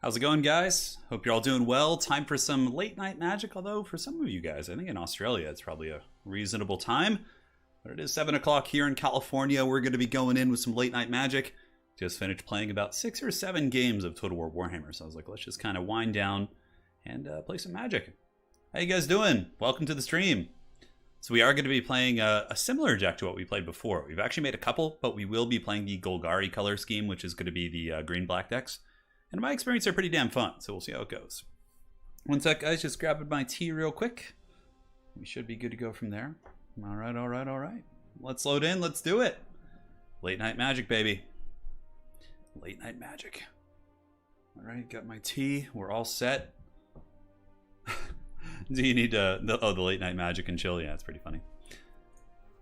How's it going, guys? Hope you're all doing well. Time for some late night magic, although for some of you guys, I think in Australia it's probably a reasonable time. But it is 7 o'clock here in California. We're going to be going in with some late night magic. Just finished playing about 6 or 7 games of Total War Warhammer, so I was like, let's just kind of wind down and play some magic. How you guys doing? Welcome to the stream. So we are going to be playing a similar deck to what we played before. We've actually made a couple, but we will be playing the Golgari color scheme, which is going to be the green-black decks. And in my experience, they're pretty damn fun, so we'll see how it goes. One sec, guys, just grabbing my tea real quick. We should be good to go from there. All right, all right, all right. Let's load in, let's do it. Late night magic, baby. Late night magic. All right, got my tea, we're all set. Do you need the late night magic and chill? Yeah, it's pretty funny.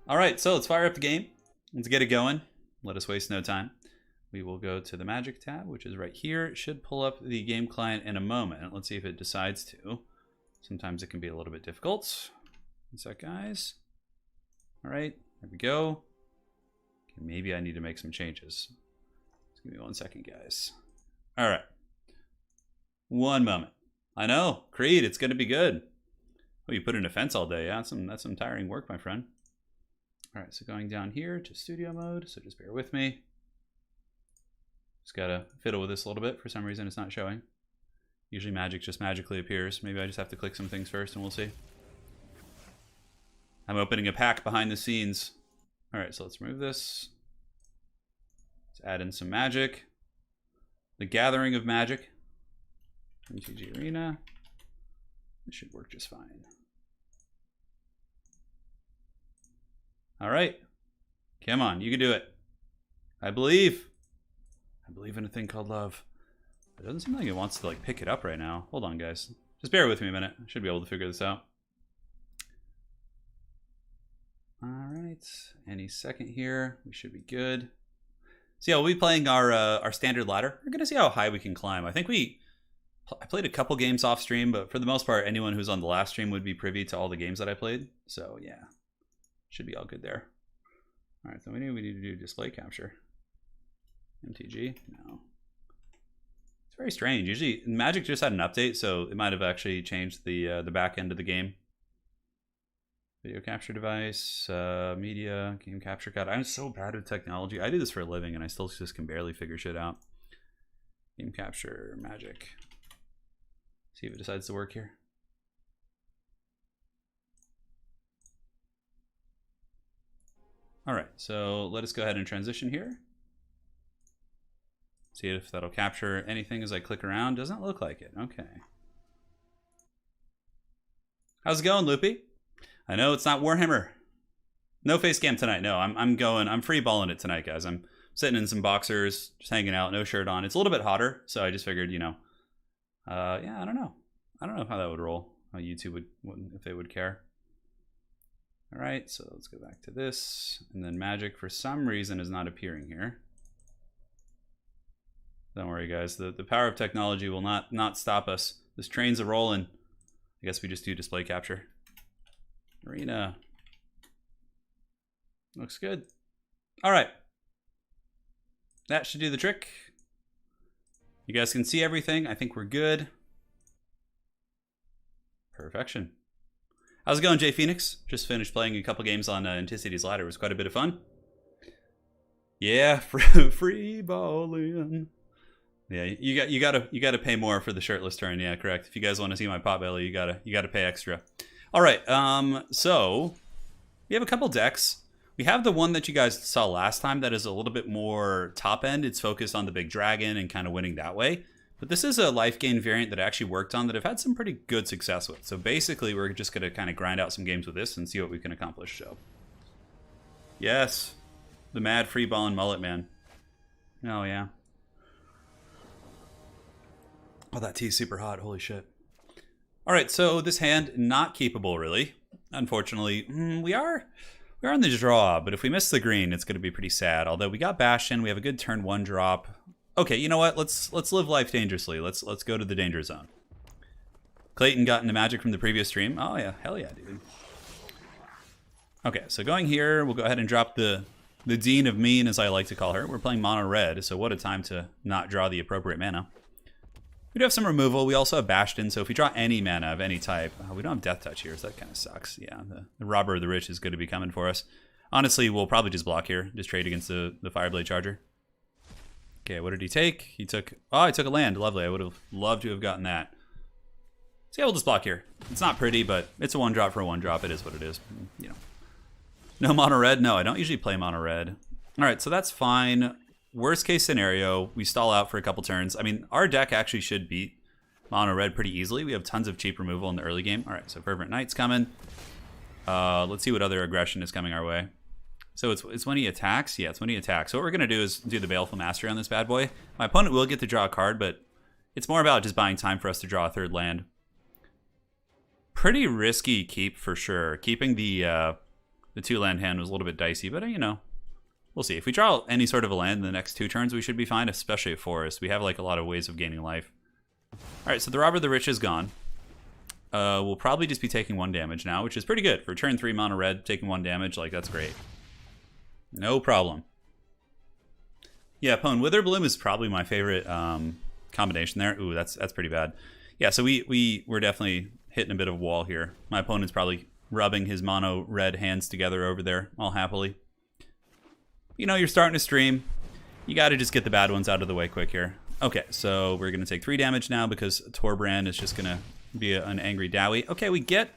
All right, so let's fire up the game. Let's get it going. Let us waste no time. We will go to the magic tab, which is right here. It should pull up the game client in a moment. Let's see if it decides to. Sometimes it can be a little bit difficult. One sec, guys. All right, there we go. Okay, maybe I need to make some changes. Just give me 1 second, guys. All right. One moment. I know, Creed, it's going to be good. Oh, you put in a fence all day. Yeah, that's some tiring work, my friend. All right, so going down here to studio mode. So just bear with me. Just gotta fiddle with this a little bit. For some reason, it's not showing. Usually magic just magically appears. Maybe I just have to click some things first and we'll see. I'm opening a pack behind the scenes. All right, so let's remove this. Let's add in some magic. The Gathering of Magic. MTG Arena. This should work just fine. All right. Come on, you can do it. I believe. I believe in a thing called love. It doesn't seem like it wants to pick it up right now. Hold on, guys. Just bear with me a minute. I should be able to figure this out. All right. Any second here. We should be good. So yeah, we'll be playing our standard ladder. We're going to see how high we can climb. I think I played a couple games off stream, but for the most part, anyone who's on the last stream would be privy to all the games that I played. So yeah, should be all good there. All right, so we need to do display capture. MTG, no. It's very strange. Usually, Magic just had an update, so it might have actually changed the back end of the game. Video capture device, media, game capture card. I'm so bad with technology. I do this for a living, and I still just can barely figure shit out. Game capture, Magic. See if it decides to work here. All right, so let us go ahead and transition here. See if that'll capture anything as I click around. Doesn't look like it. Okay. How's it going, Loopy? I know it's not Warhammer. No face cam tonight. No, I'm free balling it tonight, guys. I'm sitting in some boxers, just hanging out, no shirt on. It's a little bit hotter, so I just figured, yeah, I don't know. I don't know how that would roll. How YouTube would if they would care. All right, so let's go back to this, and then Magic for some reason is not appearing here. Don't worry, guys. The power of technology will not stop us. This train's a rolling. I guess we just do display capture. Arena. Looks good. All right. That should do the trick. You guys can see everything. I think we're good. Perfection. How's it going, Jay Phoenix? Just finished playing a couple games on Anticity's Ladder. It was quite a bit of fun. Yeah, free balling. Yeah, you gotta pay more for the shirtless turn. Yeah, correct. If you guys want to see my pot belly, you gotta pay extra. All right. So we have a couple decks. We have the one that you guys saw last time that is a little bit more top end. It's focused on the big dragon and kind of winning that way. But this is a life gain variant that I actually worked on that I've had some pretty good success with. So basically, we're just gonna kind of grind out some games with this and see what we can accomplish. So yes, the mad free ball and mullet man. Oh yeah. Oh, that tea's super hot. Holy shit. All right, so this hand, not keepable, really. Unfortunately, we are on the draw, but if we miss the green, it's going to be pretty sad. Although we got Bastion, we have a good turn 1 drop. Okay, you know what? Let's live life dangerously. Let's go to the danger zone. Clayton got into Magic from the previous stream. Oh yeah, hell yeah, dude. Okay, so going here, we'll go ahead and drop the Dean of Mean, as I like to call her. We're playing mono red, so what a time to not draw the appropriate mana. We do have some removal. We also have Bastion, so if we draw any mana of any type... we don't have Death Touch here, so that kind of sucks. Yeah, the Robber of the Rich is going to be coming for us. Honestly, we'll probably just block here. Just trade against the Fireblade Charger. Okay, what did he take? He took... Oh, he took a land. Lovely. I would have loved to have gotten that. So yeah, we'll just block here. It's not pretty, but it's a 1-drop for a 1-drop. It is what it is. You know. No mono red? No, I don't usually play mono red. All right, so that's fine. Worst case scenario, we stall out for a couple turns. I mean, our deck actually should beat mono red pretty easily. We have tons of cheap removal in the early game. All right, so Fervent Knight's coming. Let's see what other aggression is coming our way. So it's when he attacks? Yeah, it's when he attacks. So what we're going to do is do the Baleful Mastery on this bad boy. My opponent will get to draw a card, but it's more about just buying time for us to draw a third land. Pretty risky keep for sure. Keeping the 2-land hand was a little bit dicey, but you know, we'll see. If we draw any sort of a land in the next 2 turns, we should be fine, especially a forest. We have like a lot of ways of gaining life. All right, so the Robber of the Rich is gone. We'll probably just be taking 1 damage now, which is pretty good. For turn 3 mono red, taking 1 damage, like that's great. No problem. Yeah, Pwn Witherbloom is probably my favorite combination there. Ooh, that's pretty bad. Yeah, so we're definitely hitting a bit of a wall here. My opponent's probably rubbing his mono red hands together over there all happily. You know, you're starting to stream. You got to just get the bad ones out of the way quick here. Okay, so we're going to take 3 damage now because Torbrand is just going to be an angry Dowie. Okay, we get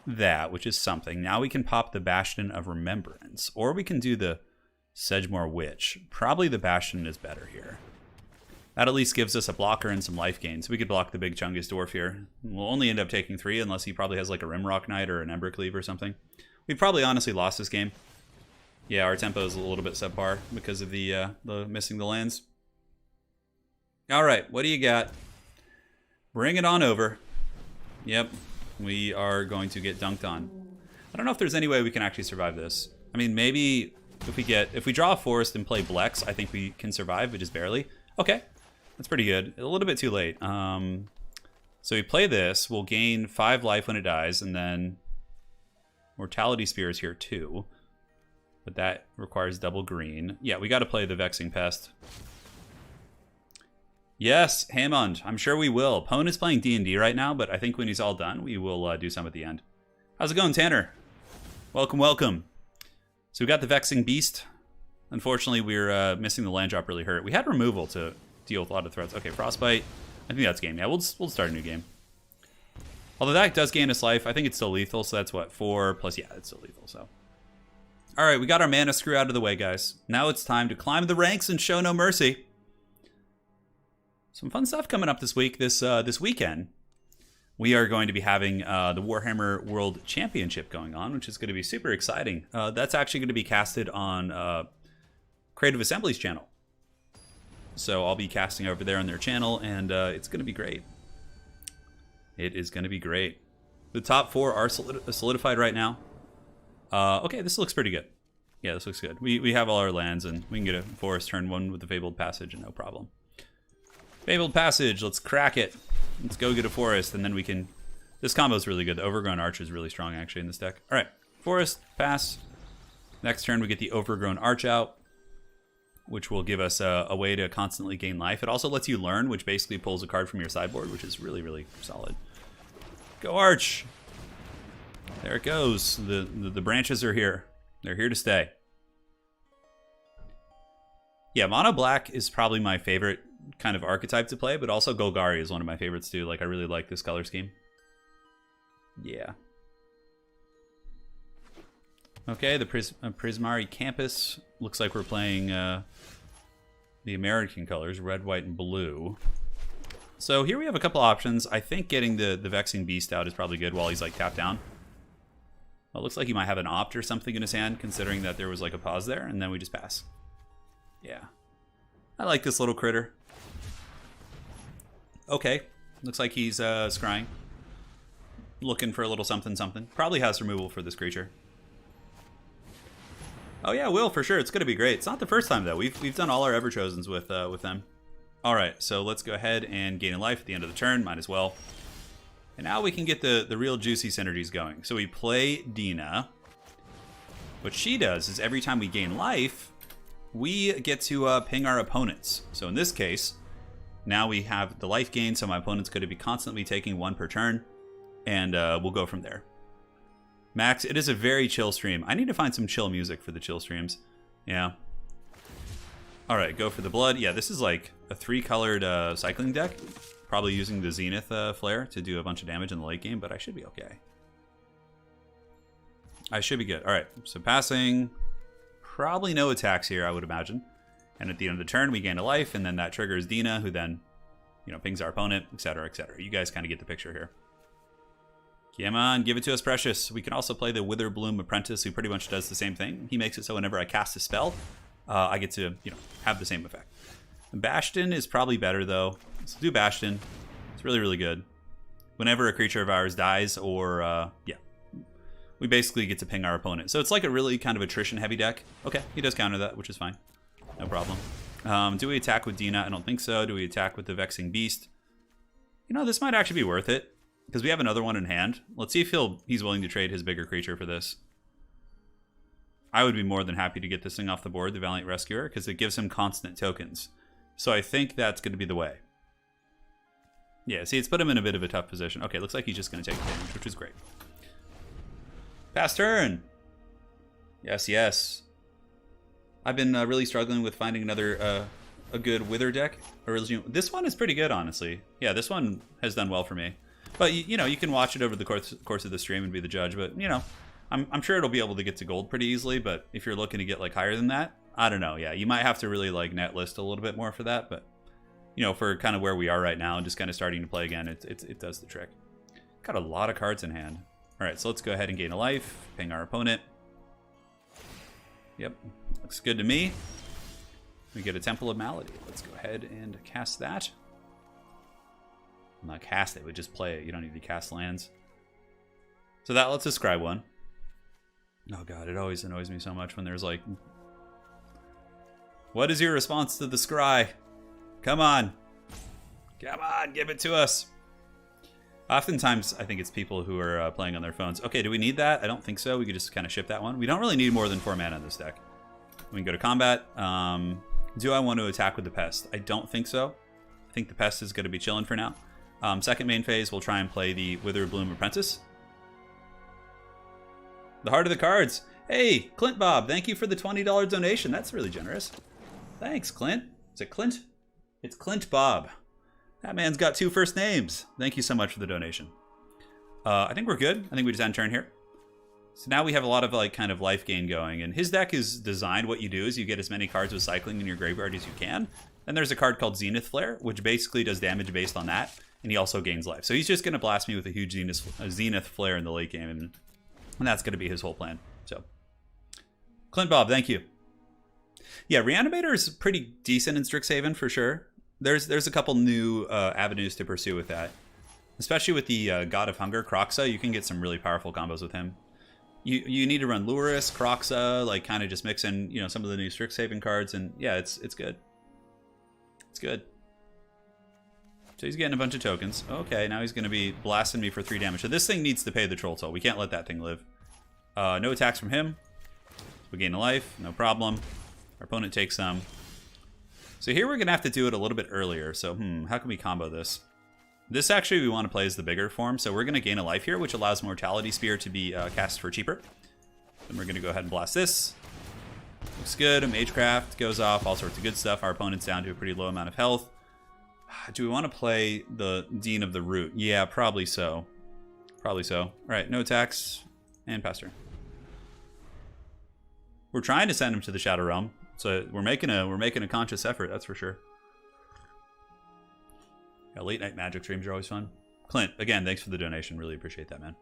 that, which is something. Now we can pop the Bastion of Remembrance, or we can do the Sedgemoor Witch. Probably the Bastion is better here. That at least gives us a blocker and some life gains. We could block the big Chungus Dwarf here. We'll only end up taking 3 unless he probably has like a Rimrock Knight or an Embercleave or something. We probably honestly lost this game. Yeah, our tempo is a little bit subpar because of the missing the lands. All right, what do you got? Bring it on over. Yep, we are going to get dunked on. I don't know if there's any way we can actually survive this. I mean, maybe if we draw a forest and play Blex, I think we can survive, but just barely. Okay, that's pretty good. A little bit too late. So we play this. We'll gain 5 life when it dies, and then Mortality Spear is here too. But that requires double green. Yeah, we got to play the Vexing Pest. Yes, Hammond. I'm sure we will. Pwn is playing D&D right now, but I think when he's all done, we will do some at the end. How's it going, Tanner? Welcome, welcome. So we got the Vexing Beast. Unfortunately, we're missing the land drop really hurt. We had removal to deal with a lot of threats. Okay, Frostbite. I think that's game. Yeah, we'll start a new game. Although that does gain us life. I think it's still lethal, so that's what, 4 plus... Yeah, it's still lethal, so... All right, we got our mana screw out of the way, guys. Now it's time to climb the ranks and show no mercy. Some fun stuff coming up this week. This weekend, we are going to be having the Warhammer World Championship going on, which is going to be super exciting. That's actually going to be casted on Creative Assembly's channel. So I'll be casting over there on their channel, and it's going to be great. It is going to be great. The top 4 are solidified right now. Okay, this looks pretty good. Yeah, this looks good. We have all our lands, and we can get a forest turn 1 with the Fabled Passage, and no problem. Fabled Passage, let's crack it. Let's go get a forest, and then we can... This combo is really good. The Overgrown Arch is really strong, actually, in this deck. All right, forest, pass. Next turn, we get the Overgrown Arch out, which will give us a way to constantly gain life. It also lets you learn, which basically pulls a card from your sideboard, which is really, really solid. Go Arch! There it goes. The branches are here. They're here to stay. Yeah, Mono Black is probably my favorite kind of archetype to play, but also Golgari is one of my favorites too. Like, I really like this color scheme. Yeah. Okay, the Prismari Campus. Looks like we're playing the American colors, red, white, and blue. So here we have a couple options. I think getting the Vexing Beast out is probably good while he's like tapped down. Well, it looks like he might have an Opt or something in his hand, considering that there was like a pause there, and then we just pass. Yeah. I like this little critter. Okay. Looks like he's scrying. Looking for a little something something. Probably has removal for this creature. Oh yeah, will for sure. It's going to be great. It's not the first time though. We've done all our Everchosens with them. All right, so let's go ahead and gain a life at the end of the turn. Might as well. And now we can get the real juicy synergies going. So we play Dina. What she does is every time we gain life, we get to ping our opponents. So in this case, Now we have the life gain, so my opponent's going to be constantly taking 1 per turn, and we'll go from there. Max, it is a very chill stream. I need to find some chill music for the chill streams. Yeah. All right, go for the blood. Yeah, this is like a 3-colored cycling deck. Probably using the Zenith Flare to do a bunch of damage in the late game, but I should be okay. I should be good. All right, so passing. Probably no attacks here, I would imagine. And at the end of the turn, we gain a life, and then that triggers Dina, who then, you know, pings our opponent, etc., etc. You guys kind of get the picture here. Come on, give it to us, Precious. We can also play the Witherbloom Apprentice, who pretty much does the same thing. He makes it so whenever I cast a spell, I get to, you know, have the same effect. Bastion is probably better, though. Let's do Bastion. It's really, really good. Whenever a creature of ours dies, or, yeah, we basically get to ping our opponent. So it's like a really kind of attrition-heavy deck. Okay, he does counter that, which is fine. No problem. Do we attack with Dina? I don't think so. Do we attack with the Vexing Beast? You know, this might actually be worth it, because we have another one in hand. Let's see if he's willing to trade his bigger creature for this. I would be more than happy to get this thing off the board, the Valiant Rescuer, because it gives him constant tokens. So I think that's going to be the way. Yeah, see, it's put him in a bit of a tough position. Okay, looks like he's just going to take damage, which is great. Pass turn! Yes, yes. I've been really struggling with finding another a good Wither deck. This one is pretty good, honestly. Yeah, this one has done well for me. But, you know, you can watch it over the course of the stream and be the judge. But, you know, I'm sure it'll be able to get to gold pretty easily. But if you're looking to get, like, higher than that, I don't know. Yeah, you might have to really, like, net list a little bit more for that. But, you know, for kind of where we are right now and just kind of starting to play again, it does the trick. Got a lot of cards in hand. All right, so let's go ahead and gain a life. Ping our opponent. Yep, looks good to me. We get a Temple of Malady. Let's go ahead and cast that. Not cast it, we just play it. You don't need to cast lands. So that lets us scry one. Oh god, it always annoys me so much when there's like... What is your response to the scry? Come on. Come on, give it to us. Oftentimes, I think it's people who are playing on their phones. Okay, do we need that? I don't think so. We could just kind of ship that one. We don't really need more than 4 mana in this deck. We can go to combat. Do I want to attack with the Pest? I don't think so. I think the Pest is going to be chilling for now. Second main phase, we'll try and play the Witherbloom Apprentice. The heart of the cards. Hey, Clint Bob, thank you for the $20 donation. That's really generous. Thanks, Clint. Is it Clint? It's Clint Bob. That man's got 2 first names. Thank you so much for the donation. I think we're good. I think we just end turn here. So now we have a lot of like kind of life gain going. And his deck is designed, what you do is you get as many cards with cycling in your graveyard as you can. And there's a card called Zenith Flare, which basically does damage based on that. And he also gains life. So he's just going to blast me with a huge Zenith Flare in the late game. And that's going to be his whole plan. So, Clint Bob, thank you. Yeah, Reanimator is pretty decent in Strixhaven for sure. There's a couple new avenues to pursue with that. Especially with the God of Hunger, Kroxa, you can get some really powerful combos with him. You need to run Luris, Kroxa, like kind of just mix in, you know, some of the new Strixhaven cards. And yeah, it's good. It's good. So he's getting a bunch of tokens. Okay, now he's going to be blasting me for 3 damage. So this thing needs to pay the troll toll. We can't let that thing live. No attacks from him. We gain a life. No problem. Our opponent takes some. So here we're going to have to do it a little bit earlier. So, how can we combo this? This actually we want to play as the bigger form. So we're going to gain a life here, which allows Mortality Spear to be cast for cheaper. Then we're going to go ahead and blast this. Looks good. Magecraft goes off. All sorts of good stuff. Our opponent's down to a pretty low amount of health. Do we want to play the Dean of the Root? Yeah, probably so. Probably so. All right, no attacks. And pass turn. We're trying to send him to the Shadow Realm. So we're making a conscious effort, that's for sure. Yeah, late night Magic streams are always fun. Clint, again, thanks for the donation. Really appreciate that, man.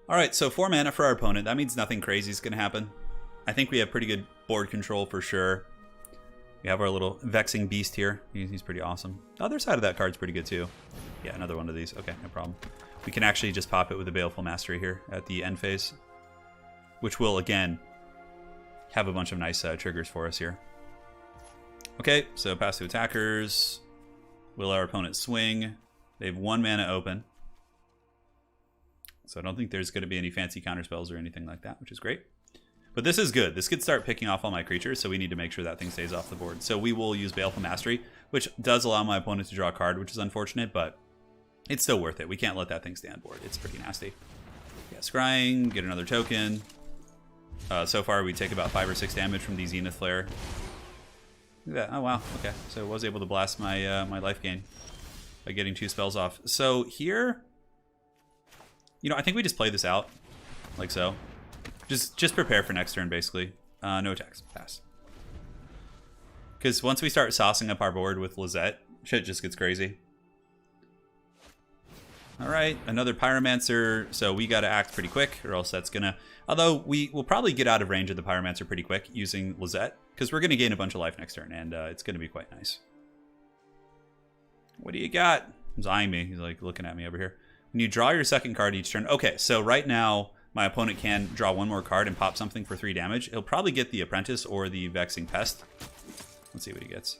All right, so 4 mana for our opponent. That means nothing crazy is going to happen. I think we have pretty good board control for sure. We have our little Vexing Beast here. He's pretty awesome. The other side of that card's pretty good too. Yeah, another one of these. Okay, no problem. We can actually just pop it with a Baleful Mastery here at the end phase, which will, again, have a bunch of nice triggers for us here. Okay, so pass to attackers. Will our opponent swing? They have 1 mana open. So I don't think there's going to be any fancy counterspells or anything like that, which is great. But this is good. This could start picking off all my creatures, so we need to make sure that thing stays off the board. So we will use Baleful Mastery. which does allow my opponent to draw a card, which is unfortunate, but it's still worth it. We can't let that thing stand board. It's pretty nasty. Yeah, scrying, get another token. So far, we take about 5 or 6 damage from the Zenith Flare. Look at that. Oh, wow. Okay, so I was able to blast my my life gain by getting 2 spells off. So here, you know, I think we just play this out, like so. Just prepare for next turn, basically. No attacks. Pass. Because once we start saucing up our board with Lizette, shit just gets crazy. Alright, another Pyromancer, so we gotta act pretty quick, or else that's gonna... Although, we will probably get out of range of the Pyromancer pretty quick using Lizette, because we're gonna gain a bunch of life next turn, and it's gonna be quite nice. What do you got? He's eyeing me. He's like looking at me over here. When you draw your second card each turn... Okay, so right now, my opponent can draw 1 more card and pop something for 3 damage. He'll probably get the Apprentice or the Vexing Pest. Let's see what he gets.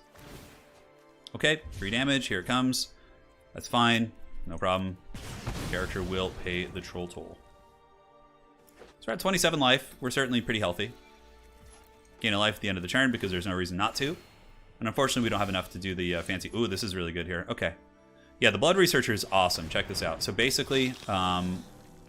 Okay, 3 damage. Here it comes. That's fine. No problem. The character will pay the troll toll. So we're at 27 life. We're certainly pretty healthy. Gain a life at the end of the turn because there's no reason not to. And unfortunately, we don't have enough to do the fancy... Ooh, this is really good here. Okay. Yeah, the Blood Researcher is awesome. Check this out. So basically, I'm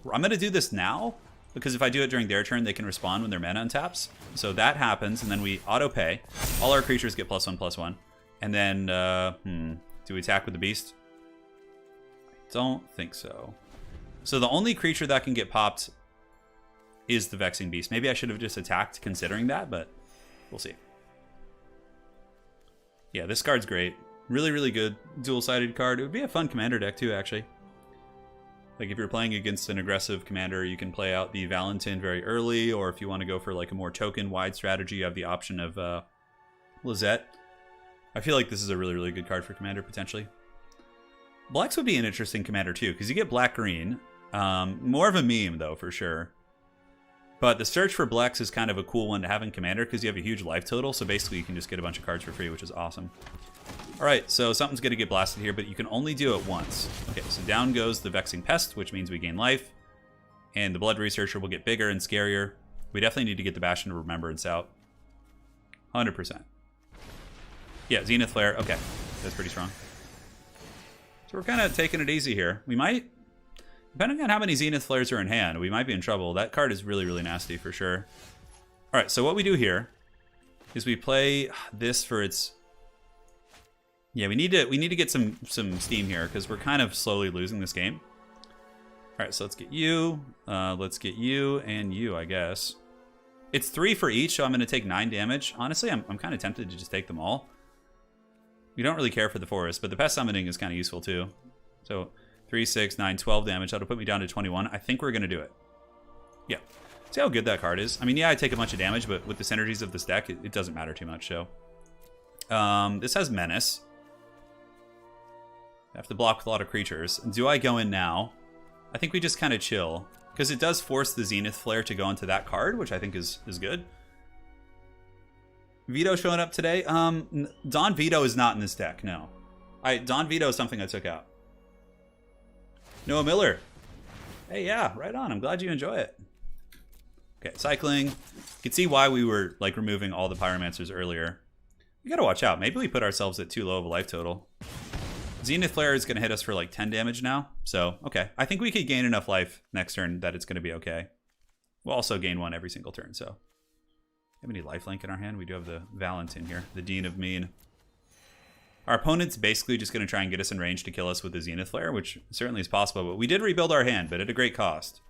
going to do this now because if I do it during their turn, they can respond when their mana untaps. So that happens, and then we auto-pay. All our creatures get +1/+1. And then, do we attack with the Beast? Don't think so. So the only creature that can get popped is the Vexing Beast. Maybe I should have just attacked considering that, but we'll see. Yeah, this card's great. Really, really good dual-sided card. It would be a fun commander deck too, actually. Like if you're playing against an aggressive commander, you can play out the Valentin very early, or if you want to go for like a more token-wide strategy, you have the option of Lizette. I feel like this is a really, really good card for commander, potentially. Blacks would be an interesting commander too, because you get black-green. More of a meme, though, for sure. But the search for Blacks is kind of a cool one to have in commander, because you have a huge life total, so basically you can just get a bunch of cards for free, which is awesome. Alright, so something's going to get blasted here, but you can only do it once. Okay, so down goes the Vexing Pest, which means we gain life. And the Blood Researcher will get bigger and scarier. We definitely need to get the Bastion of Remembrance out. 100%. Yeah, Zenith Flare. Okay, that's pretty strong. So we're kind of taking it easy here. We might, depending on how many Zenith Flares are in hand, we might be in trouble. That card is really, really nasty for sure. All right, so what we do here is we play this for its... Yeah, we need to get some steam here because we're kind of slowly losing this game. All right, so let's get you, and you, I guess. It's 3 for each, so I'm going to take 9 damage. Honestly, I'm kind of tempted to just take them all. We don't really care for the forest, but the pest summoning is kind of useful too. So 3, 6, 9, 12 damage. That'll put me down to 21. I think we're going to do it. Yeah. See how good that card is? I mean, yeah, I take a bunch of damage, but with the synergies of this deck, it doesn't matter too much, so. This has Menace. I have to block with a lot of creatures. Do I go in now? I think we just kind of chill, because it does force the Zenith Flare to go into that card, which I think is good. Veto showing up today. Dawn Veto is not in this deck, no. Dawn Veto is something I took out. Noah Miller. Hey, yeah, right on. I'm glad you enjoy it. Okay, cycling. You can see why we were like removing all the Pyromancers earlier. We gotta watch out. Maybe we put ourselves at too low of a life total. Zenith Flare is gonna hit us for like 10 damage now. So, okay. I think we could gain enough life next turn that it's gonna be okay. We'll also gain 1 every single turn, so. Have any lifelink in our hand? We do have the Valentin here, the Dean of Mean. Our opponent's basically just going to try and get us in range to kill us with the Zenith Flare, which certainly is possible, but we did rebuild our hand, but at a great cost.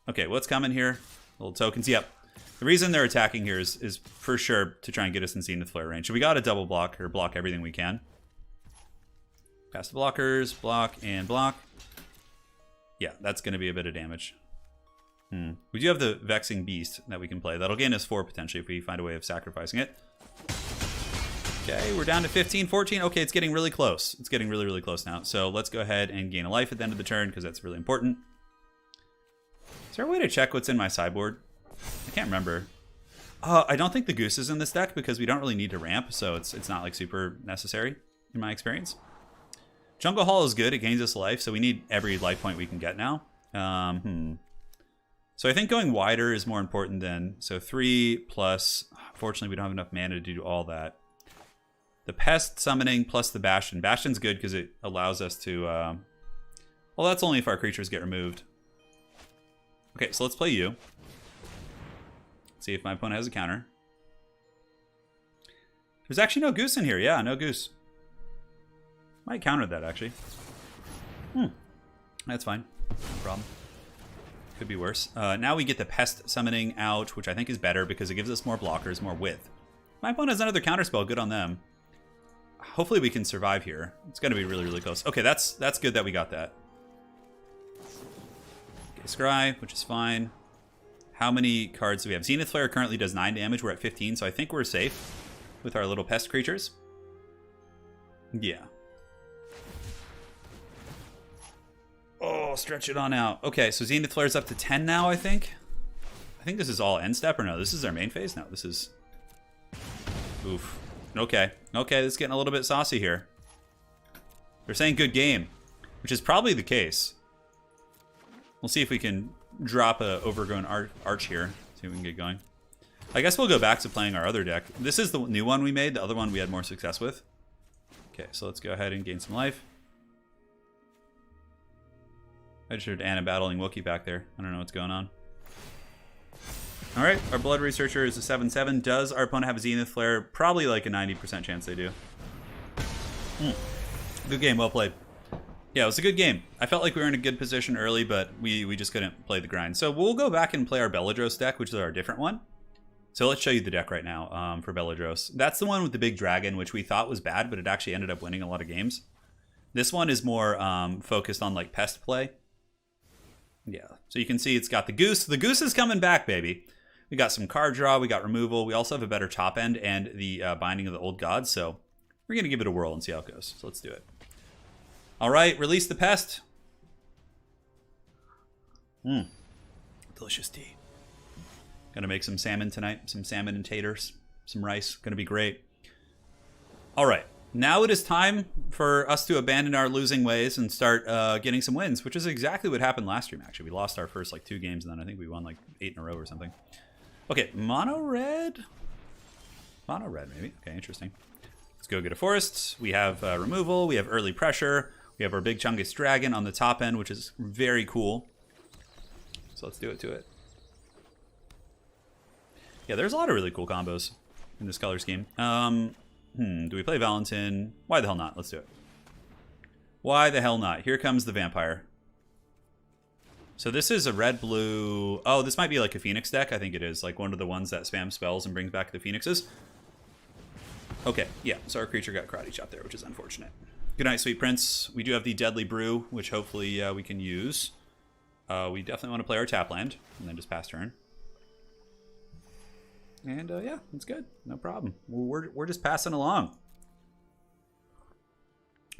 Okay, what's coming here? Little tokens. Yep. The reason they're attacking here is for sure to try and get us in Zenith Flare range. So we got to double block, or block everything we can. Pass the blockers, block, and block. Yeah, that's going to be a bit of damage. We do have the Vexing Beast that we can play. That'll gain us 4 potentially if we find a way of sacrificing it. Okay, we're down to 15, 14. Okay, it's getting really close. It's getting really, really close now. So let's go ahead and gain a life at the end of the turn because that's really important. Is there a way to check what's in my sideboard? I can't remember. I don't think the Goose is in this deck because we don't really need to ramp, so it's not like super necessary in my experience. Jungle Hall is good. It gains us life, so we need every life point we can get now. So I think going wider is more important than... So 3 plus... Fortunately, we don't have enough mana to do all that. The Pest summoning plus the Bastion. Bastion's good because it allows us to... well, that's only if our creatures get removed. Okay, so let's play you. See if my opponent has a counter. There's actually no goose in here. Yeah, no goose. Might counter that, actually. That's fine. No problem. Could be worse. Now we get the Pest summoning out, which I think is better because it gives us more blockers, more width. My opponent has another counterspell. Good on them. Hopefully we can survive here. It's going to be really, really close. Okay, that's good that we got that. Okay, Scry, which is fine. How many cards do we have? Zenith Flare currently does 9 damage. We're at 15, so I think we're safe with our little pest creatures. Yeah. Oh, stretch it on out. Okay, so Zenith Flare's up to 10 now, I think. I think this is all end step, or no? This is our main phase? No, this is... Oof. Okay. Okay, this is getting a little bit saucy here. They're saying good game, which is probably the case. We'll see if we can drop a overgrown arch here. See if we can get going. I guess we'll go back to playing our other deck. This is the new one we made. The other one we had more success with. Okay, so let's go ahead and gain some life. I just heard Anna battling Wookiee back there. I don't know what's going on. Alright, our Blood Researcher is a 7/7. Does our opponent have a Zenith Flare? Probably like a 90% chance they do. Good game, well played. Yeah, it was a good game. I felt like we were in a good position early, but we just couldn't play the grind. So we'll go back and play our Belladros deck, which is our different one. So let's show you the deck right now for Belladros. That's the one with the big dragon, which we thought was bad, but it actually ended up winning a lot of games. This one is more focused on like pest play. Yeah, so you can see it's got the goose. The goose is coming back, baby. We got some card draw, we got removal. We also have a better top end and the Binding of the Old Gods. So we're going to give it a whirl and see how it goes. So let's do it. All right, release the pest. Delicious tea. Gonna make some salmon tonight. Some salmon and taters. Some rice. Gonna be great. All right. Now it is time for us to abandon our losing ways and start getting some wins, which is exactly what happened last stream, actually. We lost our first, like, 2 games, and then I think we won, like, 8 in a row or something. Okay, mono red? Mono red, maybe. Okay, interesting. Let's go get a forest. We have removal. We have early pressure. We have our big Chungus Dragon on the top end, which is very cool. So let's do it to it. Yeah, there's a lot of really cool combos in this color scheme. Do we play Valentin? Why the hell not? Let's do it. Why the hell not? Here comes the vampire. So this is a red-blue... Oh, this might be like a Phoenix deck. I think it is. Like one of the ones that spam spells and brings back the Phoenixes. Okay, yeah. So our creature got karate chopped there, which is unfortunate. Good night, sweet prince. We do have the Deadly Brew, which hopefully we can use. We definitely want to play our tap land and then just pass turn. And yeah, it's good. No problem. We're just passing along.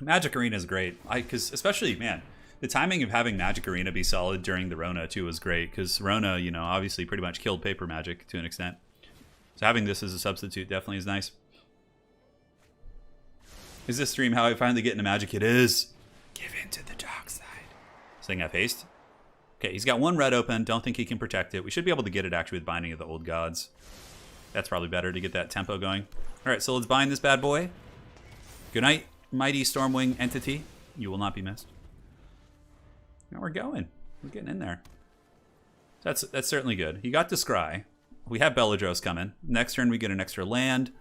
Magic Arena is great. Because especially, man, the timing of having Magic Arena be solid during the Rona too was great. Because Rona, you know, obviously pretty much killed paper Magic to an extent. So having this as a substitute definitely is nice. Is this stream how I finally get into Magic? It is. Give in to the dark side. This thing have haste. Okay, he's got 1 red open. Don't think he can protect it. We should be able to get it actually with Binding of the Old Gods. That's probably better to get that tempo going. All right, so let's bind this bad boy. Good night, mighty Stormwing entity. You will not be missed. Now we're going. We're getting in there. That's certainly good. He got to scry. We have Belladros coming. Next turn we get an extra land.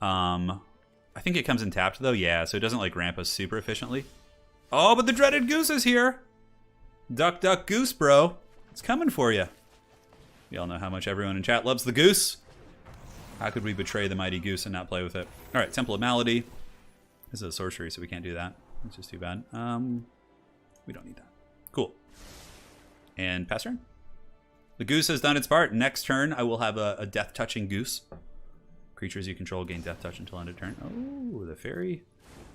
I think it comes in tapped though. Yeah, so it doesn't like ramp us super efficiently. Oh, but the dreaded goose is here. Duck, duck, goose, bro. It's coming for you. We all know how much everyone in chat loves the goose. How could we betray the mighty goose and not play with it? All right, Temple of Malady. This is a sorcery, so we can't do that. It's just too bad. We don't need that. Cool. And pass turn. The goose has done its part. Next turn, I will have a death-touching goose. Creatures you control gain death touch until end of turn. Oh, the fairy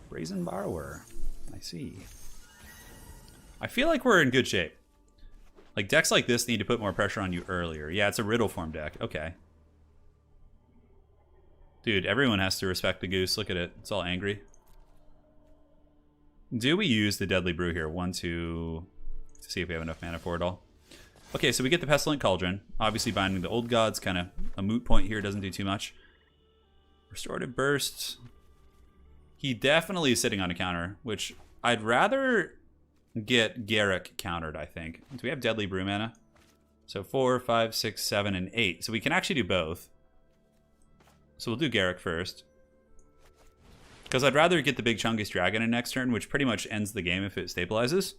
brazen borrower. I see. I feel like we're in good shape. Like decks like this need to put more pressure on you earlier. Yeah, it's a riddle form deck. Okay. Dude, everyone has to respect the goose. Look at it. It's all angry. Do we use the Deadly Brew here? 1, 2... To see if we have enough mana for it all. Okay, so we get the Pestilent Cauldron. Obviously Binding the Old Gods, kind of a moot point here. Doesn't do too much. Restorative Burst. He definitely is sitting on a counter, which I'd rather get Garrick countered, I think. Do we have Deadly Brew mana? So 4, 5, 6, 7, and 8. So we can actually do both. So we'll do Garrick first. Because I'd rather get the big Chungus Dragon in next turn, which pretty much ends the game if it stabilizes.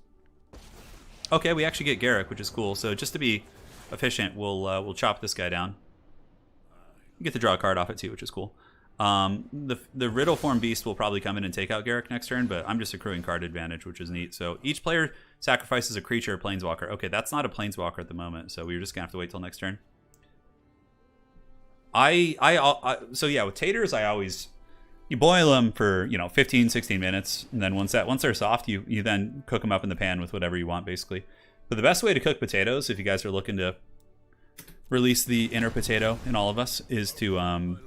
Okay, we actually get Garrick, which is cool. So just to be efficient, we'll chop this guy down. You get to draw a card off it too, which is cool. The Riddle Form Beast will probably come in and take out Garrick next turn, but I'm just accruing card advantage, which is neat. So each player sacrifices a creature or planeswalker. Okay, that's not a planeswalker at the moment, so we're just gonna have to wait till next turn. So yeah, with taters, you boil them for 15, 16 minutes, and then once they're soft, you then cook them up in the pan with whatever you want, basically. But the best way to cook potatoes, if you guys are looking to release the inner potato in all of us, is to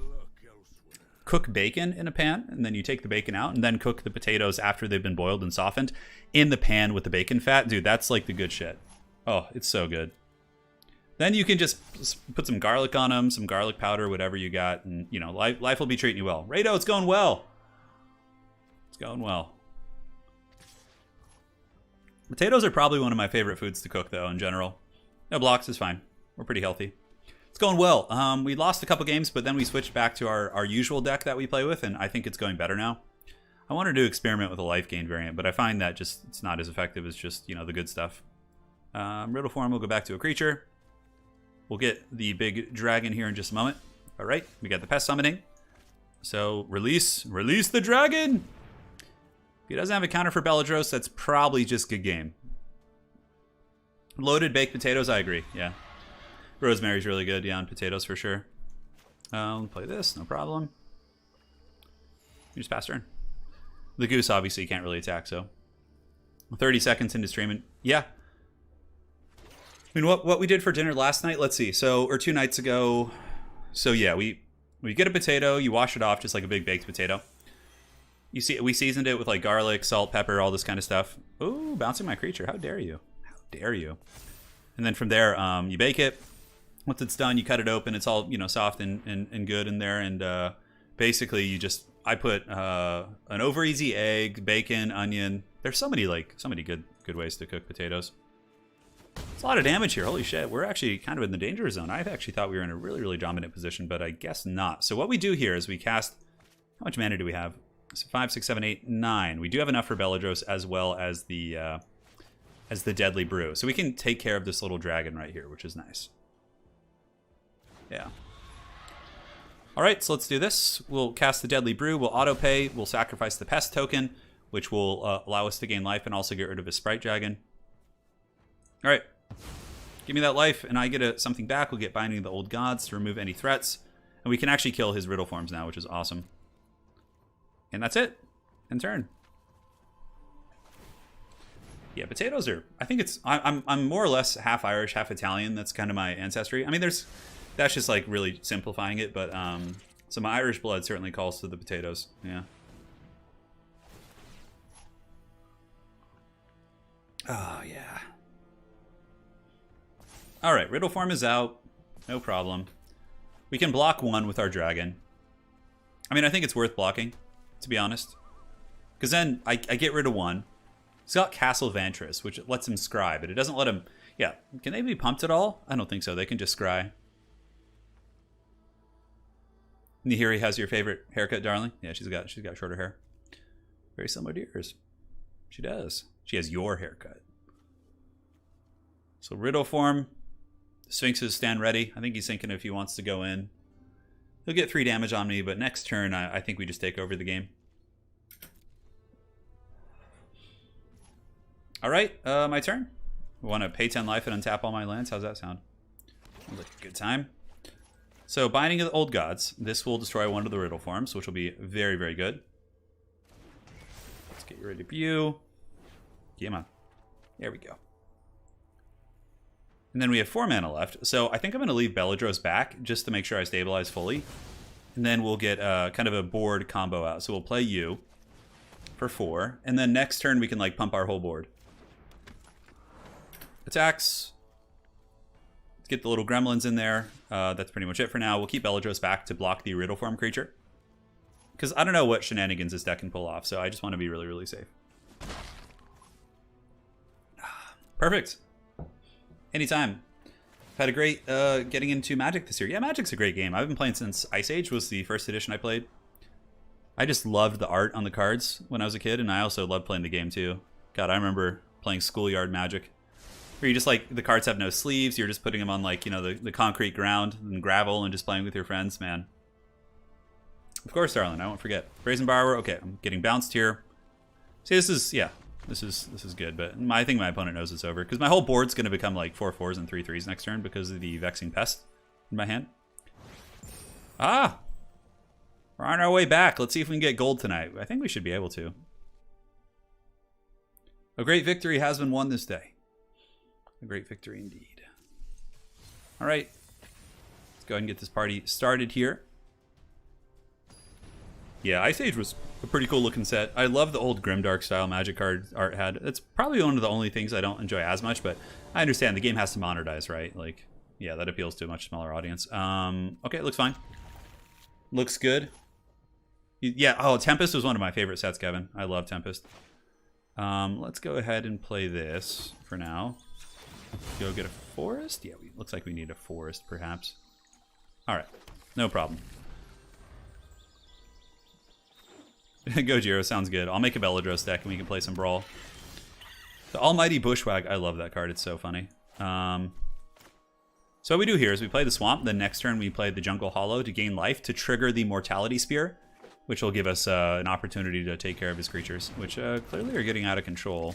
cook bacon in a pan, and then you take the bacon out and then cook the potatoes after they've been boiled and softened in the pan with the bacon fat. Dude, that's like the good shit. Oh, it's so good. Then you can just put some garlic on them, some garlic powder, whatever you got, and life will be treating you well. Rado, it's going well. It's going well. Potatoes are probably one of my favorite foods to cook, though, in general. No blocks is fine. We're pretty healthy. It's going well. We lost a couple games, but then we switched back to our usual deck that we play with, and I think it's going better now. I wanted to experiment with a life gain variant, but I find that it's not as effective as just, the good stuff. Riddle form will go back to a creature. We'll get the big dragon here in just a moment. All right, we got the pest summoning. So release the dragon. If he doesn't have a counter for Belladros, that's probably just good game. Loaded baked potatoes, I agree. Yeah, rosemary's really good. Yeah, on potatoes for sure. Play this, no problem. You just pass turn. The goose obviously can't really attack, so 30 seconds into streaming. Yeah. I mean, what we did for dinner last night, let's see. Or 2 nights ago. So yeah, we get a potato, you wash it off just like a big baked potato. You see, we seasoned it with like garlic, salt, pepper, all this kind of stuff. Ooh, bouncing my creature. How dare you? How dare you? And then from there, you bake it. Once it's done, you cut it open. It's all, soft and good in there. And basically I put an over easy egg, bacon, onion. There's so many good ways to cook potatoes. It's a lot of damage here. Holy shit. We're actually kind of in the danger zone. I actually thought we were in a really, really dominant position, but I guess not. So what we do here is we cast... How much mana do we have? So 5, 6, 7, 8, 9. We do have enough for Belladros as well as the Deadly Brew. So we can take care of this little dragon right here, which is nice. Yeah. All right, so let's do this. We'll cast the Deadly Brew. We'll auto-pay. We'll sacrifice the Pest token, which will allow us to gain life and also get rid of his Sprite Dragon. All right, give me that life, and I get something back. We'll get Binding of the Old Gods to remove any threats, and we can actually kill his Riddle forms now, which is awesome. And that's it. End turn. Yeah, potatoes are. I think it's. I'm more or less half Irish, half Italian. That's kind of my ancestry. I mean, that's just like really simplifying it, but so my Irish blood certainly calls to the potatoes. Yeah. Oh yeah. All right, Riddle form is out. No problem. We can block 1 with our dragon. I mean, I think it's worth blocking, to be honest. Because then I get rid of 1. He's got Castle Vantress, which lets him scry, but it doesn't let him... Yeah, can they be pumped at all? I don't think so. They can just scry. Nihiri has your favorite haircut, darling? Yeah, she's got shorter hair. Very similar to yours. She does. She has your haircut. So Riddle form... Sphinxes stand ready. I think he's thinking if he wants to go in. He'll get 3 damage on me, but next turn, I think we just take over the game. All right, my turn. I want to pay 10 life and untap all my lands. How's that sound? Sounds like a good time. So, Binding of the Old Gods. This will destroy 1 of the Riddle forms, which will be very, very good. Let's get rid of you. Come on. There we go. And then we have 4 mana left. So I think I'm going to leave Belladros back just to make sure I stabilize fully. And then we'll get kind of a board combo out. So we'll play you for 4. And then next turn we can like pump our whole board. Attacks. Let's get the little gremlins in there. That's pretty much it for now. We'll keep Belladros back to block the Riddle form creature. Because I don't know what shenanigans this deck can pull off, so I just want to be really, really safe. Perfect. Anytime. I've had a great getting into Magic this year. Yeah, Magic's a great game. I've been playing since Ice Age was the first edition I played. I just loved the art on the cards when I was a kid, and I also loved playing the game too. God, I remember playing Schoolyard Magic. Where you just like, the cards have no sleeves, you're just putting them on like, you know, the concrete ground and gravel and just playing with your friends, man. Of course, darling, I won't forget. Brazen Borrower, okay, I'm getting bounced here. See, this is, yeah, this is good, but I think my opponent knows it's over, because my whole board's going to become like 4/4s and 3/3s next turn because of the Vexing Pest in my hand. Ah! We're on our way back. Let's see if we can get gold tonight. I think we should be able to. A great victory has been won this day. A great victory indeed. All right. Let's go ahead and get this party started here. Yeah, Ice Age was a pretty cool looking set. I love the old Grimdark style Magic card art had. It's probably one of the only things I don't enjoy as much, but I understand the game has to monetize, right? Like, yeah, that appeals to a much smaller audience. Okay, it looks fine. Looks good. Yeah, oh, Tempest was one of my favorite sets, Kevin. I love Tempest. Let's go ahead and play this for now. Go get a forest? Yeah, looks like we need a forest, perhaps. All right, no problem. Gojira, sounds good. I'll make a Belladros deck and we can play some Brawl. The Almighty Bushwag, I love that card. It's so funny. So what we do here is we play the Swamp. Then next turn we play the Jungle Hollow to gain life to trigger the Mortality Spear, which will give us an opportunity to take care of his creatures, which clearly are getting out of control.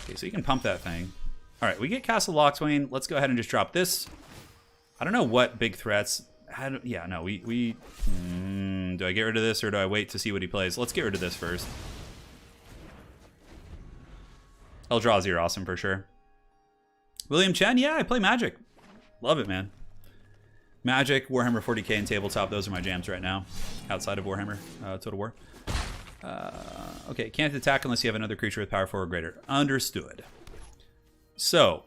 Okay, so you can pump that thing. All right, we get Castle Lochswain. Let's go ahead and just drop this. I don't know what big threats. Yeah, no, do I get rid of this or do I wait to see what he plays? Let's get rid of this first. Eldrazi are awesome for sure. William Chen, yeah, I play Magic. Love it, man. Magic, Warhammer 40k, and tabletop, those are my jams right now. Outside of Warhammer, Total War. Okay, can't attack unless you have another creature with power 4 or greater. Understood. So,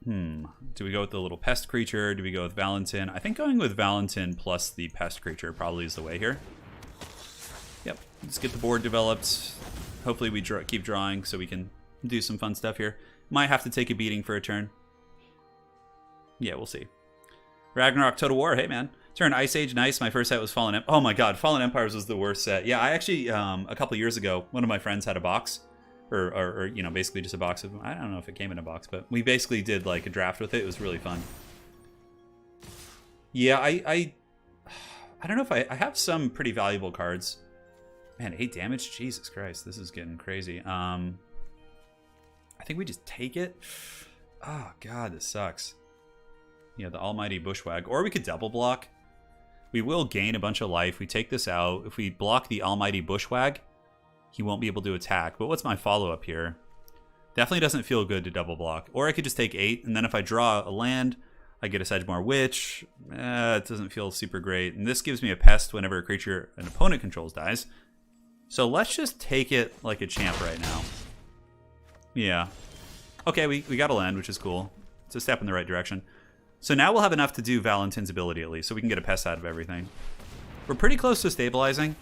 do we go with the little pest creature? Do we go with Valentin? I think going with Valentin plus the pest creature probably is the way here. Yep, let's get the board developed. Hopefully we keep drawing so we can do some fun stuff here. Might have to take a beating for a turn. Yeah, we'll see. Ragnarok Total War, hey man. Turn Ice Age, nice. My first set was Fallen Empires. Oh my god, Fallen Empires was the worst set. Yeah, I actually, a couple years ago, one of my friends had a box. Or you know, basically just a box of them. I don't know if it came in a box, but we basically did like a draft with it. It was really fun. Yeah, I don't know if I have some pretty valuable cards. Man, 8 damage? Jesus Christ, this is getting crazy. I think we just take it. Oh god, this sucks. Yeah, the Almighty Bushwag. Or we could double block. We will gain a bunch of life. We take this out. If we block the Almighty Bushwag, he won't be able to attack. But what's my follow-up here? Definitely doesn't feel good to double block. Or I could just take 8, and then if I draw a land, I get a Sedgemoor Witch. It doesn't feel super great. And this gives me a pest whenever a creature an opponent controls dies. So let's just take it like a champ right now. Yeah. Okay, we got a land, which is cool. It's a step in the right direction. So now we'll have enough to do Valentin's ability at least, so we can get a pest out of everything. We're pretty close to stabilizing.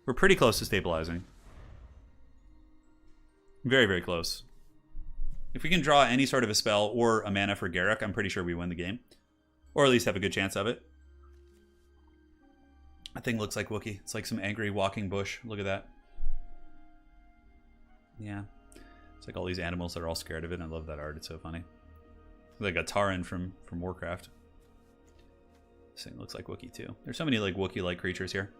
We're pretty close to stabilizing. Very, very close. If we can draw any sort of a spell or a mana for Garruk, I'm pretty sure we win the game. Or at least have a good chance of it. That thing looks like Wookiee. It's like some angry walking bush. Look at that. Yeah. It's like all these animals that are all scared of it. I love that art. It's so funny. Like a Turin from Warcraft. This thing looks like Wookiee too. There's so many like Wookiee-like creatures here.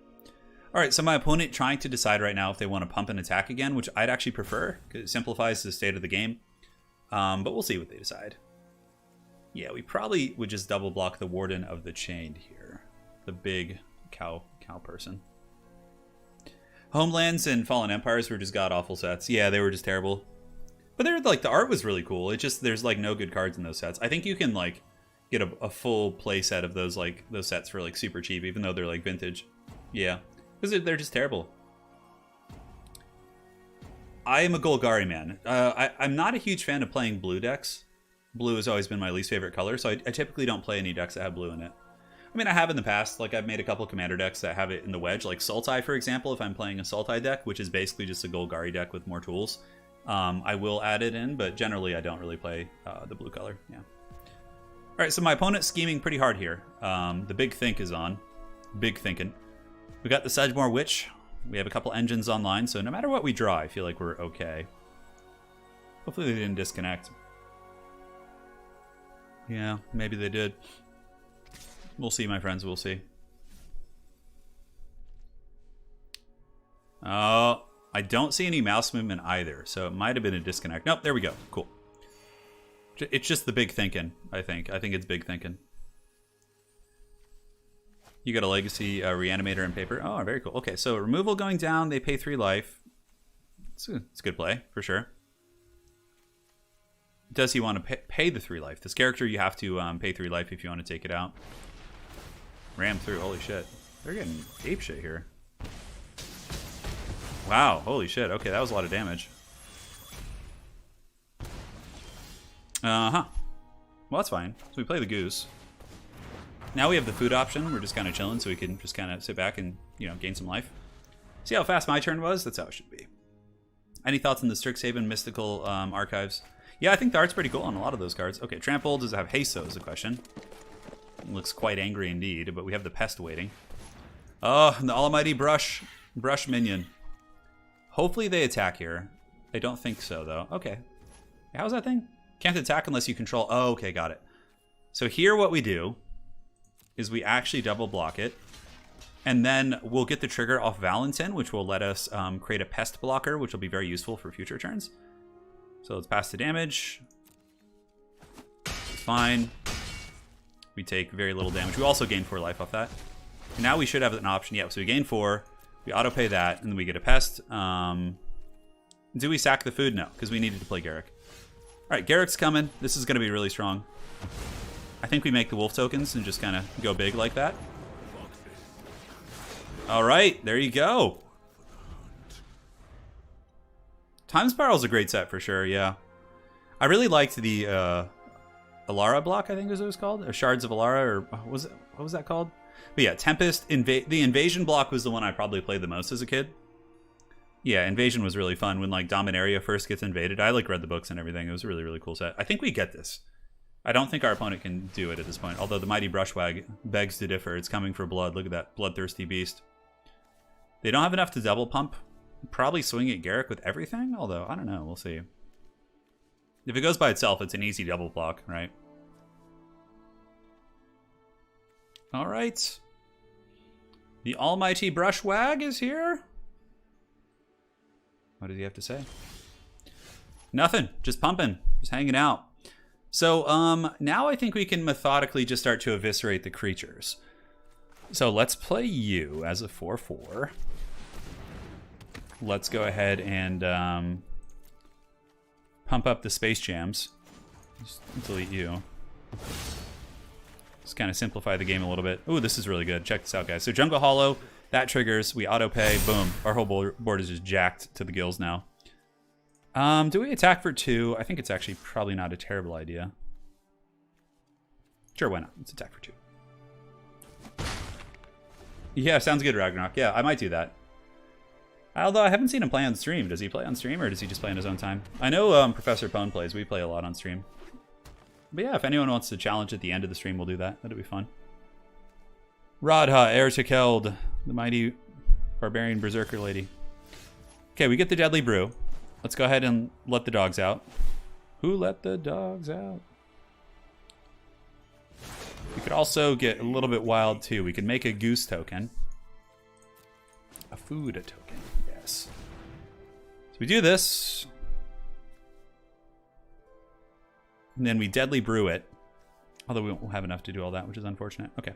Alright, so my opponent trying to decide right now if they want to pump and attack again, which I'd actually prefer, because it simplifies the state of the game. But we'll see what they decide. Yeah, we probably would just double block the Warden of the Chained here. The big cow person. Homelands and Fallen Empires were just god-awful sets. Yeah, they were just terrible. But they're like, the art was really cool. It just, there's like no good cards in those sets. I think you can like get a full play set of those sets for like super cheap, even though they're like vintage. Yeah. Because they're just terrible. I am a Golgari man. I'm not a huge fan of playing blue decks. Blue has always been my least favorite color, so I typically don't play any decks that have blue in it. I mean, I have in the past. Like, I've made a couple commander decks that have it in the wedge. Like Sultai, for example, if I'm playing a Sultai deck, which is basically just a Golgari deck with more tools, I will add it in, but generally I don't really play the blue color. Yeah. All right, so my opponent's scheming pretty hard here. The Big Think is on. Big thinking. We got the Sedgemoor Witch. We have a couple engines online, so no matter what we draw, I feel like we're okay. Hopefully they didn't disconnect. Yeah, maybe they did. We'll see, my friends. We'll see. Oh, I don't see any mouse movement either, so it might have been a disconnect. Nope, there we go. Cool. It's just the big thinking, I think. I think it's big thinking. You got a Legacy Reanimator and paper. Oh, very cool. Okay, so removal going down. They pay 3 life. It's a good play, for sure. Does he want to pay the 3 life? This character, you have to pay 3 life if you want to take it out. Ram through. Holy shit. They're getting ape shit here. Wow. Holy shit. Okay, that was a lot of damage. Uh-huh. Well, that's fine. So we play the Goose. Now we have the food option. We're just kind of chilling, so we can just kind of sit back and, you know, gain some life. See how fast my turn was? That's how it should be. Any thoughts on the Strixhaven Mystical Archives? Yeah, I think the art's pretty cool on a lot of those cards. Okay, Trample, does it have haste, though, is the question. It looks quite angry indeed, but we have the Pest waiting. Oh, the Almighty Brush minion. Hopefully they attack here. I don't think so, though. Okay. How's that thing? Can't attack unless you control... Oh, okay, got it. So here what we do is we actually double block it. And then we'll get the trigger off Valentin, which will let us create a Pest blocker, which will be very useful for future turns. So let's pass the damage. It's fine. We take very little damage. We also gain 4 life off that. And now we should have an option. Yep, so we gain 4. We auto pay that, and then we get a Pest. Do we sack the food? No, because we needed to play Garruk. All right, Garruk's coming. This is going to be really strong. I think we make the wolf tokens and just kind of go big like that. All right, there you go. Time Spiral is a great set for sure, yeah. I really liked the Alara block, I think is what it was called. Or Shards of Alara, or what was that called? But yeah, Tempest, the Invasion block was the one I probably played the most as a kid. Yeah, Invasion was really fun when like Dominaria first gets invaded. I like read the books and everything. It was a really, really cool set. I think we get this. I don't think our opponent can do it at this point. Although the Mighty Brushwag begs to differ. It's coming for blood. Look at that bloodthirsty beast. They don't have enough to double pump. Probably swing at Garruk with everything. Although, I don't know. We'll see. If it goes by itself, it's an easy double block, right? All right. The almighty Brushwag is here. What does he have to say? Nothing. Just pumping. Just hanging out. So now I think we can methodically just start to eviscerate the creatures. So let's play you as a 4/4. Let's go ahead and pump up the Space Jams. Just delete you. Just kind of simplify the game a little bit. Ooh, this is really good. Check this out, guys. So Jungle Hollow, that triggers. We auto pay. Boom. Our whole board is just jacked to the gills now. Do we attack for 2? I think it's actually probably not a terrible idea. Sure, why not? Let's attack for 2. Yeah, sounds good, Ragnarok. Yeah, I might do that. Although I haven't seen him play on stream. Does he play on stream or does he just play on his own time? I know Professor Pone plays. We play a lot on stream. But yeah, if anyone wants to challenge at the end of the stream, we'll do that. That'll be fun. Radha, heir to Keld, the mighty barbarian berserker lady. Okay, we get the Deadly Brew. Let's go ahead and let the dogs out. Who let the dogs out? We could also get a little bit wild too. We could make a goose token. A food token, yes. So we do this. And then we Deadly Brew it. Although we won't have enough to do all that, which is unfortunate. Okay.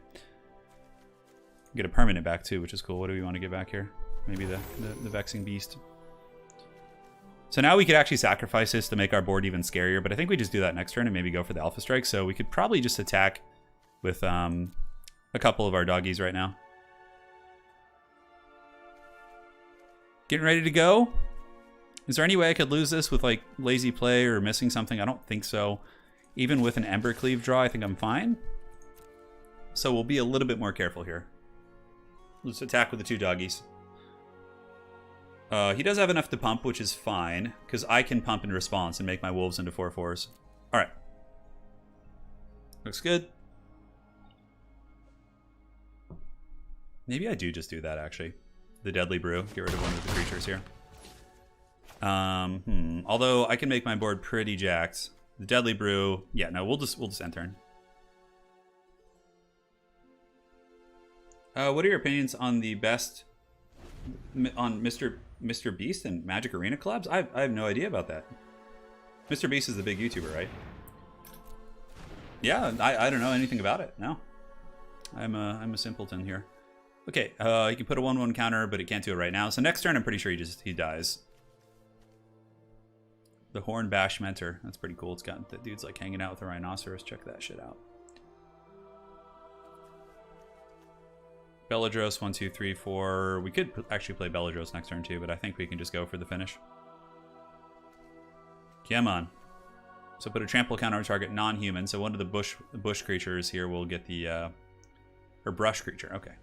Get a permanent back too, which is cool. What do we want to get back here? Maybe the Vexing Beast. So now we could actually sacrifice this to make our board even scarier, but I think we just do that next turn and maybe go for the Alpha Strike. So we could probably just attack with a couple of our doggies right now. Getting ready to go. Is there any way I could lose this with like lazy play or missing something? I don't think so. Even with an Embercleave draw, I think I'm fine. so we'll be a little bit more careful here. Let's attack with the 2 doggies. He does have enough to pump, which is fine, because I can pump in response and make my wolves into 4/4s. Alright. Looks good. Maybe I do just do that, actually. The Deadly Brew. Get rid of one of the creatures here. Although I can make my board pretty jacked. The Deadly Brew... Yeah, no, we'll just end turn. What are your opinions on the best... on Mr. Beast and Magic Arena collabs? I have no idea about that. Mr. Beast is the big YouTuber, right? Yeah, I don't know anything about it. No. I'm a simpleton here. Okay, he can put a 1/1 counter, but he can't do it right now. So next turn, I'm pretty sure he dies. The Horn Bash Mentor. That's pretty cool. It's got the dude's like hanging out with a rhinoceros. Check that shit out. Belladros, 1, 2, 3, 4. We could actually play Belladros next turn too, but I think we can just go for the finish. Come on. So put a trample counter on target non-human. So one of the bush creatures here will get the or brush creature. Okay,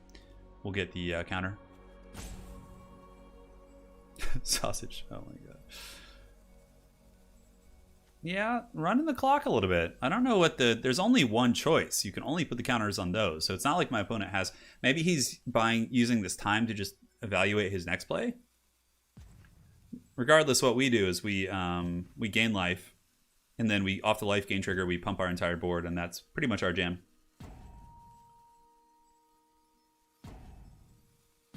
we'll get the counter. Sausage. Oh my god. Yeah, running the clock a little bit. I don't know what there's only one choice. You can only put the counters on those. So it's not like my opponent has, maybe he's using this time to just evaluate his next play. Regardless, what we do is we gain life, and then we, off the life gain trigger, we pump our entire board, and that's pretty much our jam.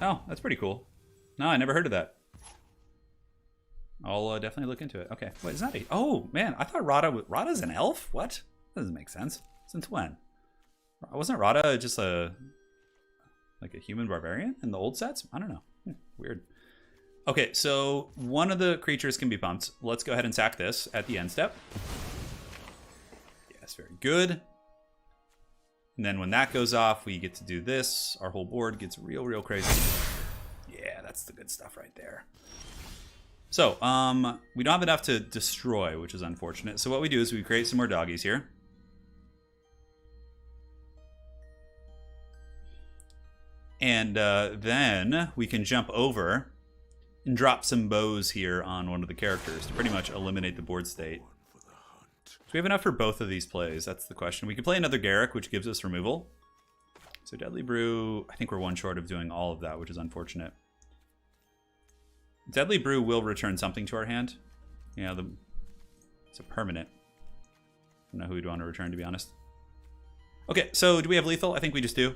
Oh, that's pretty cool. No, I never heard of that. I'll definitely look into it. Okay, wait, is that a... Oh, man, I thought Rada's an elf? What? That doesn't make sense. Since when? Wasn't Rada just like a human barbarian in the old sets? I don't know. Weird. Okay, so one of the creatures can be pumped. Let's go ahead and sack this at the end step. Yes, very good. And then when that goes off, we get to do this. Our whole board gets real crazy. Yeah, that's the good stuff right there. So, we don't have enough to destroy, which is unfortunate. So what we do is we create some more doggies here. And then we can jump over and drop some bows here on one of the characters to pretty much eliminate the board state. So we have enough for both of these plays. That's the question. We can play another Garrick, which gives us removal. So Deadly Brew, I think we're one short of doing all of that, which is unfortunate. Deadly Brew will return something to our hand. Yeah, it's a permanent. I don't know who we'd want to return, to be honest. Okay, so do we have lethal? I think we just do.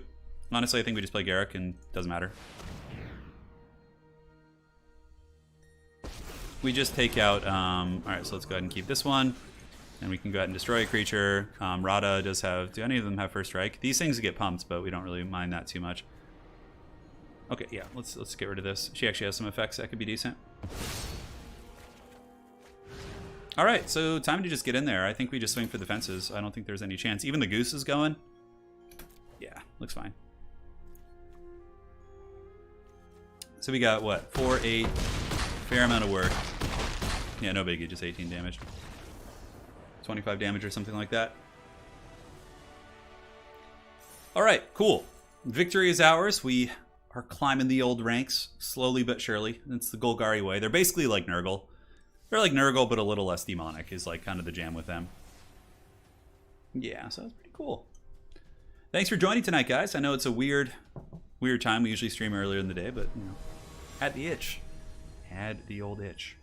Honestly, I think we just play Garrick and it doesn't matter. We just take out... Alright, so let's go ahead and keep this one. And we can go ahead and destroy a creature. Rada does have... Do any of them have first strike? These things get pumped, but we don't really mind that too much. Okay, yeah, let's get rid of this. She actually has some effects that could be decent. All right, so time to just get in there. I think we just swing for the fences. I don't think there's any chance. Even the goose is going. Yeah, looks fine. So we got, what, 4, 8, fair amount of work. Yeah, no biggie, just 18 damage. 25 damage or something like that. All right, cool. Victory is ours. We are climbing the old ranks, slowly but surely. It's the Golgari way. They're basically like Nurgle. They're like Nurgle, but a little less demonic is like kind of the jam with them. Yeah, so that's pretty cool. Thanks for joining tonight, guys. I know it's a weird time. We usually stream earlier in the day, but, you know, had the itch. Had the old itch.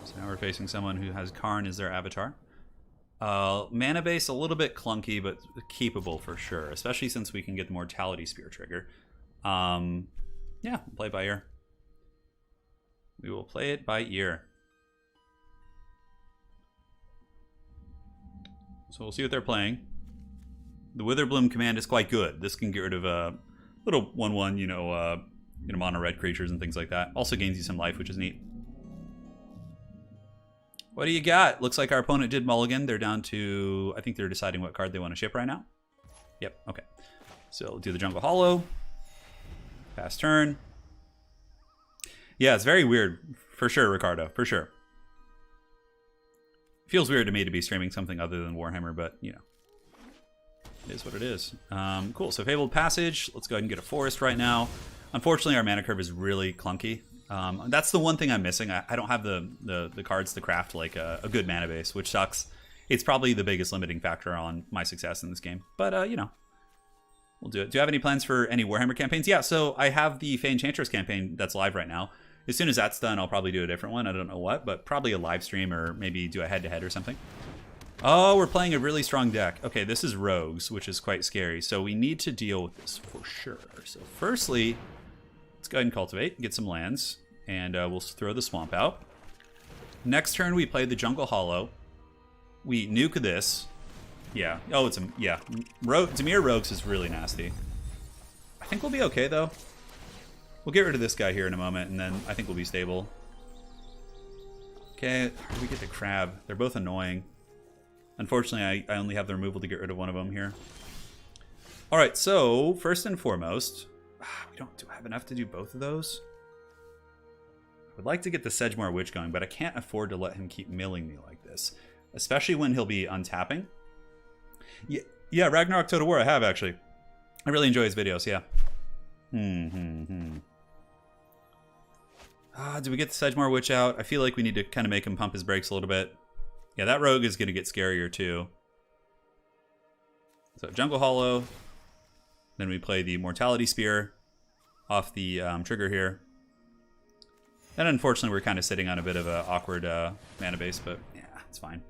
So now we're facing someone who has Karn as their avatar. Mana base a little bit clunky, but keepable for sure, especially since we can get the Mortality Spear trigger. Yeah, play by ear. We will play it by ear. So we'll see what they're playing. The Witherbloom command is quite good. This can get rid of a little 1/1, you know, mono red creatures and things like that. Also gains you some life, which is neat. What do you got? Looks like our opponent did mulligan. They're down to, I think they're deciding what card they want to ship right now. Yep, okay. So we'll do the Jungle Hollow. Pass turn. Yeah, it's very weird. For sure, Ricardo, for sure. Feels weird to me to be streaming something other than Warhammer, but, you know. It is what it is. Cool, so Fabled Passage. Let's go ahead and get a Forest right now. Unfortunately, our mana curve is really clunky. That's the one thing I'm missing. I don't have the cards to craft like a good mana base, which sucks. It's probably the biggest limiting factor on my success in this game. But, you know, we'll do it. Do you have any plans for any Warhammer campaigns? Yeah, so I have the Fey Enchantress campaign that's live right now. As soon as that's done, I'll probably do a different one. I don't know what, but probably a live stream or maybe do a head-to-head or something. Oh, we're playing a really strong deck. Okay, this is Rogues, which is quite scary. So we need to deal with this for sure. So firstly, let's go ahead and cultivate, get some lands, and we'll throw the swamp out. Next turn, we play the Jungle Hollow. We nuke this. Yeah. Oh, it's a... Yeah. Damir Rogues is really nasty. I think we'll be okay, though. We'll get rid of this guy here in a moment, and then I think we'll be stable. Okay, how do we get the crab? They're both annoying. Unfortunately, I only have the removal to get rid of one of them here. Alright, so, first and foremost... We don't have enough to do both of those. I would like to get the Sedgemoor Witch going, but I can't afford to let him keep milling me like this. Especially when he'll be untapping. Yeah, Ragnarok Total War I have, actually. I really enjoy his videos, yeah. Do we get the Sedgemoor Witch out? I feel like we need to kind of make him pump his brakes a little bit. Yeah, that rogue is going to get scarier too. So Jungle Hollow. Then we play the Mortality Spear off the trigger here. And unfortunately, we're kind of sitting on a bit of an awkward mana base, but yeah, it's fine.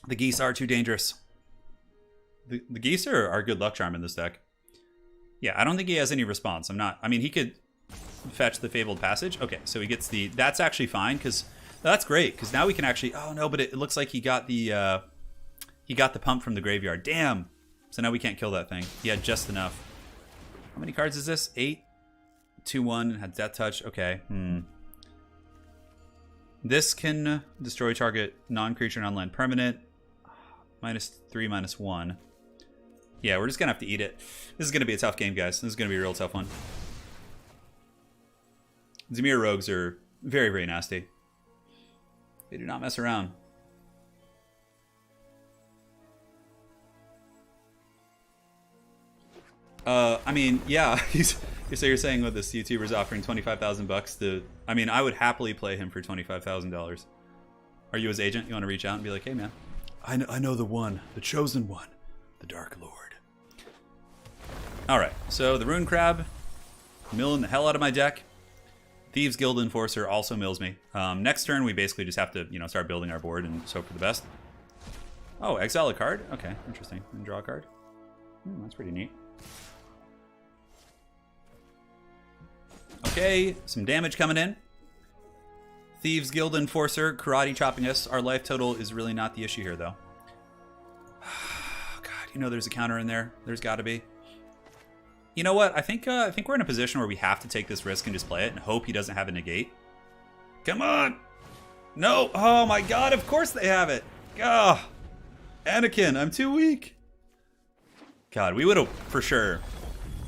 The geese are too dangerous. The geese are good luck charm in this deck. Yeah, I don't think he has any response. I mean, he could fetch the Fabled Passage. Okay, so he gets the... That's actually fine, because... That's great, because now we can actually... Oh, no, but it looks like he got the... He got the pump from the graveyard. Damn! So now we can't kill that thing. He had just enough. How many cards is this? 8? 2-1, had Death Touch. Okay, This can destroy target non-creature, non-land permanent. -3, -1. Yeah, we're just going to have to eat it. This is going to be a tough game, guys. This is going to be a real tough one. Damir Rogues are very, very nasty. They do not mess around. I mean, yeah. So you're saying what this YouTuber's offering $25,000 to... I mean, I would happily play him for $25,000. Are you his agent? You want to reach out and be like, hey, man, I know the one, the chosen one, the Dark Lord. Alright, so the Rune Crab, milling the hell out of my deck. Thieves Guild Enforcer also mills me. Next turn, we basically just have to, you know, start building our board and hope for the best. Oh, exile a card? Okay, interesting. And draw a card. That's pretty neat. Okay, some damage coming in. Thieves Guild Enforcer, karate chopping us. Our life total is really not the issue here, though. God, you know there's a counter in there. There's got to be. You know what? I think we're in a position where we have to take this risk and just play it and hope he doesn't have a negate. Come on! No! Oh my god, of course they have it! Ugh! Anakin, I'm too weak! God, we would have, for sure,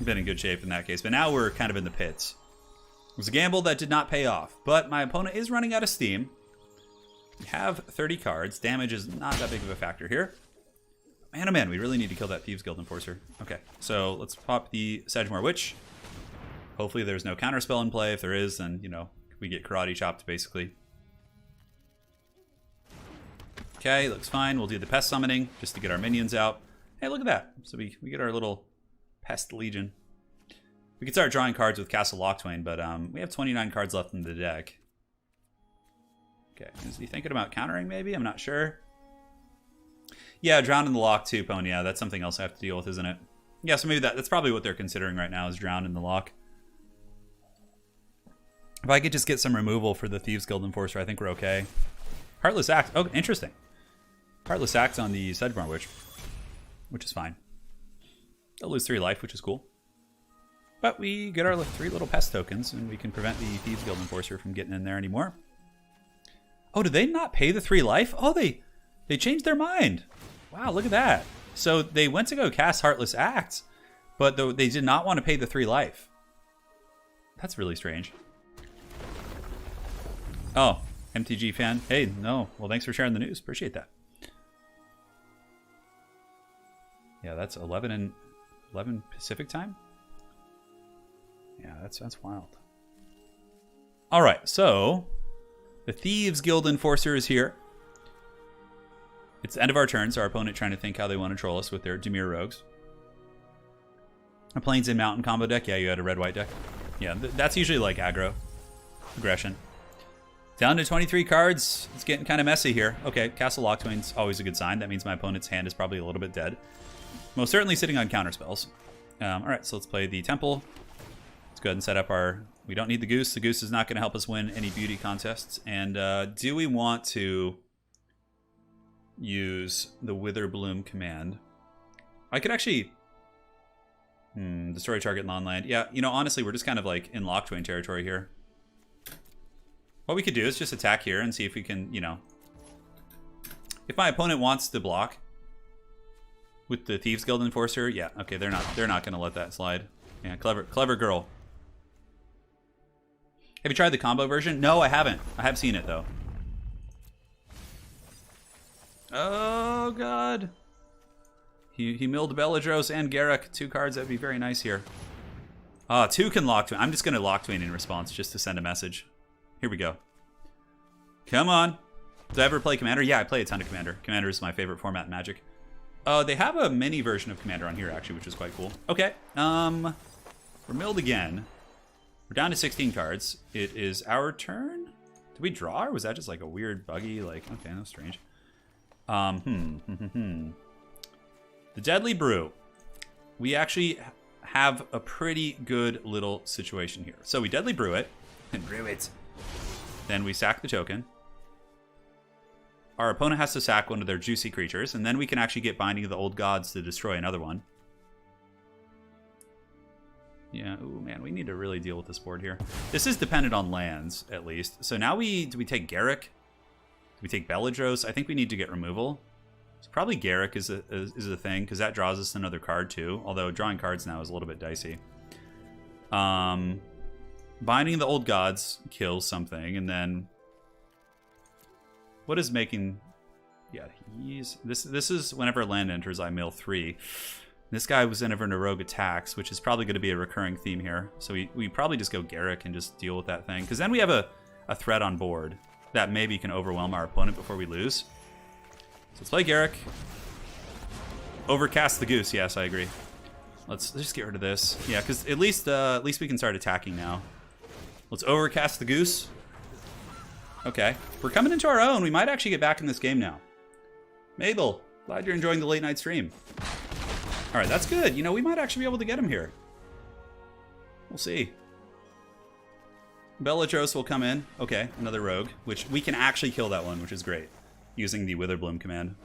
been in good shape in that case, but now we're kind of in the pits. It was a gamble that did not pay off, but my opponent is running out of steam. We have 30 cards. Damage is not that big of a factor here. Man, oh man, we really need to kill that Thieves Guild Enforcer. Okay, so let's pop the Sedgemoor Witch. Hopefully there's no counterspell in play. If there is, then, you know, we get karate chopped, basically. Okay, looks fine. We'll do the Pest Summoning, just to get our minions out. Hey, look at that. So we get our little Pest Legion. We can start drawing cards with Castle Locktwain, but we have 29 cards left in the deck. Okay, is he thinking about countering, maybe? I'm not sure. Yeah, Drown in the Lock too, Pony. Yeah, that's something else I have to deal with, isn't it? Yeah, so maybe that's probably what they're considering right now, is Drown in the Lock. If I could just get some removal for the Thieves Guild Enforcer, I think we're okay. Heartless Axe. Oh, interesting. Heartless Axe on the Sedgemoor Witch, which is fine. They'll lose 3 life, which is cool. But we get our 3 little pest tokens, and we can prevent the Thieves Guild Enforcer from getting in there anymore. Oh, did they not pay the 3 life? Oh, they changed their mind. Wow, look at that. So they went to go cast Heartless Axe, but they did not want to pay the 3 life. That's really strange. Oh, MTG fan. Hey, no. Well, thanks for sharing the news. Appreciate that. Yeah, that's 11 Pacific time. Yeah, that's wild. All right, so the Thieves Guild Enforcer is here. It's the end of our turn, so our opponent trying to think how they want to troll us with their Damir Rogues. A Plains and Mountain combo deck. Yeah, you had a red-white deck. Yeah, that's usually like aggro. Aggression. Down to 23 cards. It's getting kind of messy here. Okay, Castle Lockthwain's always a good sign. That means my opponent's hand is probably a little bit dead. Most certainly sitting on counter spells. All right, so let's play the Temple. Let's go ahead and set up our... We don't need the Goose. The Goose is not going to help us win any beauty contests. And do we want to use the Witherbloom command? I could actually... destroy target non-land. Yeah, you know, honestly, we're just kind of like in Lockthwain territory here. What we could do is just attack here and see if we can, you know... If my opponent wants to block with the Thieves Guild Enforcer, yeah, okay, they're not going to let that slide. Yeah, clever girl. Have you tried the combo version? No, I haven't. I have seen it, though. Oh, God. He milled Belladros and Garruk. 2 cards, that'd be very nice here. 2 can Lockthwain. I'm just going to Lockthwain in response, just to send a message. Here we go. Come on. Did I ever play Commander? Yeah, I play a ton of Commander. Commander is my favorite format in Magic. They have a mini version of Commander on here, actually, which is quite cool. Okay. We're milled again. We're down to 16 cards. It is our turn. Did we draw, or was that just like a weird buggy? Like, okay, that was strange. The Deadly Brew. We actually have a pretty good little situation here. So we Deadly Brew it. And brew it. Then we sack the token. Our opponent has to sack one of their juicy creatures, and then we can actually get Binding of the Old Gods to destroy another one. Yeah, ooh, man, we need to really deal with this board here. This is dependent on lands, at least. So now do we take Garruk? Do we take Belladros? I think we need to get removal. So probably Garruk is a thing, because that draws us another card, too. Although drawing cards now is a little bit dicey. Binding the Old Gods kills something, and then... What is making... Yeah, This is whenever land enters, I mill 3. This guy was whenever a rogue attacks, which is probably going to be a recurring theme here. So we probably just go Garruk and just deal with that thing. Because then we have a threat on board that maybe can overwhelm our opponent before we lose. So let's play Garruk. Overcast the Goose. Yes, I agree. Let's just get rid of this. Yeah, because at least we can start attacking now. Let's overcast the Goose. Okay. We're coming into our own. We might actually get back in this game now. Mabel, glad you're enjoying the late night stream. All right, that's good. You know, we might actually be able to get him here. We'll see. Belladros will come in. Okay, another rogue, which we can actually kill that one, which is great, using the Witherbloom command.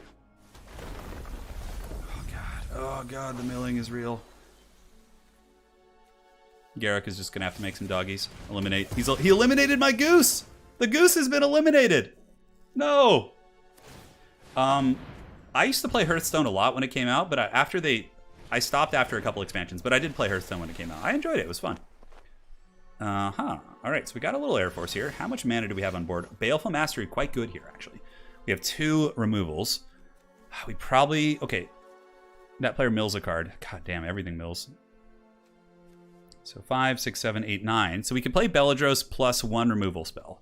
Oh, God. Oh, God, the milling is real. Garruk is just going to have to make some doggies. Eliminate. He eliminated my Goose! The Goose has been eliminated! No! I used to play Hearthstone a lot when it came out, but I stopped after a couple expansions, but I did play Hearthstone when it came out. I enjoyed it. It was fun. All right, so we got a little Air Force here. How much mana do we have on board? Baleful Mastery, quite good here, actually. We have 2 removals. We probably... Okay, that player mills a card. God damn, everything mills. So 5, 6, 7, 8, 9. So we can play Belladros plus 1 removal spell.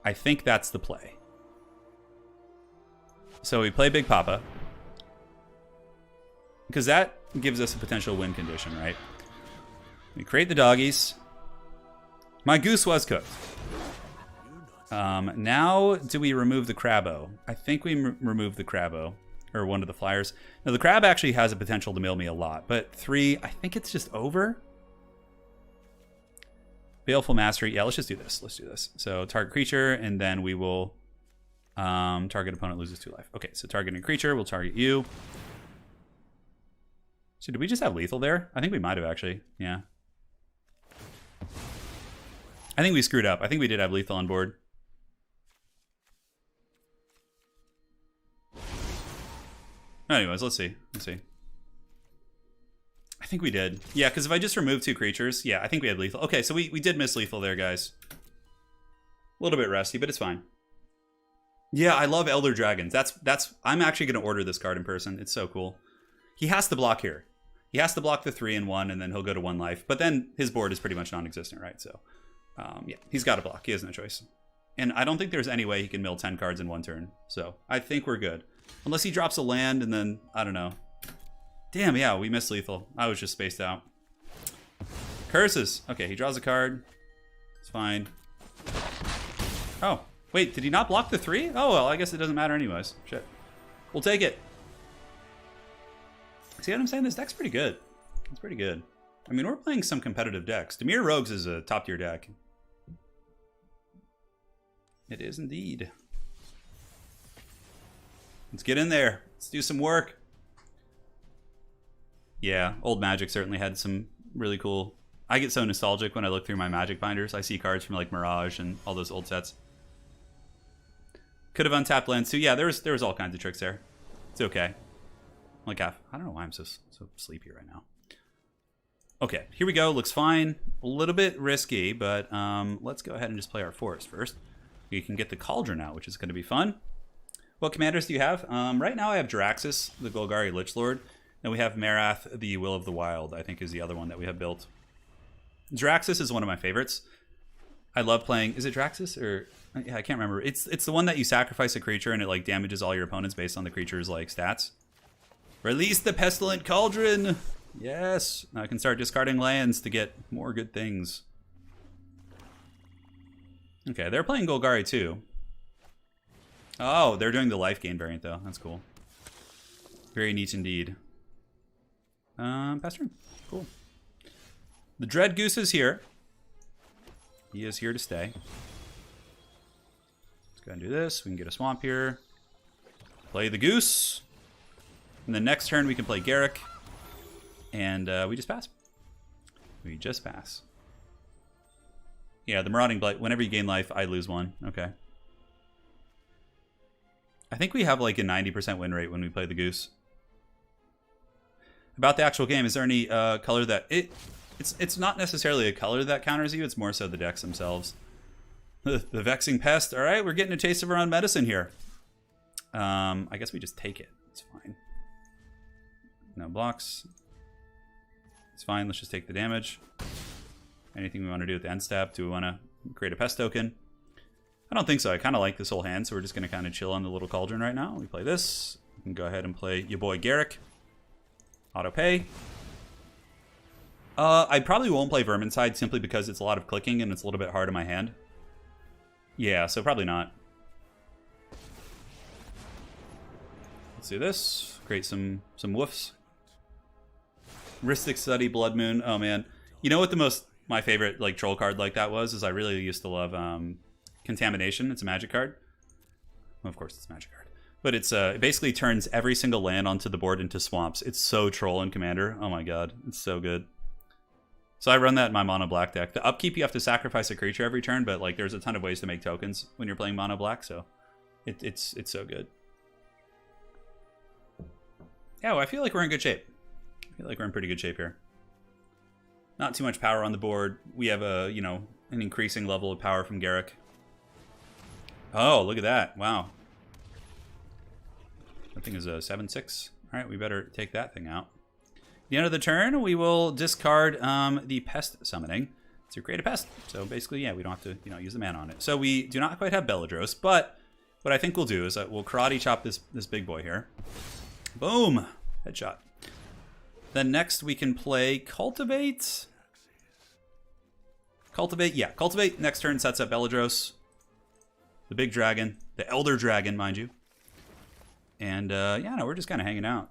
I think that's the play. So we play Big Papa. Because that gives us a potential win condition, right? We create the doggies. My Goose was cooked. Now, do we remove the Crabbo? I think we remove the Crabbo. Or one of the flyers. Now, the Crab actually has a potential to mill me a lot. But 3, I think it's just over. Baleful Mastery. Yeah, let's just do this. Let's do this. So, target creature, and then we will... target opponent loses 2 life. Okay, so targeting creature, we'll target you. So did we just have lethal there? I think we might have actually, yeah. I think we screwed up. I think we did have lethal on board. Anyways, let's see. I think we did. Yeah, because if I just remove 2 creatures, yeah, I think we had lethal. Okay, so we did miss lethal there, guys. A little bit rusty, but it's fine. Yeah, I love Elder Dragons. I'm actually going to order this card in person. It's so cool. He has to block here. He has to block the 3 and 1, and then he'll go to 1 life. But then his board is pretty much non-existent, right? So, yeah, he's got to block. He has no choice. And I don't think there's any way he can mill 10 cards in 1 turn. So I think we're good. Unless he drops a land, and then, I don't know. Damn, yeah, we missed lethal. I was just spaced out. Curses. Okay, he draws a card. It's fine. Oh, wait, did he not block the 3? Oh, well, I guess it doesn't matter anyways. Shit. We'll take it. See what I'm saying? This deck's pretty good. It's pretty good. I mean, we're playing some competitive decks. Damir Rogues is a top-tier deck. It is indeed. Let's get in there. Let's do some work. Yeah, old Magic certainly had some really cool... I get so nostalgic when I look through my Magic binders. I see cards from like Mirage and all those old sets. Could have untapped lands too. Yeah, there was all kinds of tricks there. It's okay. Like half. I don't know why I'm so sleepy right now. Okay, here we go. Looks fine. A little bit risky, but let's go ahead and just play our forest first. We can get the Cauldron out, which is going to be fun. What commanders do you have? Right now I have Draxus, the Golgari Lich Lord, and we have Marath, the Will of the Wild, I think is the other one that we have built. Draxus is one of my favorites. I love playing... Is it Draxus? Or... Yeah, I can't remember. It's the one that you sacrifice a creature and it like damages all your opponents based on the creature's like stats. Release the Pestilent Cauldron! Yes! Now I can start discarding lands to get more good things. Okay, they're playing Golgari too. Oh, they're doing the life gain variant though. That's cool. Very neat indeed. Pass turn. Cool. The Dread Goose is here. He is here to stay. Let's go ahead and do this. We can get a swamp here. Play the Goose. And the next turn we can play Garruk. And we just pass. We just pass. Yeah, the Marauding Blight. Whenever you gain life, I lose 1. Okay. I think we have like a 90% win rate when we play the Goose. About the actual game, is there any color that... It's not necessarily a color that counters you, it's more so the decks themselves. The Vexing Pest. Alright, we're getting a taste of our own medicine here. I guess we just take it. It's fine. No blocks. It's fine, let's just take the damage. Anything we want to do at the end step? Do we want to create a pest token? I don't think so. I kind of like this whole hand, so we're just going to kind of chill on the little cauldron right now. We play this. We can go ahead and play your boy Garruk. Auto pay. I probably won't play Vermintide simply because it's a lot of clicking and it's a little bit hard in my hand. Yeah, so probably not. Let's do this. Create some woofs. Rhystic Study, Blood Moon. Oh man. You know what my favorite like troll card like that was? Is I really used to love Contamination. It's a magic card. Well, of course it's a magic card. But it basically turns every single land onto the board into swamps. It's so troll in Commander. Oh my god. It's so good. So I run that in my mono black deck. The upkeep, you have to sacrifice a creature every turn, but like there's a ton of ways to make tokens when you're playing mono black, so it's so good. Yeah, well, I feel like we're in good shape. I feel like we're in pretty good shape here. Not too much power on the board. We have a, an increasing level of power from Garruk. Oh, look at that. Wow. That thing is a 7/6. All right, we better take that thing out. At the end of the turn, we will discard the Pest Summoning to create a Pest. So basically, yeah, we don't have to, use the mana on it. So we do not quite have Belladros, but what I think we'll do is that we'll Karate Chop this big boy here. Boom! Headshot. Then next we can play Cultivate. Cultivate, yeah. Cultivate, next turn sets up Belladros. The big dragon. The Elder Dragon, mind you. And, yeah, no, we're just kind of hanging out.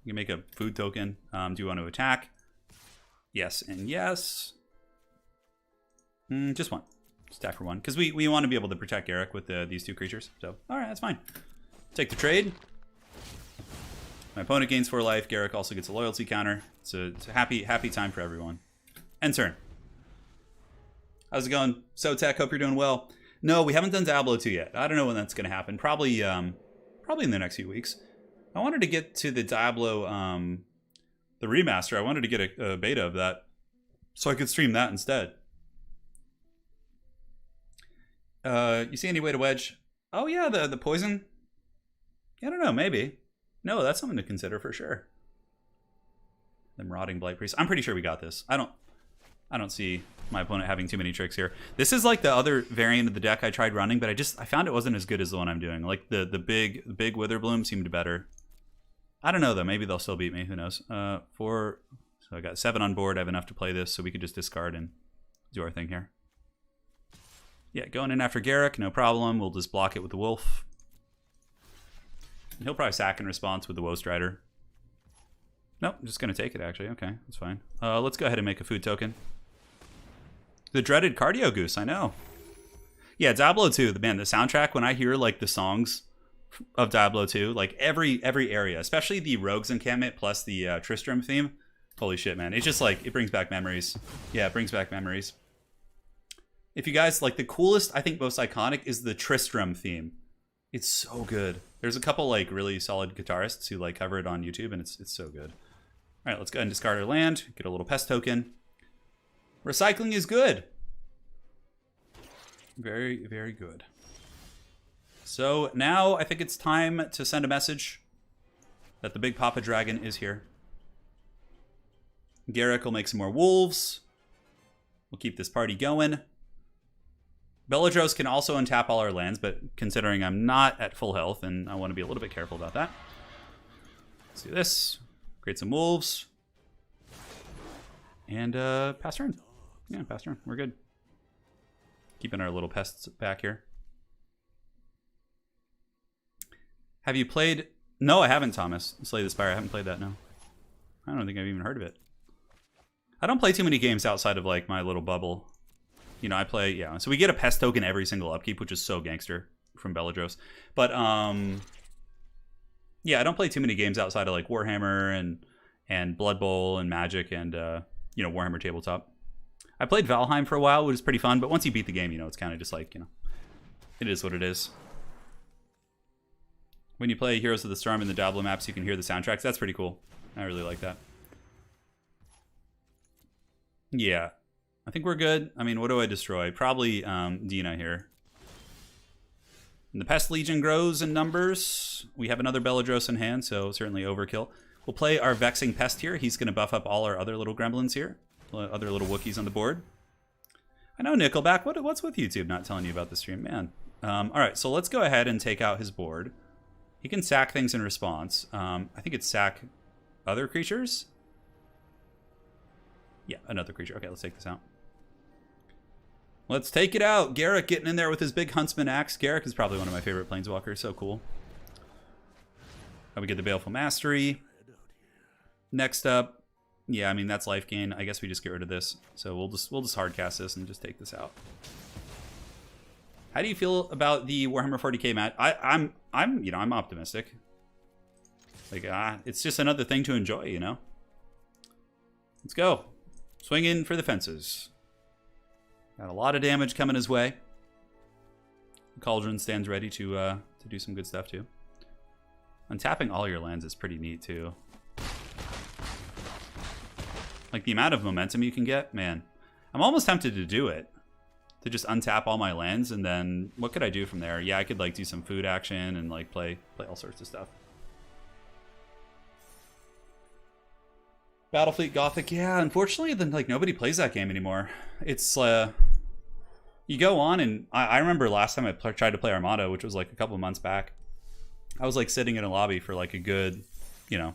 You can make a food token. Do you want to attack? Yes and yes. Just one. Just attack for one. Because we want to be able to protect Garruk with these two creatures. So, alright, that's fine. Take the trade. My opponent gains 4 life. Garruk also gets a loyalty counter. It's a happy time for everyone. End turn. How's it going? So Tech, hope you're doing well. No, we haven't done Diablo 2 yet. I don't know when that's going to happen. Probably in the next few weeks. I wanted to get to the Diablo, the remaster. I wanted to get a beta of that so I could stream that instead. You see any way to wedge? Oh yeah, the poison? I don't know, maybe. No, that's something to consider for sure. The Marauding Blight Priest. I'm pretty sure we got this. I don't see my opponent having too many tricks here. This is like the other variant of the deck I tried running, but I found it wasn't as good as the one I'm doing. Like the big Witherbloom seemed better. I don't know though. Maybe they'll still beat me. Who knows? 4. So I got 7 on board. I have enough to play this, so we could just discard and do our thing here. Yeah, going in after Garrick, no problem. We'll just block it with the Wolf. And he'll probably sack in response with the Woe Strider. Nope, I'm just going to take it, actually. Okay, that's fine. Let's go ahead and make a food token. The dreaded Cardio Goose, I know. Yeah, Diablo 2, man, the soundtrack, when I hear, like, the songs of Diablo 2, like, every area, especially the Rogues Encampment plus the Tristram theme, holy shit, man. It's just, like, it brings back memories. Yeah, it brings back memories. If you guys, like, the coolest, I think most iconic is the Tristram theme. It's so good. There's a couple, like, really solid guitarists who, like, cover it on YouTube, and it's so good. All right, let's go ahead and discard our land, get a little pest token. Recycling is good. Very, very good. So now I think it's time to send a message that the big Papa Dragon is here. Garrick will make some more wolves. We'll keep this party going. Belladros can also untap all our lands, but considering I'm not at full health, and I want to be a little bit careful about that. Let's do this. Create some wolves. And pass turn. Yeah, pass turn. We're good. Keeping our little pests back here. Have you played... No, I haven't, Thomas. Slay the Spire. I haven't played that, no. I don't think I've even heard of it. I don't play too many games outside of, like, my little bubble. You know, I play... Yeah, so we get a pest token every single upkeep, which is so gangster from Belladros. But, yeah, I don't play too many games outside of, like, Warhammer and Blood Bowl and Magic and, you know, Warhammer Tabletop. I played Valheim for a while, which was pretty fun, but once you beat the game, you know, it's kind of just like, you know, it is what it is. When you play Heroes of the Storm in the Diablo maps, you can hear the soundtracks. That's pretty cool. I really like that. Yeah, I think we're good. I mean, what do I destroy? Probably Dina here. And the Pest Legion grows in numbers. We have another Belladros in hand, so certainly overkill. We'll play our Vexing Pest here. He's going to buff up all our other little gremlins here. Other little Wookiees on the board. I know, Nickelback. What's with YouTube not telling you about the stream? Man. All right, so let's go ahead and take out his board. He can sack things in response. I think it's sack other creatures. Yeah, another creature. Okay, let's take this out. Let's take it out. Garrick getting in there with his big Huntsman axe. Garrick is probably one of my favorite planeswalkers. So cool. We get the Baleful Mastery. Next up. Yeah, I mean, that's life gain. I guess we just get rid of this. So we'll just hard cast this and just take this out. How do you feel about the Warhammer 40k match? I'm optimistic. Like, it's just another thing to enjoy, you know. Let's go. Swing in for the fences. Got a lot of damage coming his way. Cauldron stands ready to do some good stuff too. Untapping all your lands is pretty neat too. Like the amount of momentum you can get, man. I'm almost tempted to do it. To just untap all my lands and then what could I do from there? Yeah, I could like do some food action and like play all sorts of stuff. Battlefleet Gothic, yeah, unfortunately then like nobody plays that game anymore. It's you go on and I remember last time I tried to play Armada, which was like a couple of months back. I was like sitting in a lobby for like a good, you know,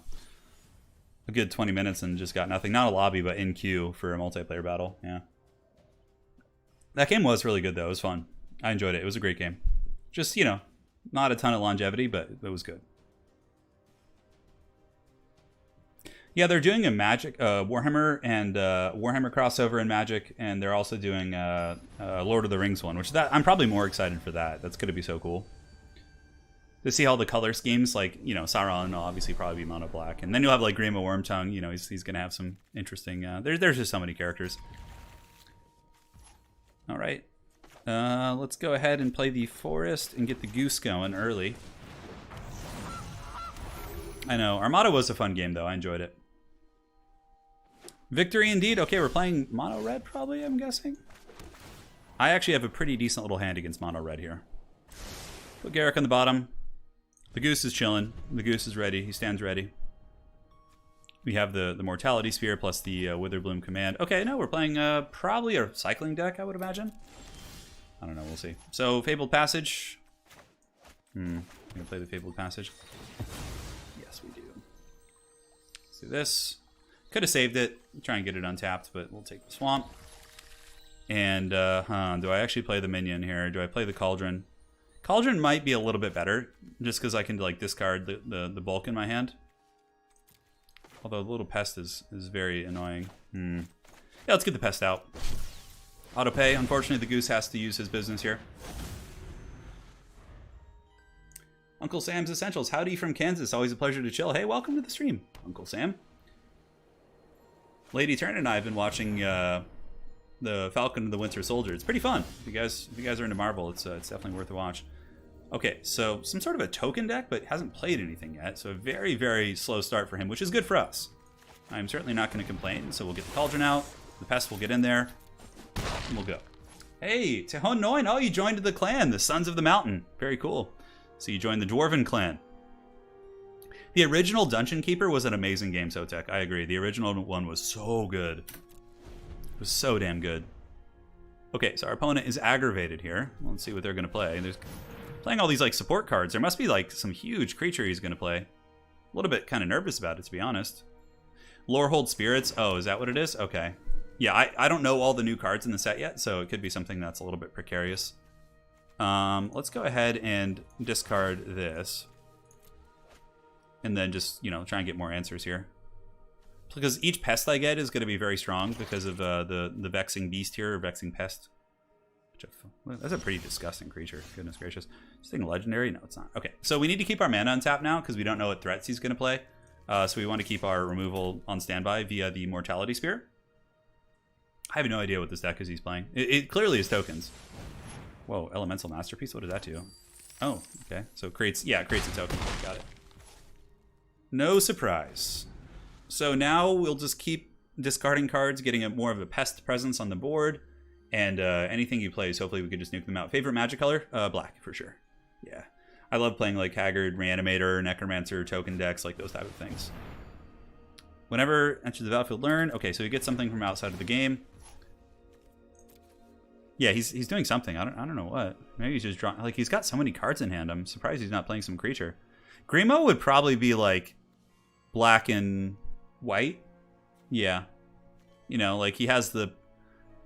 a good 20 minutes and just got nothing. Not a lobby, but in queue for a multiplayer battle. Yeah. That game was really good, though. It was fun. I enjoyed it. It was a great game. Just, you know, not a ton of longevity, but it was good. Yeah, they're doing a Magic, Warhammer and Warhammer crossover in Magic, and they're also doing Lord of the Rings one, which I'm probably more excited for that. That's going to be so cool. To see all the color schemes, like, you know, Sauron will obviously probably be mono black, and then you'll have like Grima Wormtongue. You know, he's going to have some interesting. There's just so many characters. All right, let's go ahead and play the Forest and get the Goose going early. I know Armada was a fun game though. I enjoyed it. Victory indeed. Okay, we're playing mono red probably. I'm guessing. I actually have a pretty decent little hand against mono red here. Put Garrick on the bottom. The Goose is chilling. The Goose is ready. He stands ready. We have the Mortality Sphere plus the Witherbloom Command. Okay, no, we're playing probably a cycling deck, I would imagine. I don't know, we'll see. So, Fabled Passage. I'm gonna play the Fabled Passage. Yes, we do. Let's do this. Could have saved it. Try and get it untapped, but we'll take the Swamp. And, do I actually play the minion here? Do I play the Cauldron? Cauldron might be a little bit better, just because I can, like, discard the bulk in my hand. Although the little pest is very annoying. Yeah, let's get the pest out. Auto pay. Unfortunately, the goose has to use his business here. Uncle Sam's Essentials. Howdy from Kansas. Always a pleasure to chill. Hey, welcome to the stream, Uncle Sam. Lady Turn and I have been watching the Falcon and the Winter Soldier. It's pretty fun. If you guys are into Marvel, it's definitely worth a watch. Okay, so some sort of a token deck, but hasn't played anything yet. So a very, very slow start for him, which is good for us. I'm certainly not going to complain. So we'll get the Cauldron out. The Pest will get in there. And we'll go. Hey, Tehon Noin. Oh, you joined the clan, the Sons of the Mountain. Very cool. So you joined the Dwarven clan. The original Dungeon Keeper was an amazing game, Sotek. I agree. The original one was so good. It was so damn good. Okay, so our opponent is aggravated here. Let's see what they're going to play. There's playing all these like support cards. There must be like some huge creature he's going to play. A little bit kind of nervous about it, to be honest. Lorehold Spirits. Oh, is that what it is? Okay. Yeah, I don't know all the new cards in the set yet, so it could be something that's a little bit precarious. Let's go ahead and discard this. And then just, you know, try and get more answers here. Because each pest I get is going to be very strong because of the Vexing Beast here, or Vexing Pest. That's a pretty disgusting creature. Goodness gracious. This thing legendary? No, it's not. Okay, so we need to keep our mana untapped now because we don't know what threats he's going to play. So we want to keep our removal on standby via the Mortality Spear. I have no idea what this deck is he's playing. It clearly is tokens. Whoa, Elemental Masterpiece? What does that do? Oh, okay. So it creates a token. Got it. No surprise. So now we'll just keep discarding cards, getting more of a pest presence on the board. And anything he plays, hopefully we can just nuke them out. Favorite magic color? Black, for sure. Yeah. I love playing like Haggard, Reanimator, Necromancer, token decks, like those type of things. Whenever enter the battlefield, learn. Okay, so he gets something from outside of the game. Yeah, he's doing something. I don't know what. Maybe he's just drawing. Like, he's got so many cards in hand. I'm surprised he's not playing some creature. Grimo would probably be like black and white. Yeah. You know, like he has the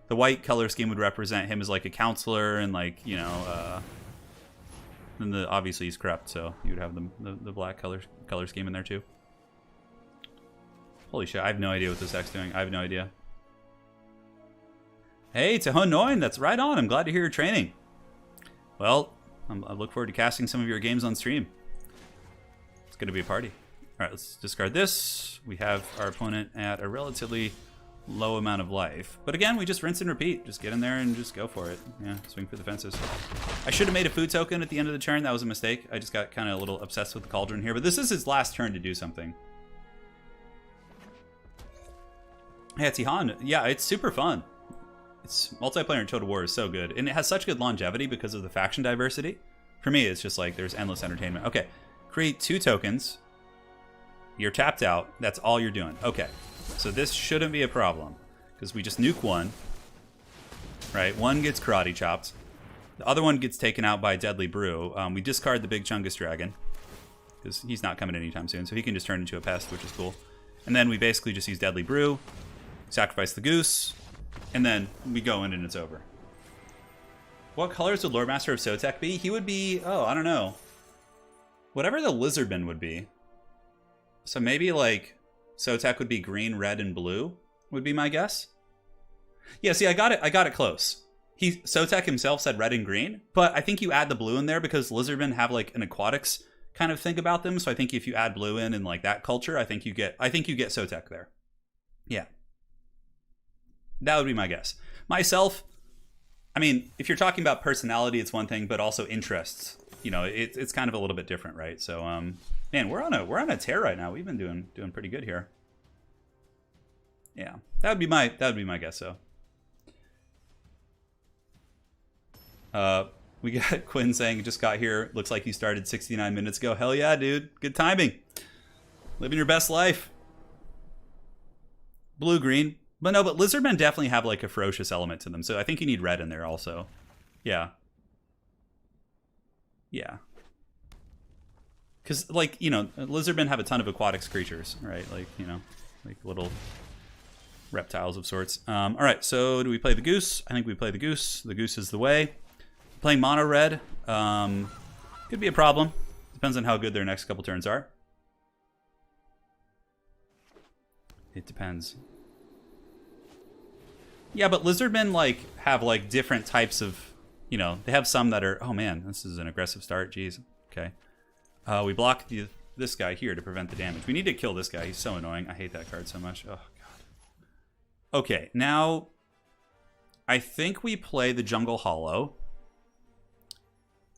white color scheme would represent him as like a counselor, and like, you know, then obviously he's corrupt, so you would have the black color scheme in there too. Holy shit, I have no idea what this deck's doing. I have no idea. Hey, Tehon Noin, that's right on. I'm glad to hear you're training. Well, I look forward to casting some of your games on stream. It's going to be a party. All right, let's discard this. We have our opponent at a relatively low amount of life. But again, we just rinse and repeat. Just get in there and just go for it. Yeah, swing for the fences. I should have made a food token at the end of the turn. That was a mistake. I just got kind of a little obsessed with the Cauldron here. But this is his last turn to do something. Yeah, Tihan. Yeah, it's super fun. It's multiplayer in Total War is so good. And it has such good longevity because of the faction diversity. For me, it's just like there's endless entertainment. Okay, create 2 tokens. You're tapped out. That's all you're doing. Okay, so this shouldn't be a problem because we just nuke one. Right, one gets karate chopped. The other one gets taken out by Deadly Brew. We discard the Big Chungus Dragon because he's not coming anytime soon, so he can just turn into a pest, which is cool. And then we basically just use Deadly Brew, sacrifice the goose, and then we go in and it's over. What colors would Lord Master of Sotek be? He would be, oh, I don't know. Whatever the Lizardman would be. So maybe like Sotek would be green, red, and blue would be my guess. Yeah, see, I got it close. Sotek himself said red and green, but I think you add the blue in there because Lizardmen have like an aquatics kind of thing about them. So I think if you add blue in and like that culture, I think you get Sotek there. Yeah. That would be my guess. Myself, I mean, if you're talking about personality, it's one thing, but also interests. You know, it's kind of a little bit different, right? So, man, we're on a tear right now. We've been doing pretty good here. Yeah, that would be my guess. So, we got Quinn saying just got here. Looks like you started 69 minutes ago. Hell yeah, dude! Good timing. Living your best life. Blue-green. But no, but lizardmen definitely have like a ferocious element to them. So I think you need red in there also. Yeah. Yeah. Because, like, you know, lizardmen have a ton of aquatic creatures, right? Like, you know, like little reptiles of sorts. All right, so do we play the goose? I think we play the goose. The goose is the way. Playing mono red could be a problem. Depends on how good their next couple turns are. It depends. Yeah, but lizardmen like have like different types of, you know, they have some that are, oh man, this is an aggressive start. Jeez. Okay. We block this guy here to prevent the damage. We need to kill this guy. He's so annoying. I hate that card so much. Oh, God. Okay, now I think we play the Jungle Hollow.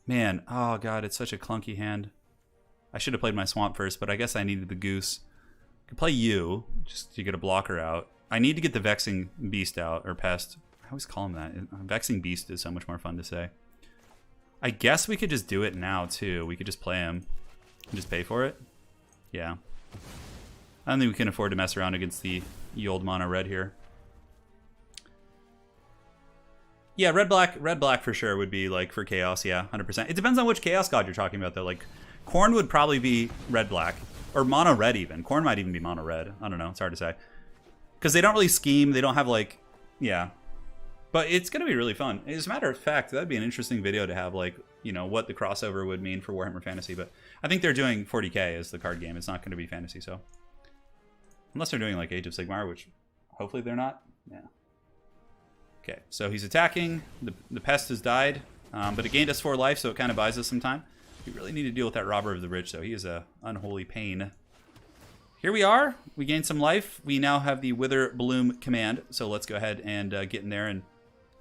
Man, oh, God, it's such a clunky hand. I should have played my Swamp first, but I guess I needed the Goose. I could play you, just to get a blocker out. I need to get the Vexing Beast out, or Pest. I always call him that. Vexing Beast is so much more fun to say. I guess we could just do it now, too. We could just play him and just pay for it. Yeah. I don't think we can afford to mess around against the old mono red here. Yeah, red black for sure would be like for chaos. Yeah, 100%. It depends on which chaos god you're talking about though. Like Corn would probably be red black or mono red even. Corn might even be mono red. I don't know. It's hard to say because they don't really scheme. They don't have like, yeah. But it's gonna be really fun. As a matter of fact, that'd be an interesting video to have like, you know, what the crossover would mean for Warhammer Fantasy. But I think they're doing 40k as the card game. It's not going to be fantasy, so unless they're doing like Age of Sigmar, which hopefully they're not. Yeah. Okay, so he's attacking. The pest has died, but it gained us 4 life, so it kind of buys us some time. We really need to deal with that Robber of the Rich, though. He is a unholy pain. Here we are. We gained some life. We now have the Witherbloom command, so let's go ahead and get in there and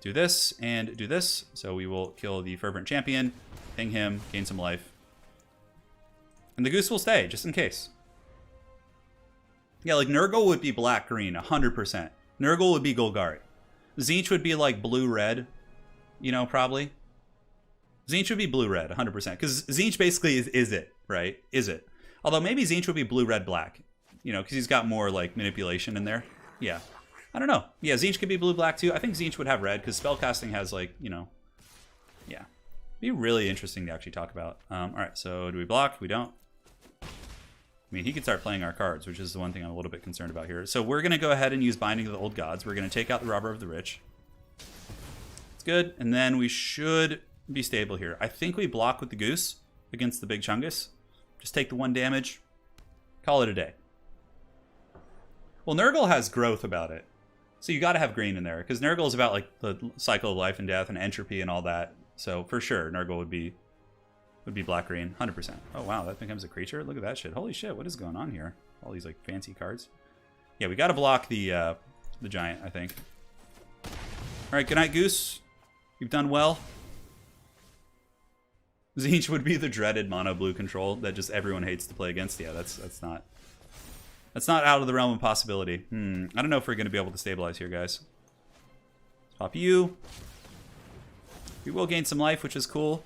do this and do this. So we will kill the Fervent Champion, ping him, gain some life. And the Goose will stay, just in case. Yeah, like Nurgle would be black-green, 100%. Nurgle would be Golgari. Tzeentch would be like blue-red, you know, probably. Tzeentch would be blue-red, 100%. Because Tzeentch basically is it, right? Is it. Although maybe Tzeentch would be blue-red-black, you know, because he's got more, like, manipulation in there. Yeah. I don't know. Yeah, Tzeentch could be blue-black, too. I think Tzeentch would have red, because spellcasting has, like, you know, yeah. Be really interesting to actually talk about. All right, so do we block? We don't. I mean, he could start playing our cards, which is the one thing I'm a little bit concerned about here. So we're going to go ahead and use Binding of the Old Gods. We're going to take out the Robber of the Rich. It's good. And then we should be stable here. I think we block with the Goose against the Big Chungus. Just take the 1 damage. Call it a day. Well, Nurgle has growth about it. So you got to have green in there. Because Nurgle is about like the cycle of life and death and entropy and all that. So for sure, Nurgle would be black-green, 100%. Oh, wow, that becomes a creature? Look at that shit. Holy shit, what is going on here? All these, like, fancy cards. Yeah, we gotta block the giant, I think. All right, good night, Goose. You've done well. Tzeentch would be the dreaded mono-blue control that just everyone hates to play against. Yeah, that's not out of the realm of possibility. I don't know if we're gonna be able to stabilize here, guys. Let's pop you. We will gain some life, which is cool.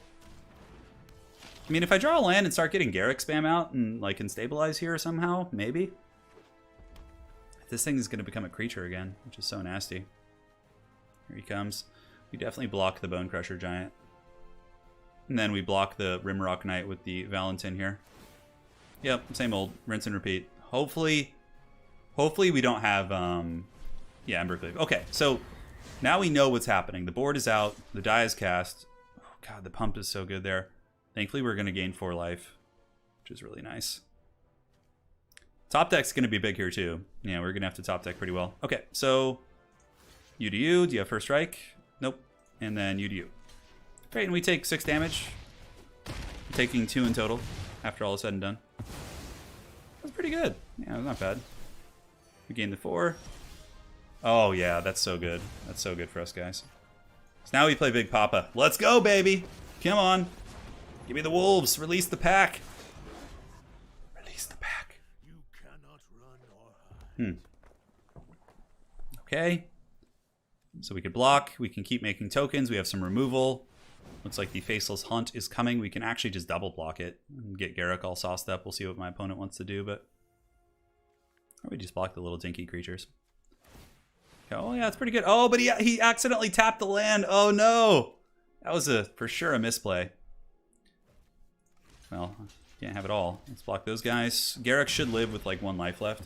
I mean, if I draw a land and start getting Garruk spam out and like can stabilize here somehow, maybe. This thing is going to become a creature again, which is so nasty. Here he comes. We definitely block the Bone Crusher Giant. And then we block the Rimrock Knight with the Valentin here. Yep, same old. Rinse and repeat. Hopefully we don't have, yeah, Embercleave. Okay, so now we know what's happening. The board is out. The die is cast. Oh, God, the pump is so good there. Thankfully, we're going to gain 4 life, which is really nice. Top deck's going to be big here, too. Yeah, we're going to have to top deck pretty well. Okay, so you to you. Do you have first strike? Nope. And then you to you. Great, and we take 6 damage. Taking 2 in total after all is said and done. That's pretty good. Yeah, that's not bad. We gained the 4. Oh, yeah, that's so good. That's so good for us, guys. So now we play Big Papa. Let's go, baby. Come on. Give me the wolves. Release the pack. Release the pack. You cannot run or hide. Okay. So we could block. We can keep making tokens. We have some removal. Looks like the Faceless Hunt is coming. We can actually just double block it and get Garruk all sauced up. We'll see what my opponent wants to do, but or we just block the little dinky creatures. Oh, yeah, it's pretty good. Oh, but he accidentally tapped the land. Oh, no. That was for sure a misplay. Well, can't have it all. Let's block those guys. Garrick should live with like 1 life left.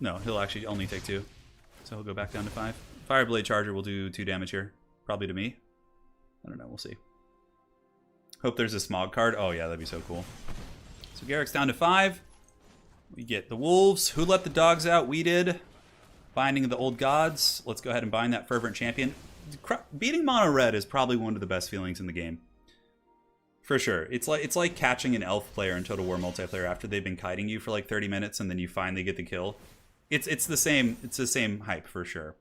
No, he'll actually only take 2. So he'll go back down to 5. Fireblade Charger will do 2 damage here. Probably to me. I don't know. We'll see. Hope there's a Smog card. Oh, yeah, that'd be so cool. So Garrick's down to 5. We get the wolves. Who let the dogs out? We did. Binding of the Old Gods. Let's go ahead and bind that Fervent Champion. Beating mono red is probably one of the best feelings in the game. For sure. It's like catching an elf player in Total War multiplayer after they've been kiting you for like 30 minutes and then you finally get the kill. It's the same hype for sure.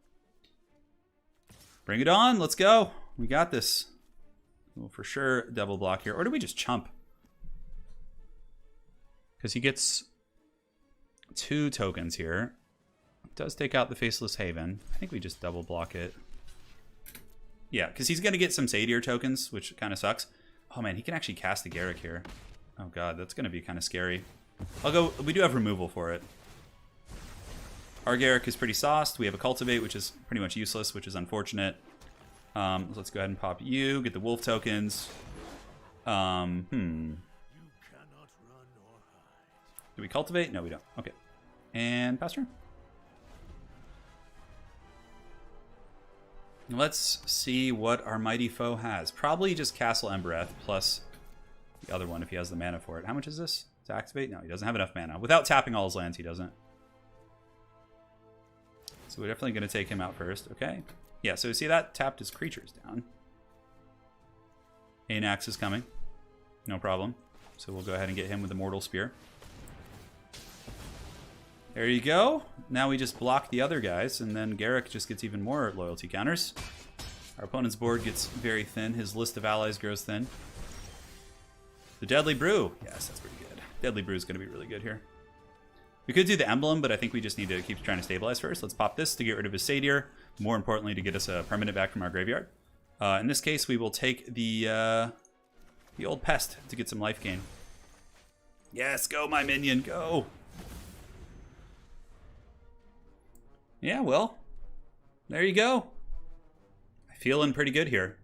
Bring it on. Let's go. We got this. We'll for sure double block here. Or do we just chump? Because he gets 2 tokens here. Does take out the Faceless Haven. I think we just double block it. Yeah, because he's going to get some Satyr tokens, which kind of sucks. Oh man, he can actually cast the Garrick here. Oh god, that's going to be kind of scary. We do have removal for it. Our Garrick is pretty sauced. We have a Cultivate, which is pretty much useless, which is unfortunate. Let's go ahead and pop you, get the Wolf tokens. Do we Cultivate? No, we don't. Okay. And pass turn. Let's see what our mighty foe has. Probably just Castle Embereth plus the other one if he has the mana for it. How much is this to activate? No, he doesn't have enough mana. Without tapping all his lands, he doesn't. So we're definitely going to take him out first. Okay. Yeah, so you see that? Tapped his creatures down. Anax is coming. No problem. So we'll go ahead and get him with the Mortal Spear. There you go. Now we just block the other guys, and then Garrick just gets even more loyalty counters. Our opponent's board gets very thin. His list of allies grows thin. The Deadly Brew. Yes, that's pretty good. Deadly Brew is going to be really good here. We could do the Emblem, but I think we just need to keep trying to stabilize first. Let's pop this to get rid of his Satyr. More importantly, to get us a permanent back from our graveyard. In this case, we will take the old Pest to get some life gain. Yes, go, my minion, go! Yeah, well, there you go. Feeling pretty good here.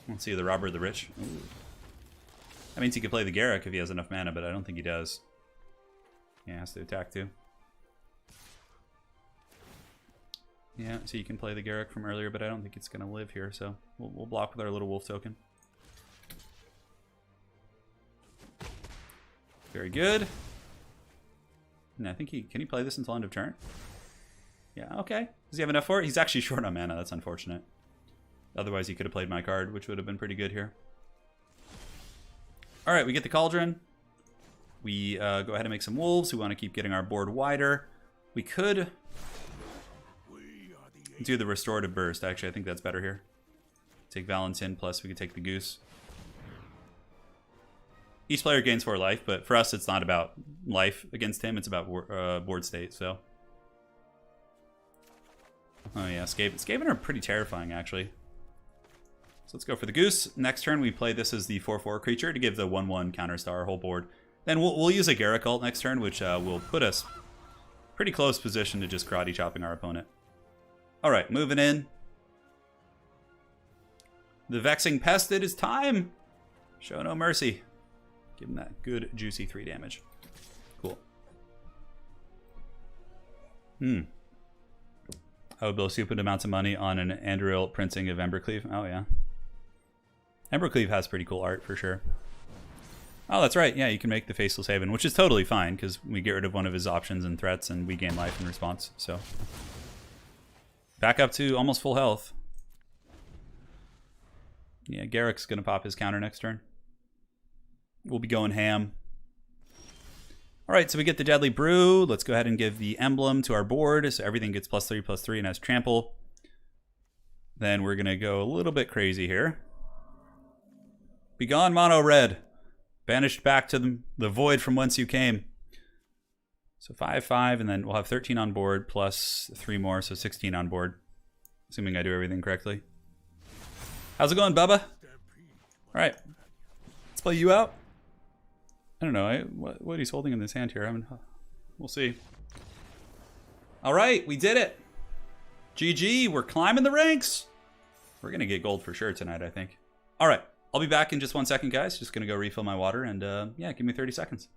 Let's see, the Robber of the Rich. Ooh. That means he could play the Garrick if he has enough mana, but I don't think he does. Yeah, he has to attack too. Yeah, so you can play the Garrick from earlier, but I don't think it's going to live here, so we'll block with our little wolf token. Very good. And I think can he play this until end of turn? Yeah, okay. Does he have enough for it? He's actually short on mana. That's unfortunate. Otherwise, he could have played my card, which would have been pretty good here. All right, we get the Cauldron. We go ahead and make some wolves. We want to keep getting our board wider. We could do the Restorative Burst. Actually, I think that's better here. Take Valentin, plus we could take the Goose. Each player gains 4 life, but for us, it's not about life against him. It's about board state, so... Oh yeah, Skaven are pretty terrifying, actually. So let's go for the Goose. Next turn, we play this as the 4/4 creature to give the 1/1 counters to our whole board. Then we'll use a Garrick ult next turn, which will put us pretty close position to just karate chopping our opponent. All right, moving in. The Vexing Pest, it is time. Show no mercy. Give him that good, juicy 3 damage. Cool. I would blow stupid amounts of money on an Anduril printing of Embercleave. Oh, yeah. Embercleave has pretty cool art, for sure. Oh, that's right. Yeah, you can make the Faceless Haven, which is totally fine, because we get rid of one of his options and threats, and we gain life in response, so... Back up to almost full health. Yeah, Garrick's going to pop his counter next turn. We'll be going ham. All right, so we get the Deadly Brew. Let's go ahead and give the Emblem to our board, so everything gets +3/+3 and has Trample. Then we're going to go a little bit crazy here. Begone, Mono Red. Banished back to the void from whence you came. So 5/5, and then we'll have 13 on board, plus 3 more, so 16 on board. Assuming I do everything correctly. How's it going, Bubba? All right, let's play you out. I don't know what he's holding in his hand here. I mean, we'll see. All right, we did it. GG, we're climbing the ranks. We're going to get gold for sure tonight, I think. All right, I'll be back in just 1 second, guys. Just going to go refill my water, and yeah, give me 30 seconds.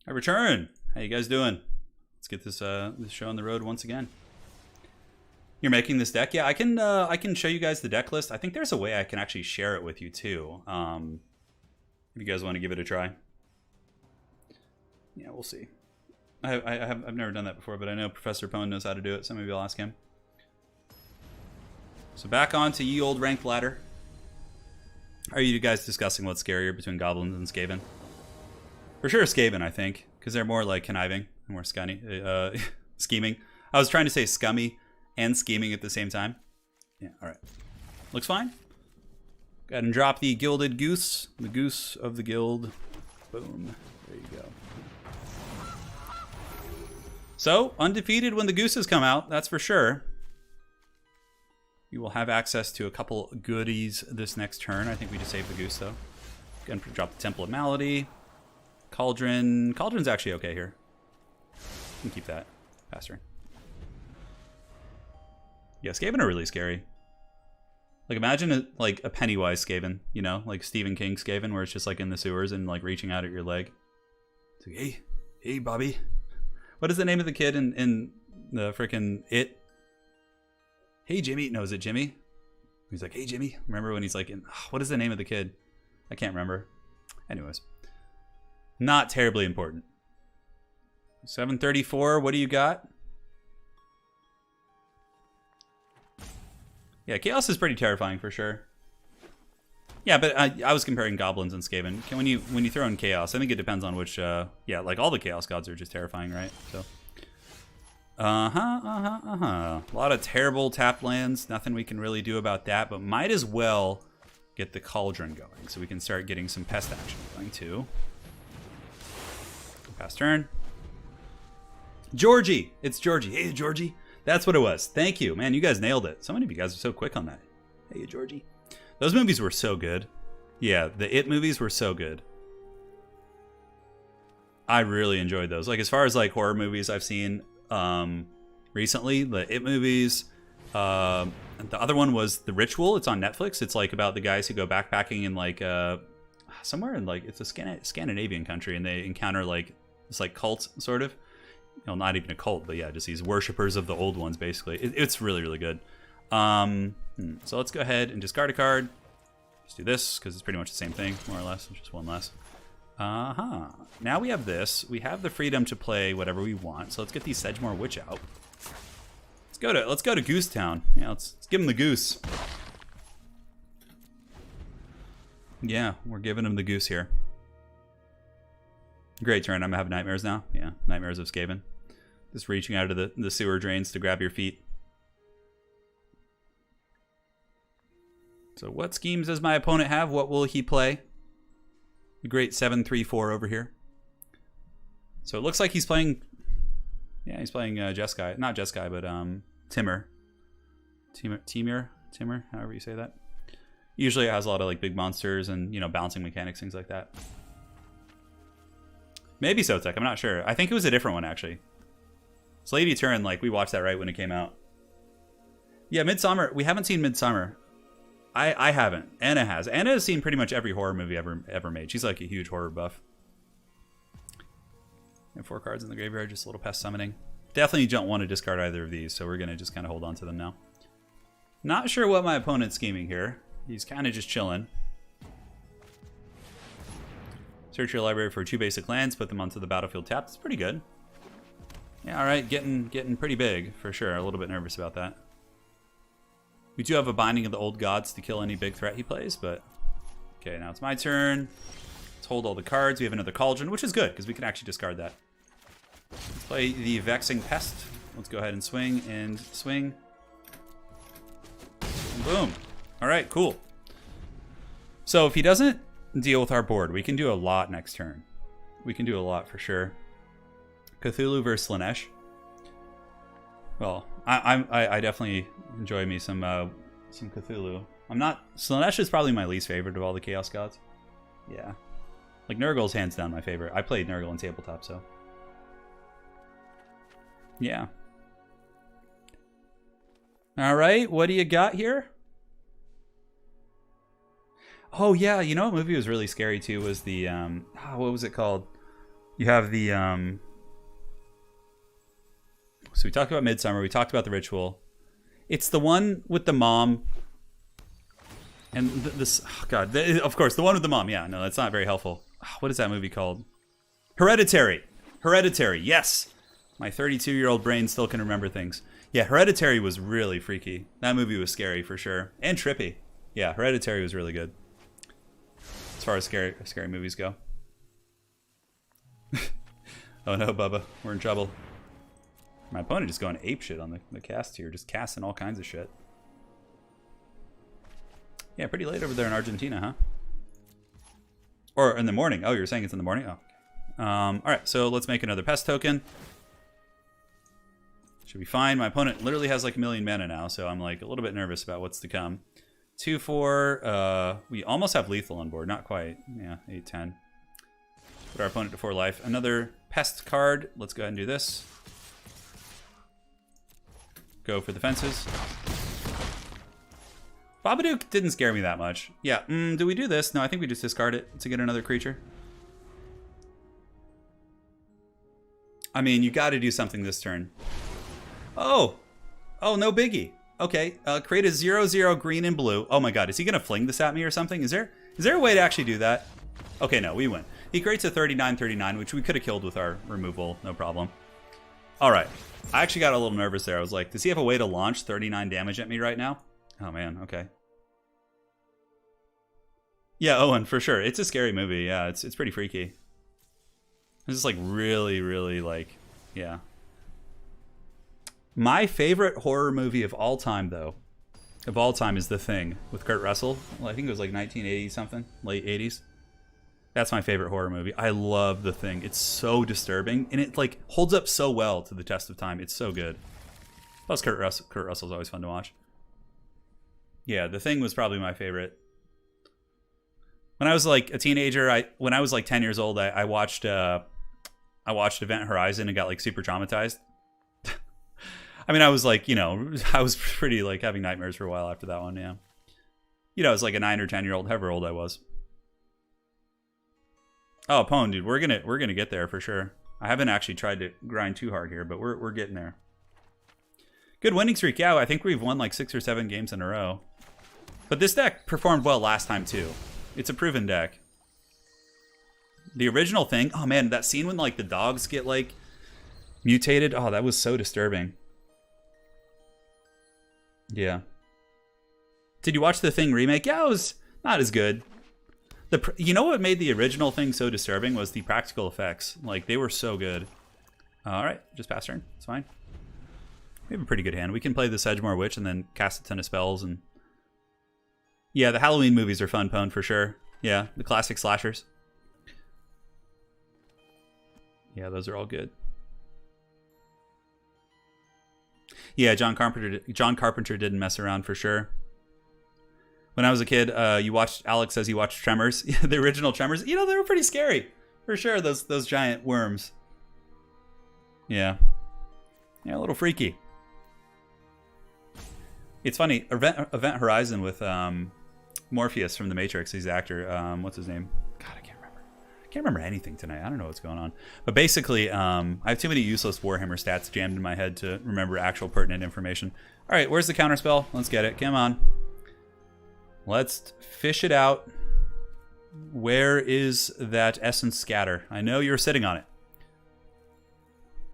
I return. How you guys doing? Let's get this this show on the road once again. You're making this deck? Yeah, I can show you guys the deck list. I think there's a way I can actually share it with you too. If you guys want to give it a try. Yeah, we'll see. I've never done that before, but I know Professor Pone knows how to do it, so maybe I'll ask him. So back on to ye old ranked ladder. Are you guys discussing what's scarier between goblins and Skaven? For sure Skaven, I think, because they're more like conniving, more scunny, scheming. I was trying to say scummy and scheming at the same time. Yeah, all right. Looks fine. Go ahead and drop the gilded goose, the goose of the guild. Boom. There you go. So, undefeated when the gooses come out, that's for sure. You will have access to a couple goodies this next turn. I think we just saved the goose, though. Go ahead and drop the Temple of Malady. Cauldron. Cauldron's actually okay here. You can keep that. Pass turn. Yeah, Skaven are really scary. Like, imagine like a Pennywise Skaven, you know? Like Stephen King Skaven, where it's just like in the sewers and like reaching out at your leg. It's like, hey, Bobby. What is the name of the kid in the frickin' It? Hey, Jimmy. No, is it Jimmy? He's like, hey, Jimmy. Remember when he's like, what is the name of the kid? I can't remember. Anyways. Not terribly important. 734, what do you got? Yeah, Chaos is pretty terrifying for sure. Yeah, but I was comparing goblins and Skaven. When you throw in Chaos, I think it depends on which, yeah, like all the Chaos gods are just terrifying, right? So, a lot of terrible tap lands. Nothing we can really do about that, but might as well get the Cauldron going so we can start getting some pest action going too. Pass turn. Georgie! It's Georgie. Hey, Georgie. That's what it was. Thank you. Man, you guys nailed it. So many of you guys are so quick on that. Hey, Georgie. Those movies were so good. Yeah, the It movies were so good. I really enjoyed those. Like, as far as, like, horror movies I've seen recently, the It movies. The other one was The Ritual. It's on Netflix. It's, like, about the guys who go backpacking in, like, somewhere in, like, it's a Scandinavian country, and they encounter, like, this like cult sort of, well, not even a cult, but yeah, just these worshippers of the old ones basically. It's really, really good. So let's go ahead and discard a card. Just do this because it's pretty much the same thing, more or less. It's just one less. Now we have this. We have the freedom to play whatever we want. So let's get the Sedgemoor Witch out. Let's go to Goose Town. Yeah, let's give him the goose. Yeah, we're giving him the goose here. Great turn. I'm gonna have nightmares now. Yeah, nightmares of Skaven. Just reaching out of the sewer drains to grab your feet. So what schemes does my opponent have? What will he play? The great 7-3-4 over here. So it looks like he's playing... Yeah, he's playing Jeskai. Not Jeskai, but Timur. Timur, however you say that. Usually it has a lot of like big monsters and, you know, bouncing mechanics, things like that. Maybe Sotek, I'm not sure. I think it was a different one, actually. Lady Turin, like, we watched that right when it came out. Yeah, Midsummer. We haven't seen Midsummer. I haven't. Anna has. Anna has seen pretty much every horror movie ever made. She's like a huge horror buff. And 4 cards in the graveyard, just a little pest summoning. Definitely don't want to discard either of these, so we're going to just kind of hold on to them now. Not sure what my opponent's scheming here. He's kind of just chilling. Search your library for 2 basic lands, put them onto the battlefield tapped. It's pretty good. Yeah, all right, getting pretty big for sure. A little bit nervous about that. We do have a Binding of the Old Gods to kill any big threat he plays, but... Okay, now it's my turn. Let's hold all the cards. We have another Cauldron, which is good, because we can actually discard that. Let's play the Vexing Pest. Let's go ahead and swing and swing. And boom. All right, cool. So if he doesn't deal with our board, we can do a lot next turn. We can do a lot for sure. Cthulhu versus Slaanesh. Well, I definitely enjoy me some Cthulhu. Slaanesh is probably my least favorite of all the Chaos Gods. Yeah. Like, Nurgle's hands down my favorite. I played Nurgle in tabletop, so. Yeah. Alright, what do you got here? Oh, yeah, you know what movie was really scary, too, was the, what was it called? You have the, So we talked about Midsummer, we talked about The Ritual. It's the one with the mom. And this, oh God, of course, the one with the mom. Yeah, no, that's not very helpful. What is that movie called? Hereditary. Hereditary, yes. My 32-year-old brain still can remember things. Yeah, Hereditary was really freaky. That movie was scary for sure. And trippy. Yeah, Hereditary was really good. As far as scary movies go. Oh no, Bubba. We're in trouble. My opponent is going apeshit on the cast here. Just casting all kinds of shit. Yeah, pretty late over there in Argentina, huh? Or in the morning. Oh, you're saying it's in the morning? Oh, okay. Alright, so let's make another pest token. Should be fine. My opponent literally has like a million mana now, so I'm like a little bit nervous about what's to come. 2-4. We almost have lethal on board. Not quite. Yeah, 8-10. Put our opponent to 4 life. Another pest card. Let's go ahead and do this. Go for the fences. Babadook didn't scare me that much. Yeah, do we do this? No, I think we just discard it to get another creature. I mean, you got to do something this turn. Oh, no biggie. Okay, create a 0/0 green and blue. Oh my God, is he gonna fling this at me or something? Is there a way to actually do that? Okay, no, we win. He creates a 39/39, which we could have killed with our removal, no problem. All right, I actually got a little nervous there. I was like, does he have a way to launch 39 damage at me right now? Oh man, okay. Yeah, Owen, for sure. It's a scary movie. Yeah, it's pretty freaky. It's just like really, really like, yeah. My favorite horror movie of all time, though, is The Thing with Kurt Russell. Well, I think it was like 1980 something, late 80s. That's my favorite horror movie. I love The Thing. It's so disturbing, and it like holds up so well to the test of time. It's so good. Plus, Kurt Russell's always fun to watch. Yeah, The Thing was probably my favorite. When I was like a teenager, when I was like 10 years old, I watched Event Horizon and got like super traumatized. I mean, I was like, you know, I was pretty like having nightmares for a while after that one. Yeah, you know, I was like a 9 or 10-year-old, however old I was. Oh, Pwn, dude, we're gonna get there for sure. I haven't actually tried to grind too hard here, but we're getting there. Good winning streak. Yeah, I think we've won like 6 or 7 games in a row. But this deck performed well last time too. It's a proven deck. The original Thing. Oh man, that scene when like the dogs get like mutated. Oh, that was so disturbing. Yeah. Did you watch the Thing remake? Yeah, it was not as good. You know what made the original Thing so disturbing was the practical effects. Like, they were so good. All right, just pass turn. It's fine. We have a pretty good hand. We can play the Sedgemoor Witch and then cast a ton of spells. And yeah, the Halloween movies are fun, Pwn, for sure. Yeah, the classic slashers. Yeah, those are all good. Yeah, John Carpenter didn't mess around for sure. When I was a kid, Alex says you watched Tremors. The original Tremors. You know, they were pretty scary. For sure, those giant worms. Yeah. Yeah, a little freaky. It's funny, Event Horizon with Morpheus from The Matrix. He's the actor. What's his name? God, I can't remember. I can't remember anything tonight. I don't know what's going on. But basically, I have too many useless Warhammer stats jammed in my head to remember actual pertinent information. All right, where's the counterspell? Let's get it. Come on. Let's fish it out. Where is that essence scatter? I know you're sitting on it.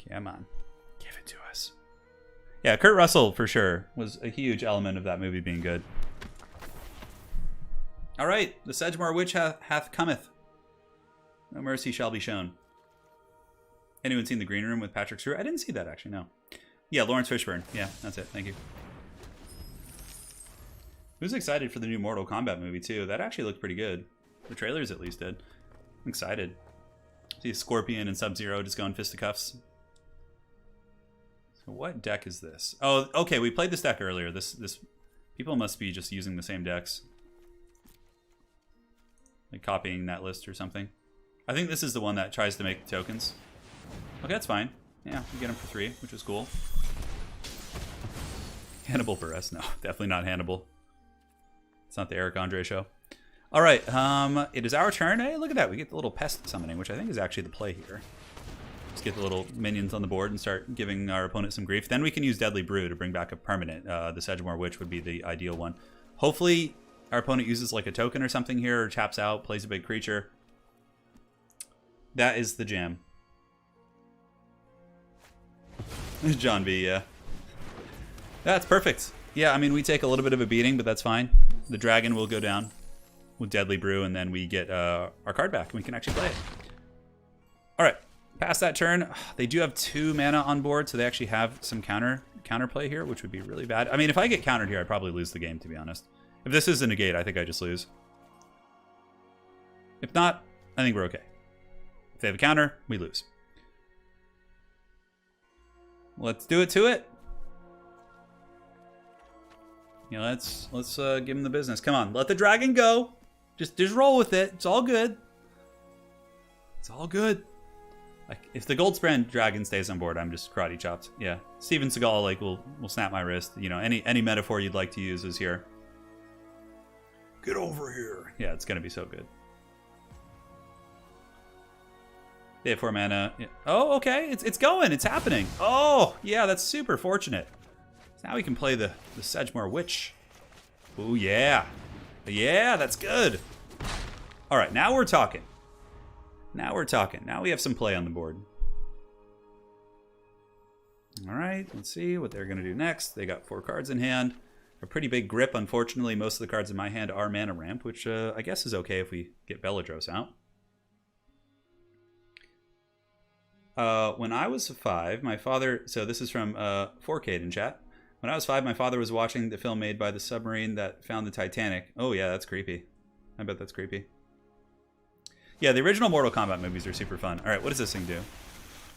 Come on. Give it to us. Yeah, Kurt Russell, for sure, was a huge element of that movie being good. All right, the Sedgemoor Witch hath cometh. No mercy shall be shown. Anyone seen The Green Room with Patrick Stewart? I didn't see that, actually, no. Yeah, Lawrence Fishburne. Yeah, that's it. Thank you. Who's excited for the new Mortal Kombat movie, too? That actually looked pretty good. The trailers at least did. I'm excited. See Scorpion and Sub-Zero just going fisticuffs. So what deck is this? Oh, okay, we played this deck earlier. This people must be just using the same decks. Like copying that list or something. I think this is the one that tries to make tokens. Okay, that's fine. Yeah, we get them for 3, which is cool. Hannibal Buress? No, definitely not Hannibal. It's not the Eric Andre show. All right, it is our turn. Hey, look at that. We get the little pest summoning, which I think is actually the play here. Let's get the little minions on the board and start giving our opponent some grief. Then we can use Deadly Brew to bring back a permanent. The Sedgemoor Witch would be the ideal one. Hopefully, our opponent uses like a token or something here, or taps out, plays a big creature. That is the jam. John B, yeah. That's perfect. Yeah, I mean, we take a little bit of a beating, but that's fine. The dragon will go down with Deadly Brew, and then we get our card back, and we can actually play it. All right, past that turn, they do have 2 mana on board, so they actually have some counterplay here, which would be really bad. I mean, if I get countered here, I'd probably lose the game, to be honest. If this is a negate, I think I just lose. If not, I think we're okay. If they have a counter, we lose. Let's do it to it. Yeah, let's give him the business. Come on, let the dragon go. Just roll with it. It's all good. It's all good. Like, if the Goldspan dragon stays on board, I'm just karate chopped. Yeah, Steven Seagal like will snap my wrist. You know, any metaphor you'd like to use is here. Get over here. Yeah, it's gonna be so good. They have 4 mana. Yeah. Oh, okay. It's going. It's happening. Oh, yeah, that's super fortunate. So now we can play the Sedgemoor Witch. Oh, yeah. Yeah, that's good. All right, now we're talking. Now we're talking. Now we have some play on the board. All right, let's see what they're going to do next. They got 4 cards in hand. A pretty big grip. Unfortunately, most of the cards in my hand are mana ramp, which I guess is okay if we get Belladros out. When I was 5, my father... So this is from 4K in chat. When I was 5, my father was watching the film made by the submarine that found the Titanic. Oh, yeah, that's creepy. I bet that's creepy. Yeah, the original Mortal Kombat movies are super fun. All right, what does this thing do?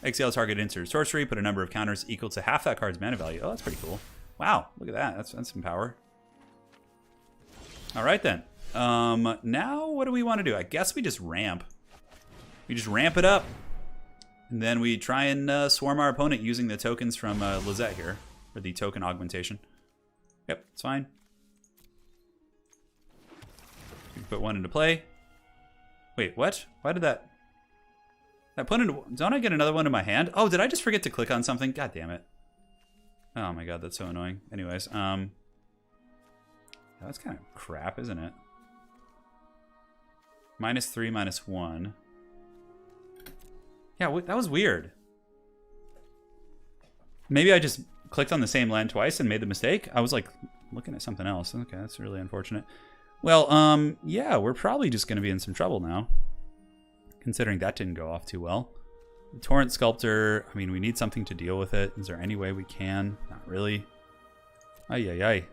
Exile target insert sorcery. Put a number of counters equal to half that card's mana value. Oh, that's pretty cool. Wow, look at that. That's some power. All right, then. Now, what do we want to do? I guess we just ramp. We just ramp it up. And then we try and swarm our opponent using the tokens from Lizette here. Or the token augmentation. Yep, it's fine. We put 1 into play. Wait, what? Why did that... That put into... Don't I get another one in my hand? Oh, did I just forget to click on something? God damn it. Oh my god, that's so annoying. Anyways, that's kind of crap, isn't it? -3, -1. Yeah, that was weird. Maybe I just clicked on the same land twice and made the mistake. I was like looking at something else. Okay, that's really unfortunate. Well, yeah, we're probably just going to be in some trouble now, considering that didn't go off too well. The Torrent Sculptor, I mean, we need something to deal with it. Is there any way we can? Not really. Ay, ay, ay.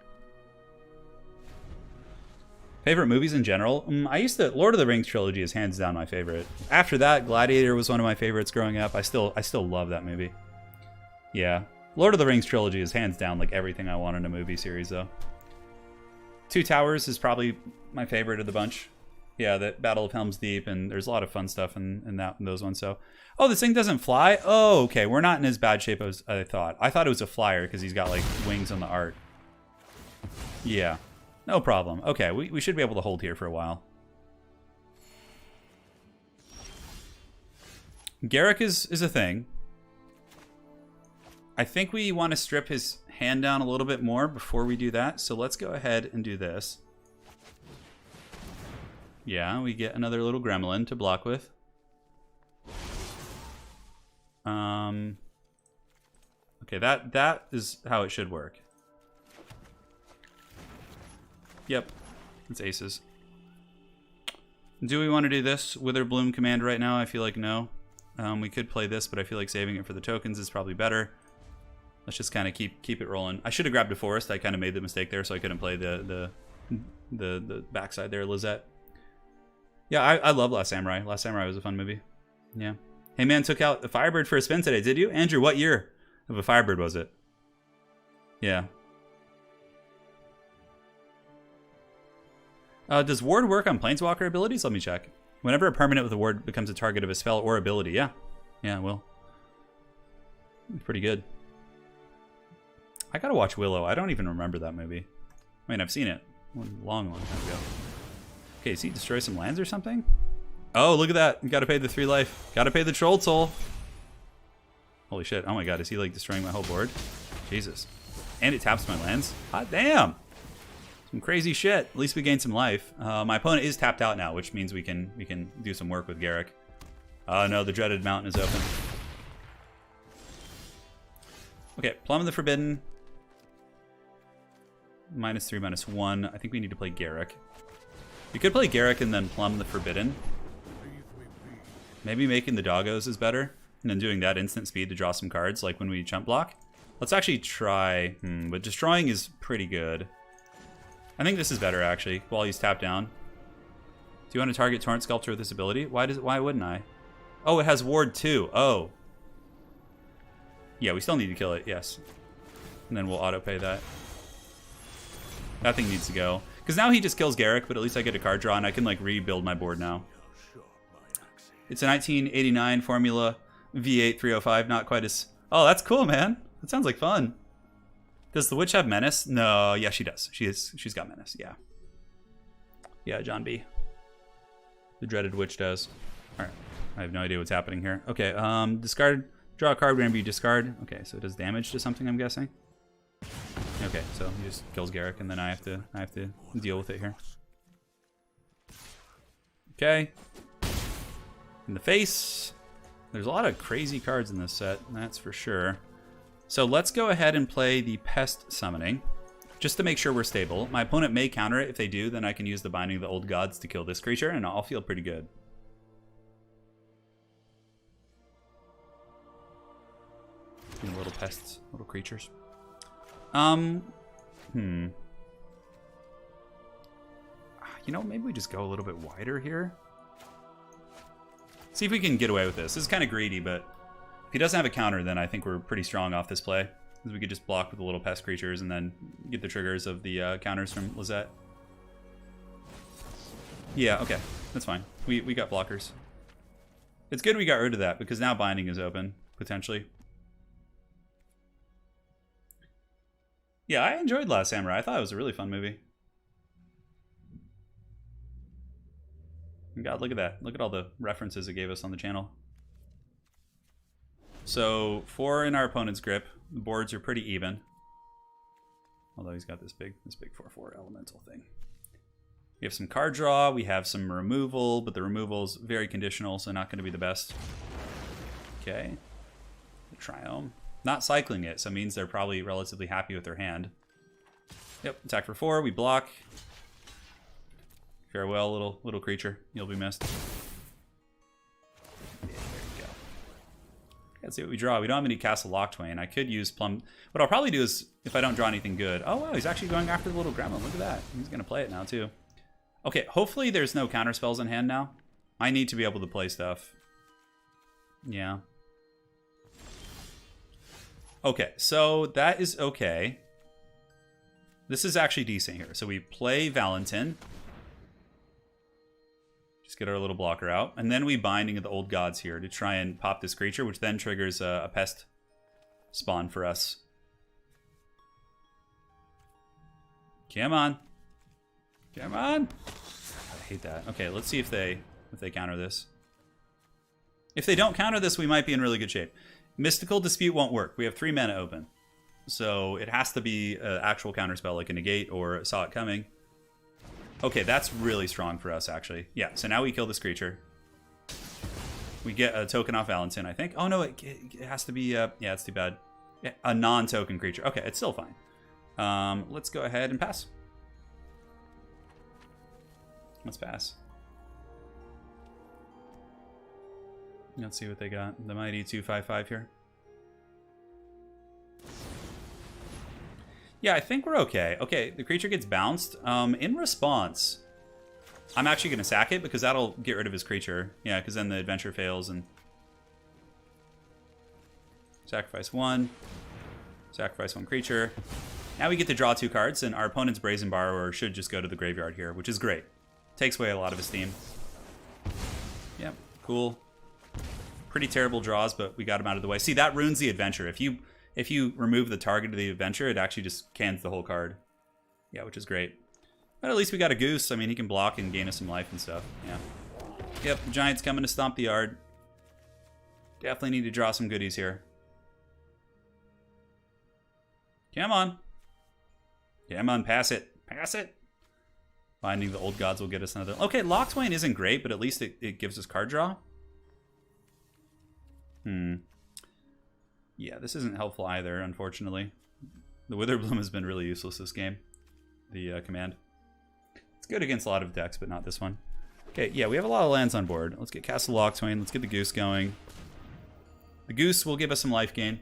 Favorite movies in general? I used to... Lord of the Rings trilogy is hands down my favorite. After that, Gladiator was one of my favorites growing up. I still love that movie. Yeah. Lord of the Rings trilogy is hands down like everything I want in a movie series, though. Two Towers is probably my favorite of the bunch. Yeah, the Battle of Helm's Deep, and there's a lot of fun stuff in those ones. So, oh, this thing doesn't fly? Oh, okay. We're not in as bad shape as I thought. I thought it was a flyer because he's got like wings on the art. Yeah. No problem. Okay, we should be able to hold here for a while. Garrick is a thing. I think we want to strip his hand down a little bit more before we do that. So let's go ahead and do this. Yeah, we get another little gremlin to block with. Okay, that is how it should work. Yep, it's aces. Do we want to do this Witherbloom command right now? I feel like no. We could play this, but I feel like saving it for the tokens is probably better. Let's just kind of keep it rolling. I should have grabbed a forest. I kind of made the mistake there, so I couldn't play the backside there, Lizette. Yeah, I love Last Samurai. Last Samurai was a fun movie. Yeah. Hey man, took out the Firebird for a spin today, did you? Andrew, what year of a Firebird was it? Yeah. Does ward work on Planeswalker abilities? Let me check. Whenever a permanent with a ward becomes a target of a spell or ability, yeah. Yeah, it will. Pretty good. I gotta watch Willow. I don't even remember that movie. I mean, I've seen it a long time ago. Okay, so he destroy some lands or something? Oh, look at that. You gotta pay the 3 life. Gotta pay the troll toll. Holy shit. Oh my god, is he like destroying my whole board? Jesus. And it taps my lands? Hot damn. Some crazy shit. At least we gained some life. My opponent is tapped out now, which means we can do some work with Garrick. Oh no, the dreaded mountain is open. Okay, Plum of the Forbidden. -3, -1. I think we need to play Garrick. We could play Garrick and then Plum the Forbidden. Maybe making the doggos is better. And then doing that instant speed to draw some cards, like when we jump block. Let's actually try... but destroying is pretty good. I think this is better, actually, while he's tapped down. Do you want to target Torrent Sculptor with this ability? Why wouldn't I? Oh, it has Ward 2. Oh. Yeah, we still need to kill it, yes. And then we'll auto-pay that. That thing needs to go. Because now he just kills Garrick, but at least I get a card draw, and I can, like, rebuild my board now. It's a 1989 Formula V8 305, not quite as... Oh, that's cool, man. That sounds like fun. Does the witch have Menace? No, yeah, she does. She's got Menace, yeah. Yeah, John B. The dreaded witch does. Alright, I have no idea what's happening here. Okay, discard, draw a card whenever you discard. Okay, so it does damage to something, I'm guessing. Okay, so he just kills Garrick, and then I have to deal with it here. Okay. In the face. There's a lot of crazy cards in this set, that's for sure. So let's go ahead and play the Pest Summoning, just to make sure we're stable. My opponent may counter it. If they do, then I can use the Binding of the Old Gods to kill this creature, and I'll feel pretty good. Little pests, little creatures. You know, maybe we just go a little bit wider here. See if we can get away with this. This is kind of greedy, but if he doesn't have a counter, then I think we're pretty strong off this play. Because we could just block with the little pest creatures and then get the triggers of the counters from Lizette. Yeah, okay. That's fine. We got blockers. It's good we got rid of that, because now Binding is open, potentially. Yeah, I enjoyed Last Samurai. I thought it was a really fun movie. God, look at that. Look at all the references it gave us on the channel. So, 4 in our opponent's grip. The boards are pretty even. Although he's got this big 4/4 elemental thing. We have some card draw. We have some removal, but the removal is very conditional, so not going to be the best. Okay. The Triome. Not cycling it, so it means they're probably relatively happy with their hand. Yep, attack for 4. We block. Farewell, little creature. You'll be missed. Yeah, there you go. Let's see what we draw. We don't have any Castle Lochtwain. I could use Plum. What I'll probably do is, if I don't draw anything good... Oh, wow, he's actually going after the little gremlin. Look at that. He's going to play it now, too. Okay, hopefully there's no counter spells in hand now. I need to be able to play stuff. Yeah. Okay, so that is okay. This is actually decent here. So we play Valentin. Just get our little blocker out. And then we Binding of the Old Gods here to try and pop this creature, which then triggers a pest spawn for us. Come on. Come on. I hate that. Okay, let's see if they counter this. If they don't counter this, we might be in really good shape. Mystical Dispute won't work. We have 3 mana open. So it has to be an actual counterspell like a negate or Saw It Coming. Okay, that's really strong for us, actually. Yeah, so now we kill this creature. We get a token off Valentin, I think. Oh, no, it has to be... yeah, it's too bad. A non-token creature. Okay, it's still fine. Let's go ahead and pass. Let's pass. Let's see what they got. The mighty 2/5/5 here. Yeah, I think we're okay. Okay, the creature gets bounced. In response, I'm actually going to sack it because that'll get rid of his creature. Yeah, because then the adventure fails and... Sacrifice 1. Sacrifice 1 creature. Now we get to draw 2 cards, and our opponent's Brazen Borrower should just go to the graveyard here, which is great. Takes away a lot of his steam. Yep, cool. Pretty terrible draws, but we got him out of the way. See, that ruins the adventure. If you remove the target of the adventure, it actually just cans the whole card. Yeah, which is great. But at least we got a Goose. I mean, he can block and gain us some life and stuff. Yeah. Yep, the Giant's coming to stomp the yard. Definitely need to draw some goodies here. Come on. Come on, pass it. Pass it. Finding the Old Gods will get us another... Okay, Lockswain isn't great, but at least it gives us card draw. Yeah, this isn't helpful either, unfortunately. The Witherbloom has been really useless this game. The command. It's good against a lot of decks, but not this one. Okay, yeah, we have a lot of lands on board. Let's get Castle Lockswain. Let's get the Goose going. The Goose will give us some life gain.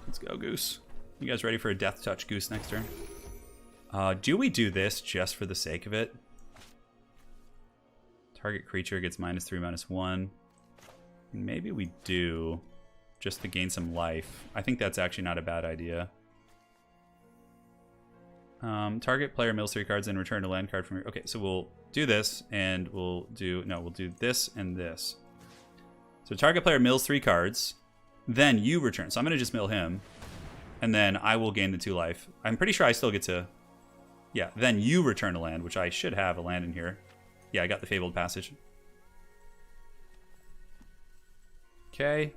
Let's go, Goose. You guys ready for a Death Touch Goose next turn? Do we do this just for the sake of it? Target creature gets -3/-1. Maybe we do, just to gain some life. I think that's actually not a bad idea. Target player mills 3 cards and return a land card from your... Okay, so we'll do this, and we'll do... No, we'll do this and this. So target player mills 3 cards, then you return. So I'm going to just mill him, and then I will gain the 2 life. I'm pretty sure I still get to... Yeah, then you return a land, which I should have a land in here. Yeah, I got the Fabled Passage. Okay.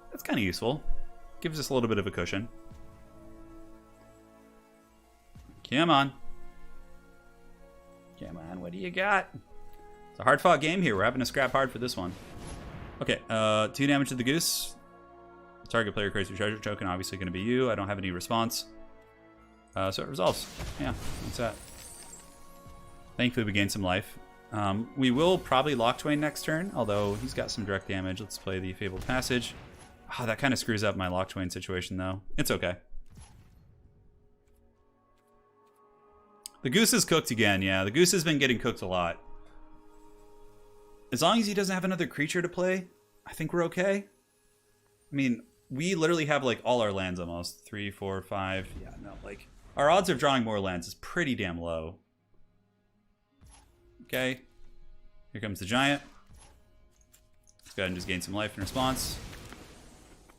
That's kind of useful. Gives us a little bit of a cushion. Come on. Come on, what do you got? It's a hard-fought game here. We're having to scrap hard for this one. Okay, 2 damage to the Goose. Target player creates a treasure token, obviously going to be you. I don't have any response. So it resolves. Yeah, that's that. Thankfully, we gain some life. We will probably Lockswain next turn, although he's got some direct damage. Let's play the Fabled Passage. Oh, that kind of screws up my Lockswain situation, though. It's okay. The Goose is cooked again, yeah. The Goose has been getting cooked a lot. As long as he doesn't have another creature to play, I think we're okay. I mean, we literally have, like, all our lands almost. 3, 4, 5. Yeah, no, like... Our odds of drawing more lands is pretty damn low. Okay. Here comes the Giant. Let's go ahead and just gain some life in response.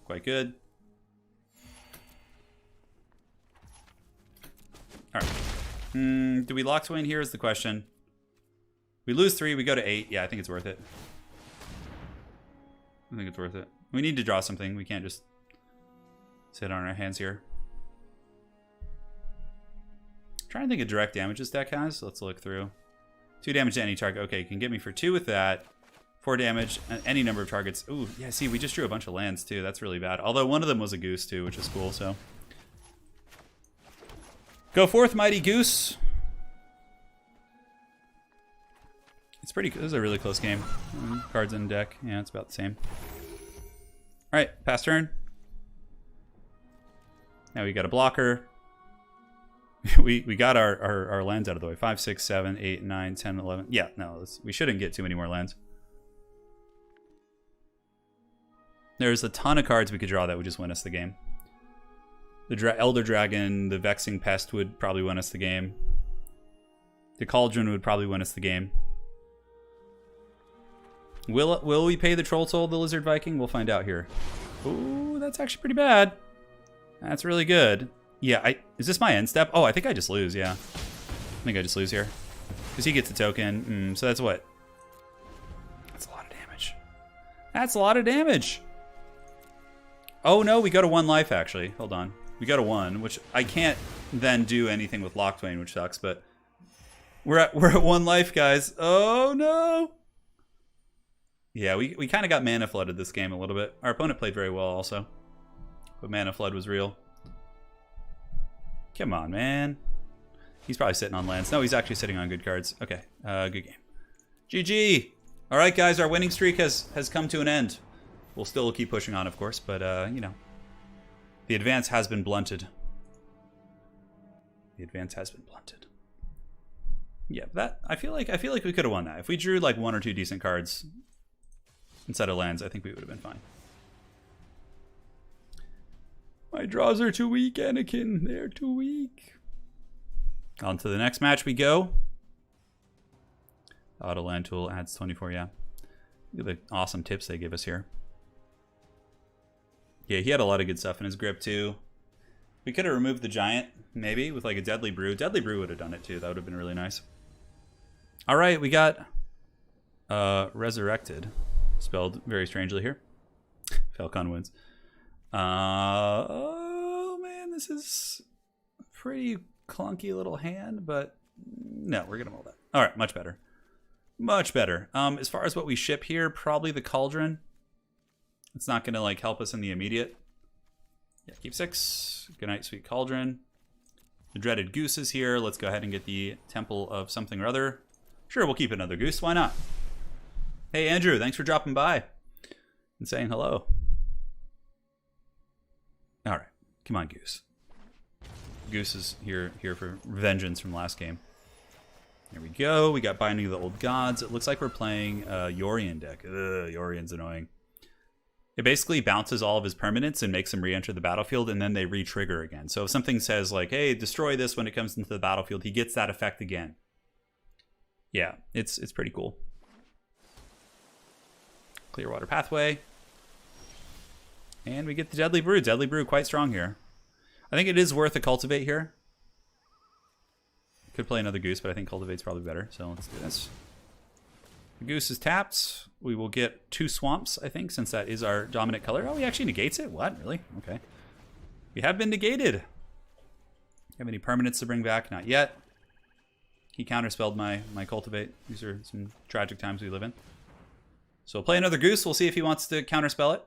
Quite good. Alright. Do we Lockswain here is the question. We lose 3, we go to 8. Yeah, I think it's worth it. I think it's worth it. We need to draw something. We can't just sit on our hands here. I'm trying to think of direct damage this deck has. So let's look through. 2 damage to any target. Okay, you can get me for 2 with that. 4 damage, any number of targets. Ooh, yeah, see, we just drew a bunch of lands, too. That's really bad. Although one of them was a Goose, too, which is cool, so. Go forth, mighty Goose. It's pretty... This is a really close game. Cards in deck. Yeah, it's about the same. Alright, pass turn. Now we got a blocker. we got our lands out of the way. 5, 6, 7, 8, 9, 10, 11. Yeah, no, we shouldn't get too many more lands. There's a ton of cards we could draw that would just win us the game. The Elder Dragon, the Vexing Pest would probably win us the game. The Cauldron would probably win us the game. Will we pay the Troll Soul, the Lizard Viking? We'll find out here. Ooh, that's actually pretty bad. That's really good. Yeah, is this my end step? Oh, I think I just lose, yeah. I think I just lose here. Because he gets a token. So that's what? That's a lot of damage. That's a lot of damage. Oh, no, we go to 1 life, actually. Hold on. We go to 1, which I can't then do anything with Lockthwain, which sucks, but we're at 1 life, guys. Oh, no. Yeah, we kind of got mana flooded this game a little bit. Our opponent played very well also, but mana flood was real. Come on, man. He's probably sitting on lands. No, he's actually sitting on good cards. Okay, good game. GG. All right, guys, our winning streak has come to an end. We'll still keep pushing on, of course, but you know, the advance has been blunted. The advance has been blunted. Yeah, that I feel like we could have won that if we drew like 1 or 2 decent cards instead of lands. I think we would have been fine. My draws are too weak, Anakin. They're too weak. On to the next match we go. Auto land tool adds 24, yeah. Look at the awesome tips they give us here. Yeah, he had a lot of good stuff in his grip too. We could have removed the giant, maybe, with like a Deadly Brew. Deadly Brew would have done it too. That would have been really nice. All right, we got Resurrected. Spelled very strangely here. Falcon wins. Oh man, this is a pretty clunky little hand, but no, we're gonna mull that. All right, much better. Much better. As far as what we ship here, probably the Cauldron. It's not gonna like help us in the immediate. Yeah, keep 6. Good night, sweet Cauldron. The dreaded goose is here. Let's go ahead and get the Temple of something or other. Sure, we'll keep another goose. Why not? Hey, Andrew, thanks for dropping by and saying hello. All right, come on, goose. Goose is here for vengeance from last game. Here we go. We got Binding of the Old Gods. It looks like we're playing Yorion deck. Ugh, Yorion's annoying. It basically bounces all of his permanents and makes them re-enter the battlefield, and then they re-trigger again. So if something says like, hey, destroy this when it comes into the battlefield, he gets that effect again. Yeah, it's pretty cool. Clearwater Pathway. And we get the Deadly Brew. Deadly Brew quite strong here. I think it is worth a Cultivate here. Could play another Goose, but I think Cultivate's probably better. So let's do this. The Goose is tapped. We will get 2 Swamps, I think, since that is our dominant color. Oh, he actually negates it? What? Really? Okay. We have been negated. Have any permanents to bring back? Not yet. He counterspelled my Cultivate. These are some tragic times we live in. So we'll play another Goose. We'll see if he wants to counterspell it.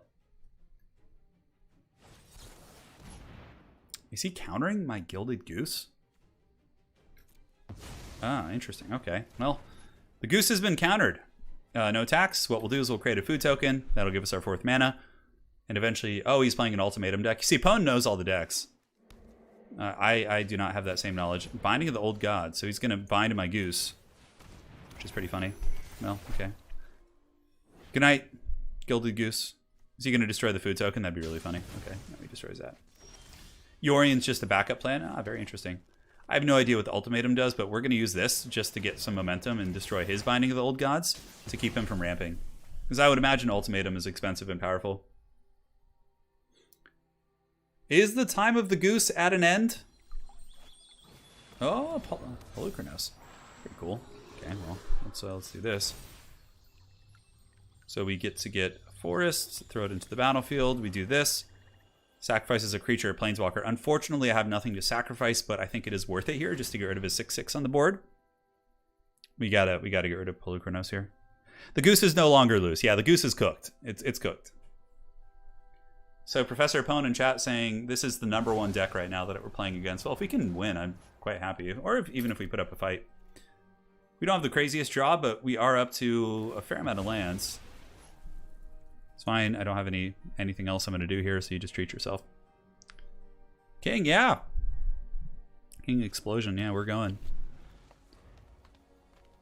Is he countering my Gilded Goose? Ah, interesting. Okay. Well, the Goose has been countered. No attacks. What we'll do is we'll create a food token. That'll give us our 4th mana. And eventually... Oh, he's playing an Ultimatum deck. You see, Pone knows all the decks. I do not have that same knowledge. Binding of the Old God. So he's going to bind my Goose. Which is pretty funny. Well, okay. Good night, Gilded Goose. Is he going to destroy the food token? That'd be really funny. Okay, no, he destroys that. Yorion's just a backup plan. Ah, very interesting. I have no idea what the Ultimatum does, but we're going to use this just to get some momentum and destroy his Binding of the Old Gods to keep him from ramping. Because I would imagine Ultimatum is expensive and powerful. Is the time of the Goose at an end? Oh, Polukranos. Pretty cool. Okay, well, let's do this. So we get a forest, throw it into the battlefield. We do this. Sacrifices a creature or planeswalker. Unfortunately, I have nothing to sacrifice, but I think it is worth it here just to get rid of his 6/6 on the board. We gotta get rid of Polukranos here. The Goose is no longer loose. Yeah, the Goose is cooked. It's cooked. So Professor Pone in chat saying this is the #1 deck right now that we're playing against. Well, if we can win, I'm quite happy. Or even if we put up a fight. We don't have the craziest draw, but we are up to a fair amount of lands. It's fine. I don't have anything else I'm going to do here, so you just treat yourself. King, yeah. King Explosion, yeah, we're going.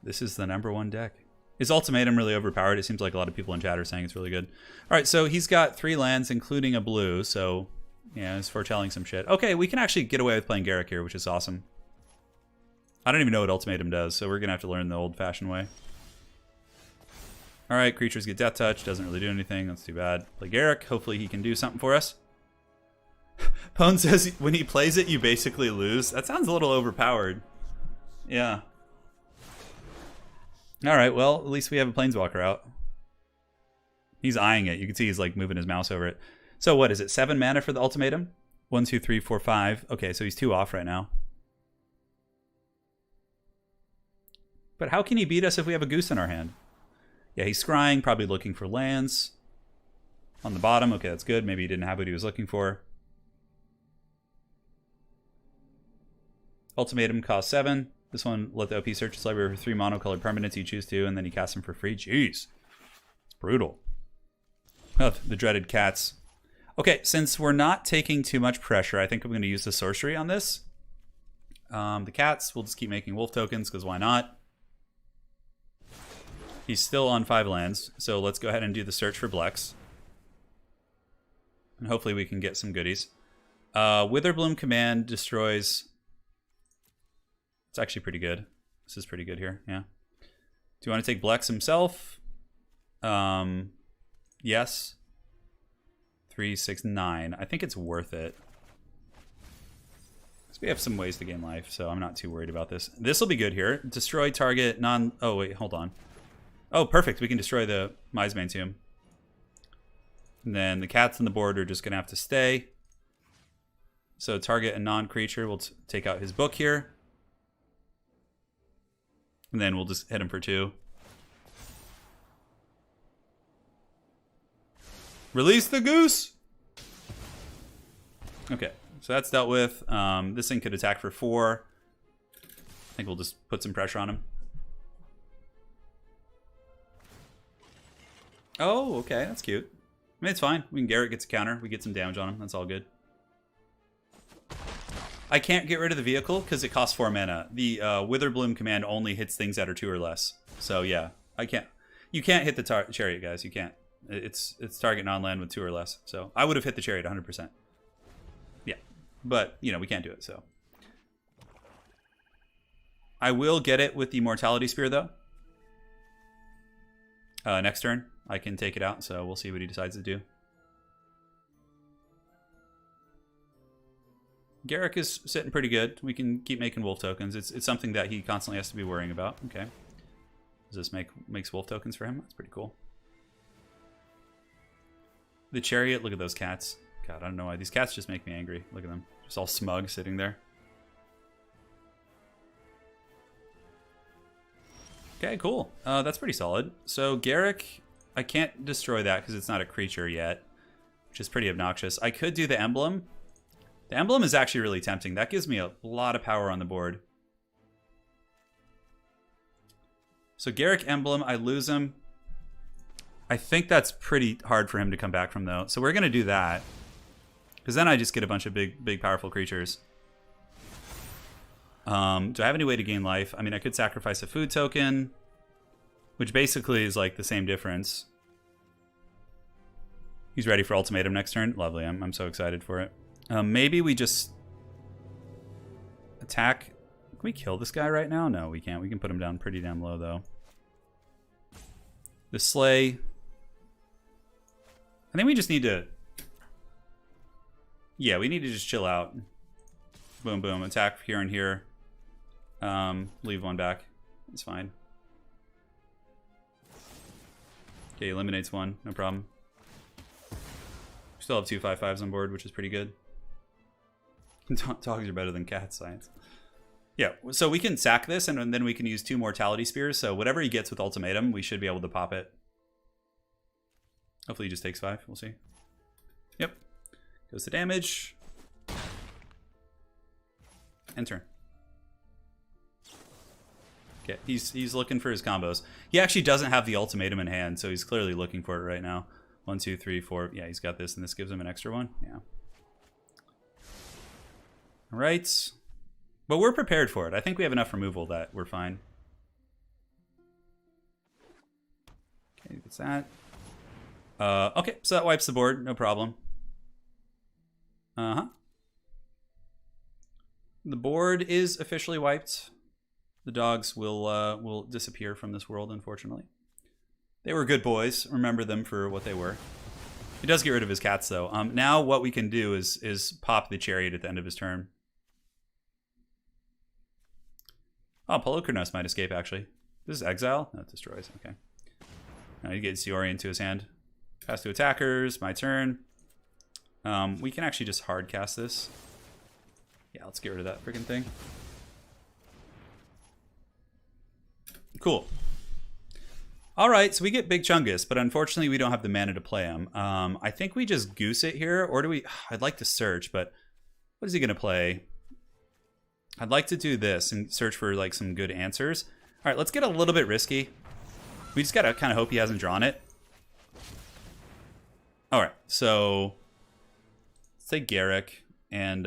This is the #1 deck. Is Ultimatum really overpowered? It seems like a lot of people in chat are saying it's really good. All right, so he's got 3 lands, including a blue, so yeah, it's foretelling some shit. Okay, we can actually get away with playing Garruk here, which is awesome. I don't even know what Ultimatum does, so we're going to have to learn the old-fashioned way. All right, creatures get Death Touch. Doesn't really do anything. That's too bad. Play Garruk. Hopefully he can do something for us. Pone says when he plays it, you basically lose. That sounds a little overpowered. Yeah. All right, well, at least we have a Planeswalker out. He's eyeing it. You can see he's like moving his mouse over it. So what is it? 7 mana for the ultimatum? 1, 2, 3, 4, 5. Okay, so he's 2 off right now. But how can he beat us if we have a goose in our hand? Yeah, he's scrying, probably looking for lands. On the bottom, okay, that's good. Maybe he didn't have what he was looking for. Ultimatum costs 7. This one, let the OP search its library for 3 monocolored permanents you choose to, and then you cast them for free. Jeez. It's brutal. Oh, the dreaded cats. Okay, since we're not taking too much pressure, I think I'm going to use the sorcery on this. The cats, we'll just keep making wolf tokens, because why not? He's still on 5 lands, so let's go ahead and do the search for Blex. And hopefully we can get some goodies. Witherbloom command destroys... It's actually pretty good. This is pretty good here, yeah. Do you want to take Blex himself? Yes. 3, 6, 9. I think it's worth it. We have some ways to gain life, so I'm not too worried about this. This will be good here. Destroy target non... Oh, wait, hold on. Oh, perfect. We can destroy the Miasmane Tomb. And then the cats on the board are just going to have to stay. So target a non-creature. We'll take out his book here. And then we'll just hit him for 2. Release the goose! Okay, so that's dealt with. This thing could attack for 4. I think we'll just put some pressure on him. Oh, okay, that's cute. I mean, it's fine. We can Garrett gets a counter. We get some damage on him. That's all good. I can't get rid of the vehicle because it costs 4 mana. The Witherbloom command only hits things that are 2 or less. So yeah, I can't. You can't hit the chariot, guys. You can't. It's target non-land with 2 or less. So I would have hit the chariot 100%. Yeah, but you know we can't do it. So I will get it with the Mortality Spear though. Next turn I can take it out. So we'll see what he decides to do. Garrick is sitting pretty good. We can keep making wolf tokens. It's something that he constantly has to be worrying about. Okay. Does this makes wolf tokens for him? That's pretty cool. The chariot, look at those cats. God, I don't know why. These cats just make me angry. Look at them. Just all smug sitting there. Okay, cool. That's pretty solid. So Garrick, I can't destroy that because it's not a creature yet, which is pretty obnoxious. I could do the emblem. The emblem is actually really tempting. That gives me a lot of power on the board. So Garrick emblem, I lose him. I think that's pretty hard for him to come back from though. So we're going to do that. Because then I just get a bunch of big powerful creatures. Do I have any way to gain life? I mean, I could sacrifice a food token, which basically is like the same difference. He's ready for ultimatum next turn. Lovely. I'm so excited for it. Maybe we just attack. Can we kill this guy right now? No, we can't. We can put him down pretty damn low, though. The Slay. I think we just need to... Yeah, we need to just chill out. Boom, boom. Attack here and here. Leave 1 back. It's fine. Okay, eliminates 1. No problem. We still have 2 5/5s on board, which is pretty good. Dogs are better than cats, science. Yeah, so we can sack this, and then we can use 2 Mortality Spears. So whatever he gets with Ultimatum, we should be able to pop it. Hopefully he just takes 5. We'll see. Yep. Goes to damage. End turn. Okay, he's looking for his combos. He actually doesn't have the Ultimatum in hand, so he's clearly looking for it right now. 1, 2, 3, 4. Yeah, he's got this, and this gives him an extra 1. Yeah. All right. But we're prepared for it. I think we have enough removal that we're fine. Okay, that's that. Okay, so that wipes the board. No problem. Uh-huh. The board is officially wiped. The dogs will disappear from this world, unfortunately. They were good boys. Remember them for what they were. He does get rid of his cats, though. Now what we can do is pop the chariot at the end of his turn. Oh, Polochronos might escape, actually. This is exile? No, it destroys. Okay. Now he gets Yori into his hand. Pass to attackers. My turn. We can actually just hard cast this. Yeah, let's get rid of that freaking thing. Cool. All right, so we get Big Chungus, but unfortunately we don't have the mana to play him. I think we just goose it here, or do we... I'd like to search, but what is he going to play? I'd like to do this and search for like some good answers. All right, let's get a little bit risky. We just got to kind of hope he hasn't drawn it. All right, so let's take Garrick, and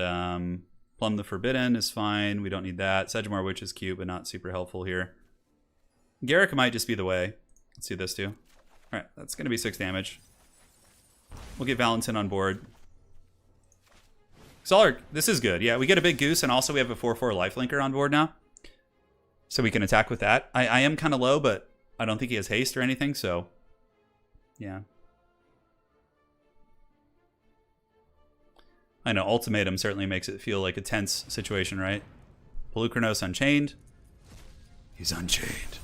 Plumb the Forbidden is fine. We don't need that. Sedgemoor Witch is cute, but not super helpful here. Garrick might just be the way. Let's do this too. All right, that's going to be 6 damage. We'll get Valentin on board. So this is good. Yeah, we get a big goose, and also we have a 4/4 lifelinker on board now. So we can attack with that. I am kind of low, but I don't think he has haste or anything, so yeah. I know, Ultimatum certainly makes it feel like a tense situation, right? Polukranos Unchained. He's unchained.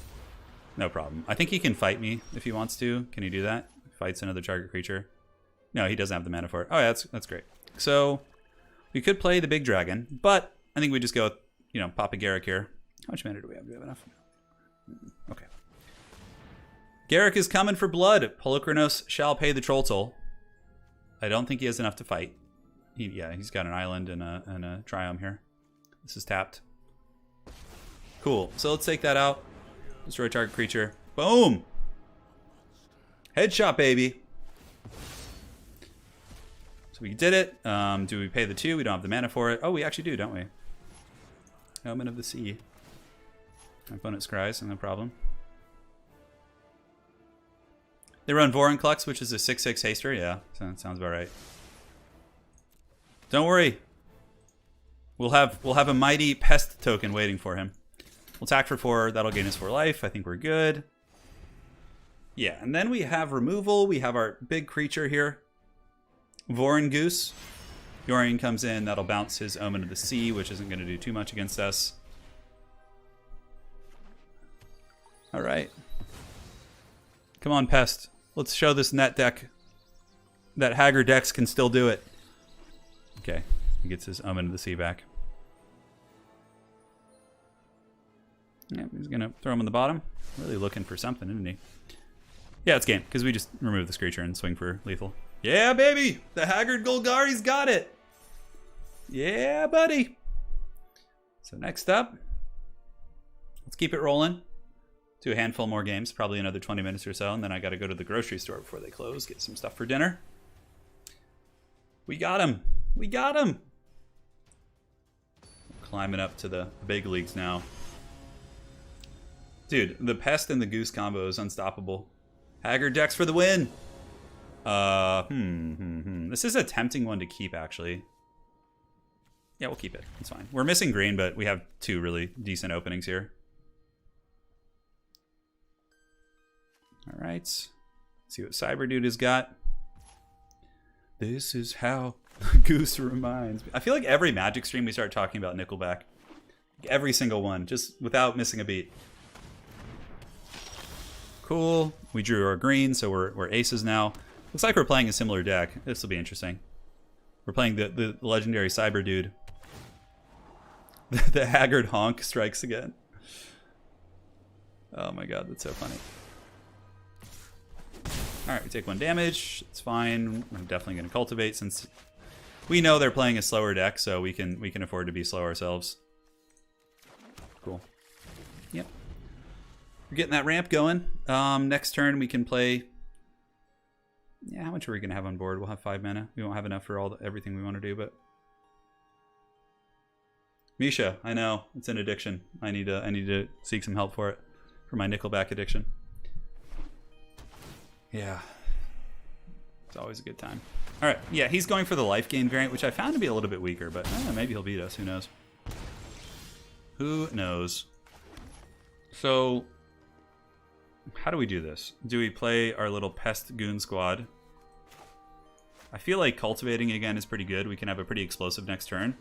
No problem. I think he can fight me if he wants to. Can he do that? Fights another target creature. No, he doesn't have the mana for it. Oh, yeah, that's great. So we could play the big dragon, but I think we just go with, you know, Papa Garrick here. How much mana do we have? Do we have enough? Okay. Garrick is coming for blood. Polukranos shall pay the troll toll. I don't think he has enough to fight. Yeah, he's got an island and a Triumph here. This is tapped. Cool. So let's take that out. Destroy target creature. Boom! Headshot, baby. So we did it. Do we pay the 2? We don't have the mana for it. Oh, we actually do, don't we? Omen of the Sea. My opponent scries, no problem. They run Vorinclex, which is a 6/6 haster. Yeah, sounds about right. Don't worry. We'll have a mighty pest token waiting for him. We'll attack for 4. That'll gain us 4 life. I think we're good. Yeah, and then we have removal. We have our big creature here. Vorin Goose. Yorion comes in. That'll bounce his Omen of the Sea, which isn't going to do too much against us. All right. Come on, Pest. Let's show this net deck that Haggard decks can still do it. Okay, he gets his Omen of the Sea back. Yeah, he's going to throw him on the bottom. Really looking for something, isn't he? Yeah, it's game, because we just remove this creature and swing for lethal. Yeah, baby! The Haggard Golgari's got it! Yeah, buddy! So next up, let's keep it rolling. Do a handful more games, probably another 20 minutes or so, and then I got to go to the grocery store before they close, get some stuff for dinner. We got him! We got him! Climbing up to the big leagues now. Dude, the Pest and the Goose combo is unstoppable. Haggard decks for the win! This is a tempting one to keep, actually. Yeah, we'll keep it. It's fine. We're missing green, but we have 2 really decent openings here. Alright. Let's see what Cyber Dude has got. This is how the Goose reminds me. I feel like every Magic stream we start talking about Nickelback. Every single one, just without missing a beat. Cool. We drew our green, so we're aces now. Looks like we're playing a similar deck. This will be interesting. We're playing the legendary Cyber Dude. The Haggard Honk strikes again. Oh my god, that's so funny. Alright, we take 1 damage. It's fine. I'm definitely going to cultivate since we know they're playing a slower deck, so we can afford to be slow ourselves. Cool. Yep. We're getting that ramp going. Next turn we can play... Yeah, how much are we going to have on board? We'll have 5 mana. We won't have enough for everything we want to do, but... Misha, I know. It's an addiction. I need to seek some help for it. For my Nickelback addiction. Yeah. It's always a good time. Alright, yeah, he's going for the life gain variant, which I found to be a little bit weaker, but maybe he'll beat us. Who knows? Who knows? So... How do we do this? Do we play our little Pest Goon squad? I feel like cultivating again is pretty good. We can have a pretty explosive next turn.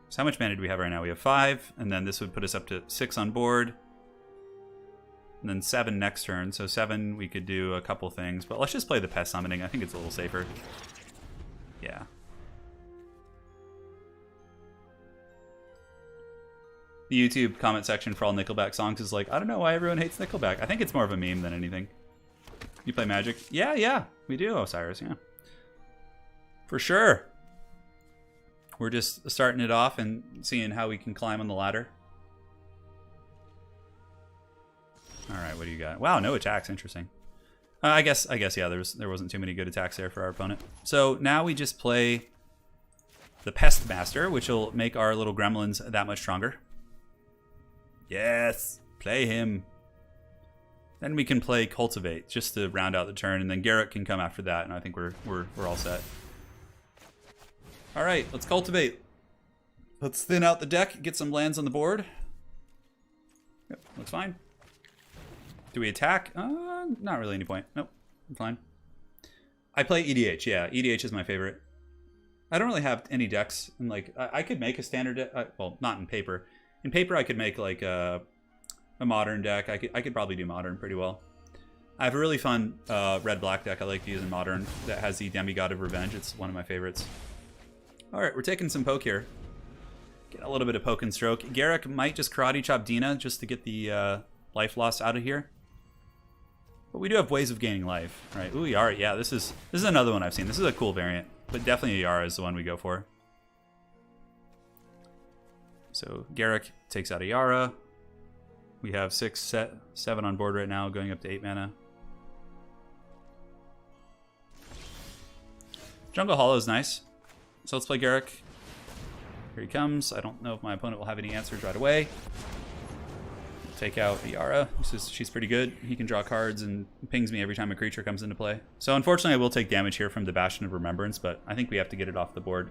So how much mana do we have right now? We have 5, and then this would put us up to 6 on board. And then 7 next turn. So 7, we could do a couple things. But let's just play the pest summoning. I think it's a little safer. Yeah. The YouTube comment section for all Nickelback songs is like, I don't know why everyone hates Nickelback. I think it's more of a meme than anything. You play Magic? Yeah, we do, Osiris, yeah. For sure. We're just starting it off and seeing how we can climb on the ladder. Alright, what do you got? Wow, no attacks, interesting. I guess, yeah, there wasn't too many good attacks there for our opponent. So now we just play the Pest Master, which will make our little gremlins that much stronger. Yes, play him. Then we can play Cultivate just to round out the turn, and then Garrett can come after that, and I think we're all set. All right, let's Cultivate. Let's thin out the deck, get some lands on the board. Yep, looks fine. Do we attack? Not really any point. Nope, I'm fine. I play EDH, yeah. EDH is my favorite. I don't really have any decks, and like I could make a standard deck. Well, not in paper. In paper, I could make like a modern deck. I could probably do modern pretty well. I have a really fun red-black deck I like to use in modern that has the Demigod of Revenge. It's one of my favorites. All right, we're taking some poke here. Get a little bit of poke and stroke. Garrick might just karate chop Dina just to get the life loss out of here. But we do have ways of gaining life, right? Ooh, Yara, yeah, this is another one I've seen. This is a cool variant, but definitely Yara is the one we go for. So Garrick takes out a Yara. We have 7 on board right now, going up to 8 mana. Jungle Hollow is nice. So let's play Garrick. Here he comes. I don't know if my opponent will have any answers right away. Take out Yara. She's pretty good. He can draw cards and pings me every time a creature comes into play. So unfortunately I will take damage here from the Bastion of Remembrance, but I think we have to get it off the board.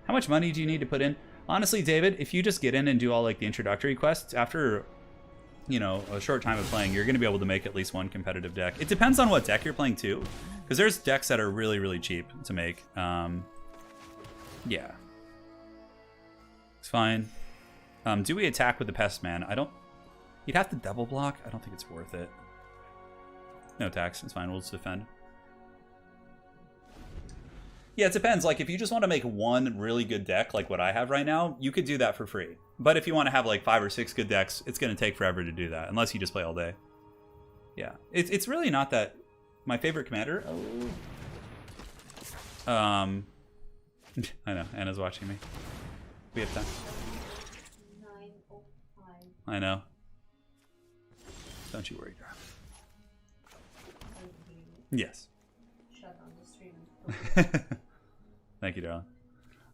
How much money do you need to put in? Honestly, David, if you just get in and do all like the introductory quests, after, you know, a short time of playing, you're going to be able to make at least one competitive deck. It depends on what deck you're playing too, because there's decks that are really, really cheap to make. Yeah. It's fine. Do we attack with the Pest Man? I don't... You'd have to double block. I don't think it's worth it. No attacks. It's fine. We'll just defend. Yeah, it depends. Like, if you just want to make one really good deck, like what I have right now, you could do that for free. But if you want to have, like, 5 or 6 good decks, it's going to take forever to do that, unless you just play all day. Yeah. It's really not that... My favorite commander... Oh. I know. Anna's watching me. We have time. 9:05. I know. Don't you worry, girl. Yes. Shut down the stream. Thank you, darling.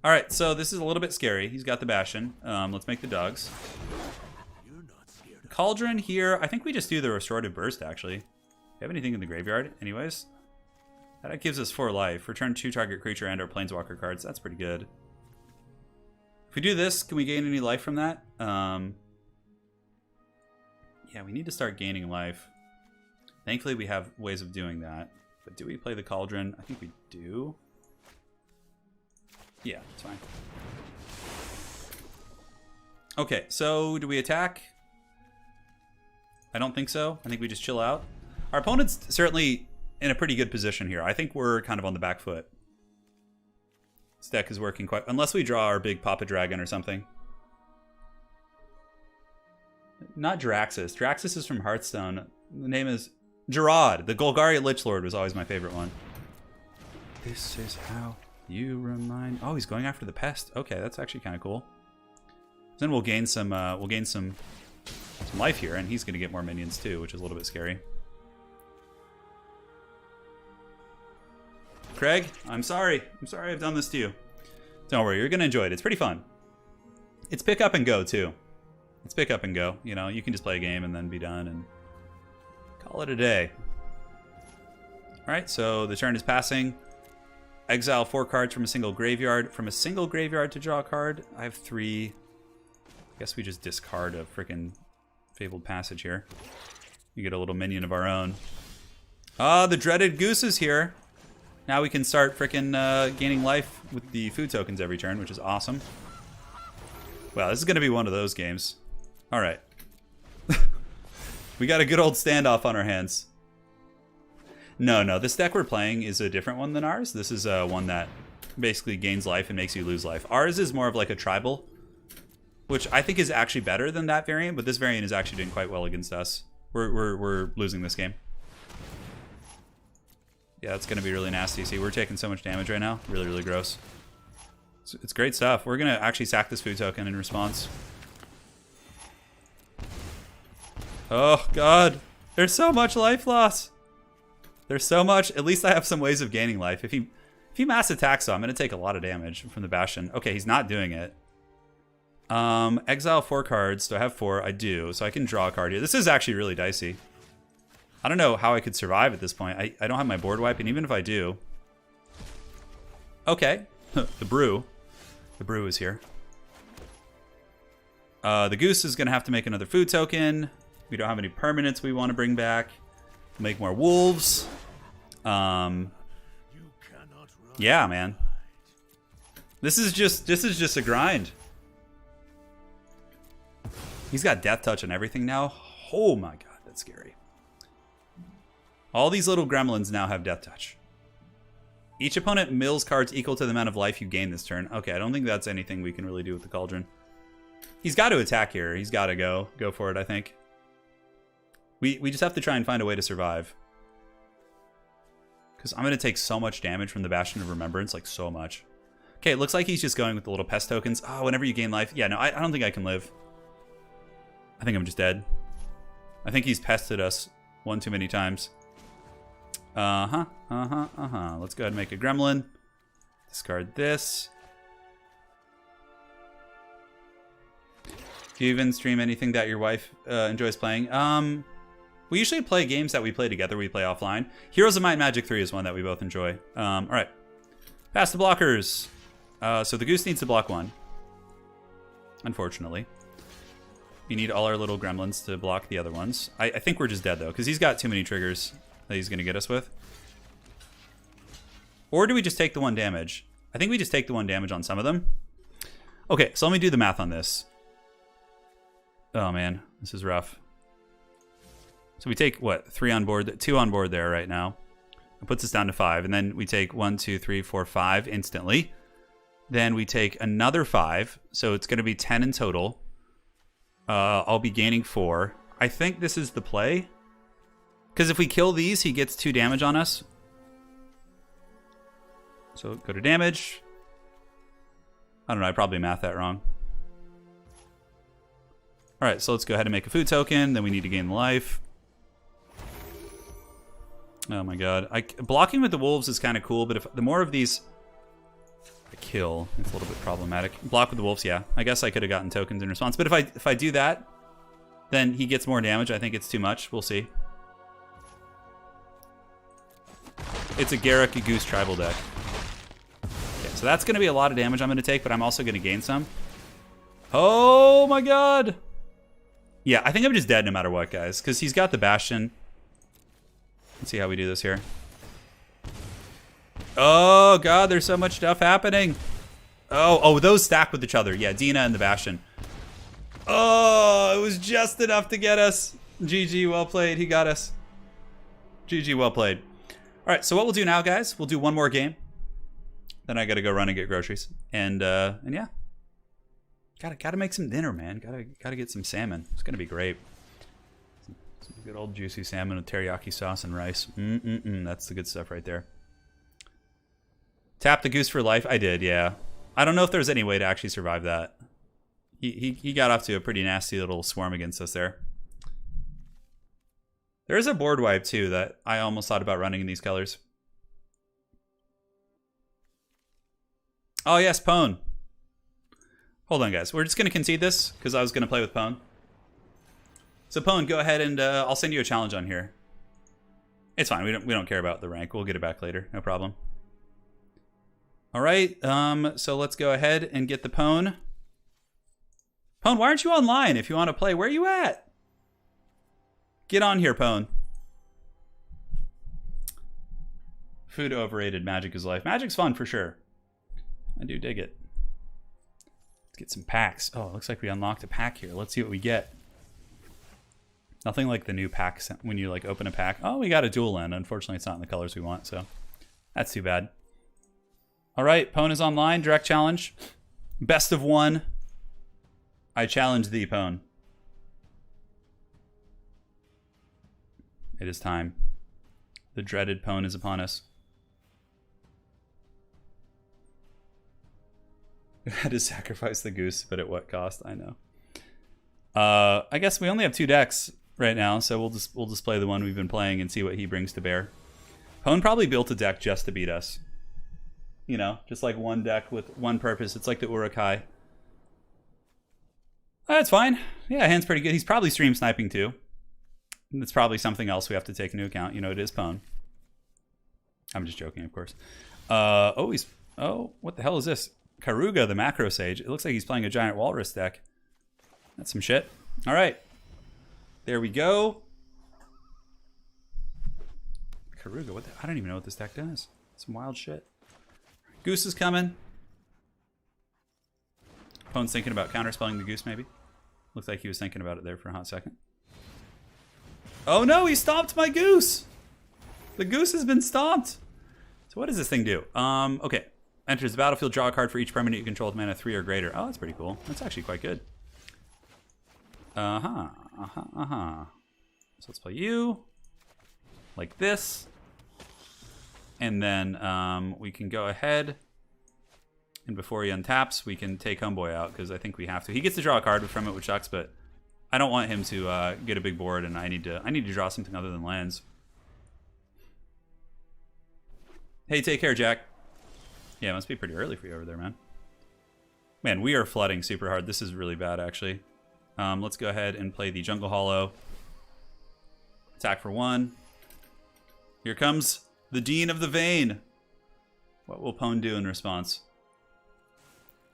All right, so this is a little bit scary. He's got the Bastion. Let's make the dogs. Cauldron here. I think we just do the Restorative Burst, actually. Do you have anything in the graveyard? Anyways. That gives us 4 life. Return 2 target creature and/or planeswalker cards. That's pretty good. If we do this, can we gain any life from that? Yeah, we need to start gaining life. Thankfully, we have ways of doing that. But do we play the Cauldron? I think we do. Yeah, it's fine. Okay, so do we attack? I don't think so. I think we just chill out. Our opponent's certainly in a pretty good position here. I think we're kind of on the back foot. This deck is working quite... Unless we draw our big Papa Dragon or something. Not Draxus. Draxus is from Hearthstone. The name is... Gerard. The Golgari Lichlord was always my favorite one. This is how you remind... Oh, he's going after the Pest. Okay, that's actually kind of cool. Then we'll gain some life here, and he's going to get more minions too, which is a little bit scary. Craig, I'm sorry. I'm sorry I've done this to you. Don't worry, you're going to enjoy it. It's pretty fun. It's pick up and go, too. It's pick up and go. You know, you can just play a game and then be done and call it a day. Alright, so the turn is passing. Exile 4 cards from a single graveyard. From a single graveyard to draw a card. I have 3. I guess we just discard a freaking Fabled Passage here. You get a little minion of our own. Ah, the dreaded goose is here. Now we can start frickin' gaining life with the food tokens every turn, which is awesome. Wow, this is going to be one of those games. All right. We got a good old standoff on our hands. No, this deck we're playing is a different one than ours. This is one that basically gains life and makes you lose life. Ours is more of like a tribal, which I think is actually better than that variant, but this variant is actually doing quite well against us. We're losing this game. Yeah, it's going to be really nasty. See, we're taking so much damage right now. Really, really gross. It's great stuff. We're going to actually sack this food token in response. Oh, God. There's so much life loss. There's so much. At least I have some ways of gaining life. If he mass attacks, so I'm going to take a lot of damage from the Bastion. Okay, he's not doing it. Exile 4 cards. Do I have 4? I do. So I can draw a card here. This is actually really dicey. I don't know how I could survive at this point. I don't have my board wipe, and even if I do... Okay. The brew. The brew is here. The goose is going to have to make another food token. We don't have any permanents we want to bring back. Make more wolves. Yeah, man. This is just a grind. He's got death touch and everything now. Oh my god, that's scary. All these little gremlins now have death touch. Each opponent mills cards equal to the amount of life you gain this turn. Okay, I don't think that's anything we can really do with the cauldron. He's got to attack here. He's got to go for it, I think. We just have to try and find a way to survive. Because I'm going to take so much damage from the Bastion of Remembrance, like so much. Okay, it looks like he's just going with the little pest tokens. Oh, whenever you gain life. Yeah, no, I don't think I can live. I think I'm just dead. I think he's pested us one too many times. Let's go ahead and make a gremlin. Discard this. Do you even stream anything that your wife enjoys playing? We usually play games that we play together. We play offline. Heroes of Might and Magic 3 is one that we both enjoy. All right. Pass the blockers. So the goose needs to block 1. Unfortunately. We need all our little gremlins to block the other ones. I think we're just dead, though, because he's got too many triggers that he's going to get us with. Or do we just take the 1 damage? I think we just take the 1 damage on some of them. Okay, so let me do the math on this. Oh, man. This is rough. So we take, what, 3 on board, 2 on board there right now. It puts us down to 5. And then we take 1, 2, 3, 4, 5 instantly. Then we take another 5. So it's going to be 10 in total. I'll be gaining 4. I think this is the play. Because if we kill these, he gets 2 damage on us. So go to damage. I don't know, I probably mathed that wrong. Alright, so let's go ahead and make a food token. Then we need to gain life. Oh my god. Blocking with the wolves is kind of cool, but if the more of these I kill, it's a little bit problematic. Block with the wolves, yeah. I guess I could have gotten tokens in response. But if I do that, then he gets more damage. I think it's too much. We'll see. It's a Garruk Goose tribal deck. Okay, so that's going to be a lot of damage I'm going to take, but I'm also going to gain some. Oh my god! Yeah, I think I'm just dead no matter what, guys, because he's got the Bastion. Let's see how we do this here. Oh god, there's so much stuff happening. Oh, those stack with each other. Yeah, Dina and the Bastion. Oh, it was just enough to get us. GG, well played. He got us. GG, well played. All right, so what we'll do now, guys, we'll do one more game. Then I got to go run and get groceries. And yeah. Gotta make some dinner, man. Gotta get some salmon. It's gonna be great. Some good old juicy salmon with teriyaki sauce and rice. That's the good stuff right there. Tap the goose for life. I did, yeah. I don't know if there's any way to actually survive that. He got off to a pretty nasty little swarm against us there. There is a board wipe too that I almost thought about running in these colors. Oh yes, Pwn. Hold on, guys. We're just going to concede this because I was going to play with Pwn. So Pwn, go ahead and I'll send you a challenge on here. It's fine. We don't care about the rank. We'll get it back later. No problem. All right. So let's go ahead and get the Pwn. Pwn, why aren't you online if you want to play? Where are you at? Get on here, Pwn. Food overrated, magic is life. Magic's fun for sure. I do dig it. Let's get some packs. Oh, it looks like we unlocked a pack here. Let's see what we get. Nothing like the new packs when you like open a pack. Oh, we got a dual land. Unfortunately, it's not in the colors we want, so that's too bad. All right, Pwn is online. Direct challenge. Best of one. I challenge thee, Pwn. It is time. The dreaded Pwn is upon us. We had to sacrifice the goose, but at what cost? I know. I guess we only have 2 decks right now, so we'll display the one we've been playing and see what he brings to bear. Pwn probably built a deck just to beat us. You know, just like one deck with one purpose. It's like the Urukai. That's fine. Yeah, hand's pretty good. He's probably stream sniping too. It's probably something else we have to take into account. You know, it is Pwn. I'm just joking, of course. Oh, what the hell is this? Karuga, the macro sage. It looks like he's playing a giant walrus deck. That's some shit. All right. There we go. Karuga, I don't even know what this deck does. Some wild shit. Goose is coming. Pwn's thinking about counterspelling the goose, maybe. Looks like he was thinking about it there for a hot second. Oh no, he stomped my goose! The goose has been stomped! So what does this thing do? Okay. Enters the battlefield, draw a card for each permanent you control with mana 3 or greater. Oh, that's pretty cool. That's actually quite good. So let's play you. Like this. And then we can go ahead. And before he untaps, we can take Homeboy out, because I think we have to. He gets to draw a card from it, which sucks, but I don't want him to get a big board, and I need to draw something other than lands. Hey, take care, Jack. Yeah, it must be pretty early for you over there, man. Man, we are flooding super hard. This is really bad, actually. Let's go ahead and play the Jungle Hollow. Attack for 1. Here comes the Dean of the Vein. What will Pwn do in response?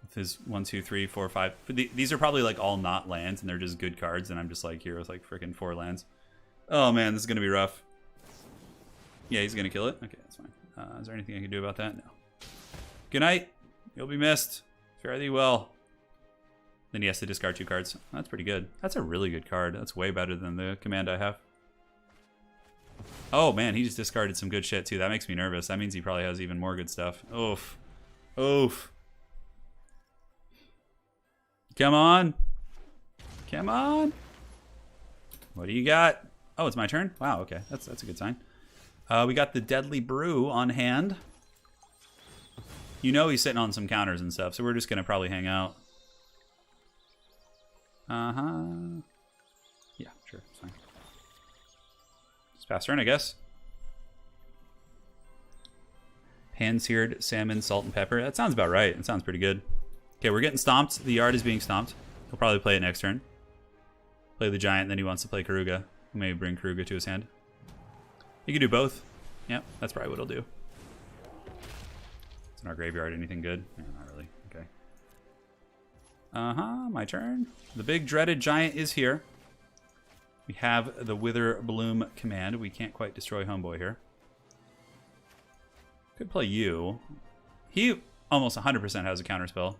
With his 1, 2, 3, 4, 5. These are probably like all not lands, and they're just good cards, and I'm just like here with like freaking 4 lands. Oh man, this is gonna be rough. Yeah, he's gonna kill it. Okay, that's fine. Is there anything I can do about that? No. Good night. You'll be missed. Fare thee well. Then he has to discard 2 cards. That's pretty good. That's a really good card. That's way better than the command I have. Oh man, he just discarded some good shit too. That makes me nervous. That means he probably has even more good stuff. Oof. Oof. Come on. Come on. What do you got? Oh, it's my turn? Wow, okay. That's a good sign. We got the Deadly Brew on hand. You know he's sitting on some counters and stuff, so we're just going to probably hang out. Uh-huh. Yeah, sure. It's fine. Just pass turn, I guess. Pan-seared salmon, salt and pepper. That sounds about right. It sounds pretty good. Okay, we're getting stomped. The yard is being stomped. He'll probably play it next turn. Play the giant, then he wants to play Karuga. Maybe bring Karuga to his hand. He could do both. Yep, that's probably what he'll do. It's in our graveyard. Anything good? No, not really. Okay. My turn. The big dreaded giant is here. We have the Witherbloom command. We can't quite destroy Homeboy here. Could play you. He almost 100% has a counterspell.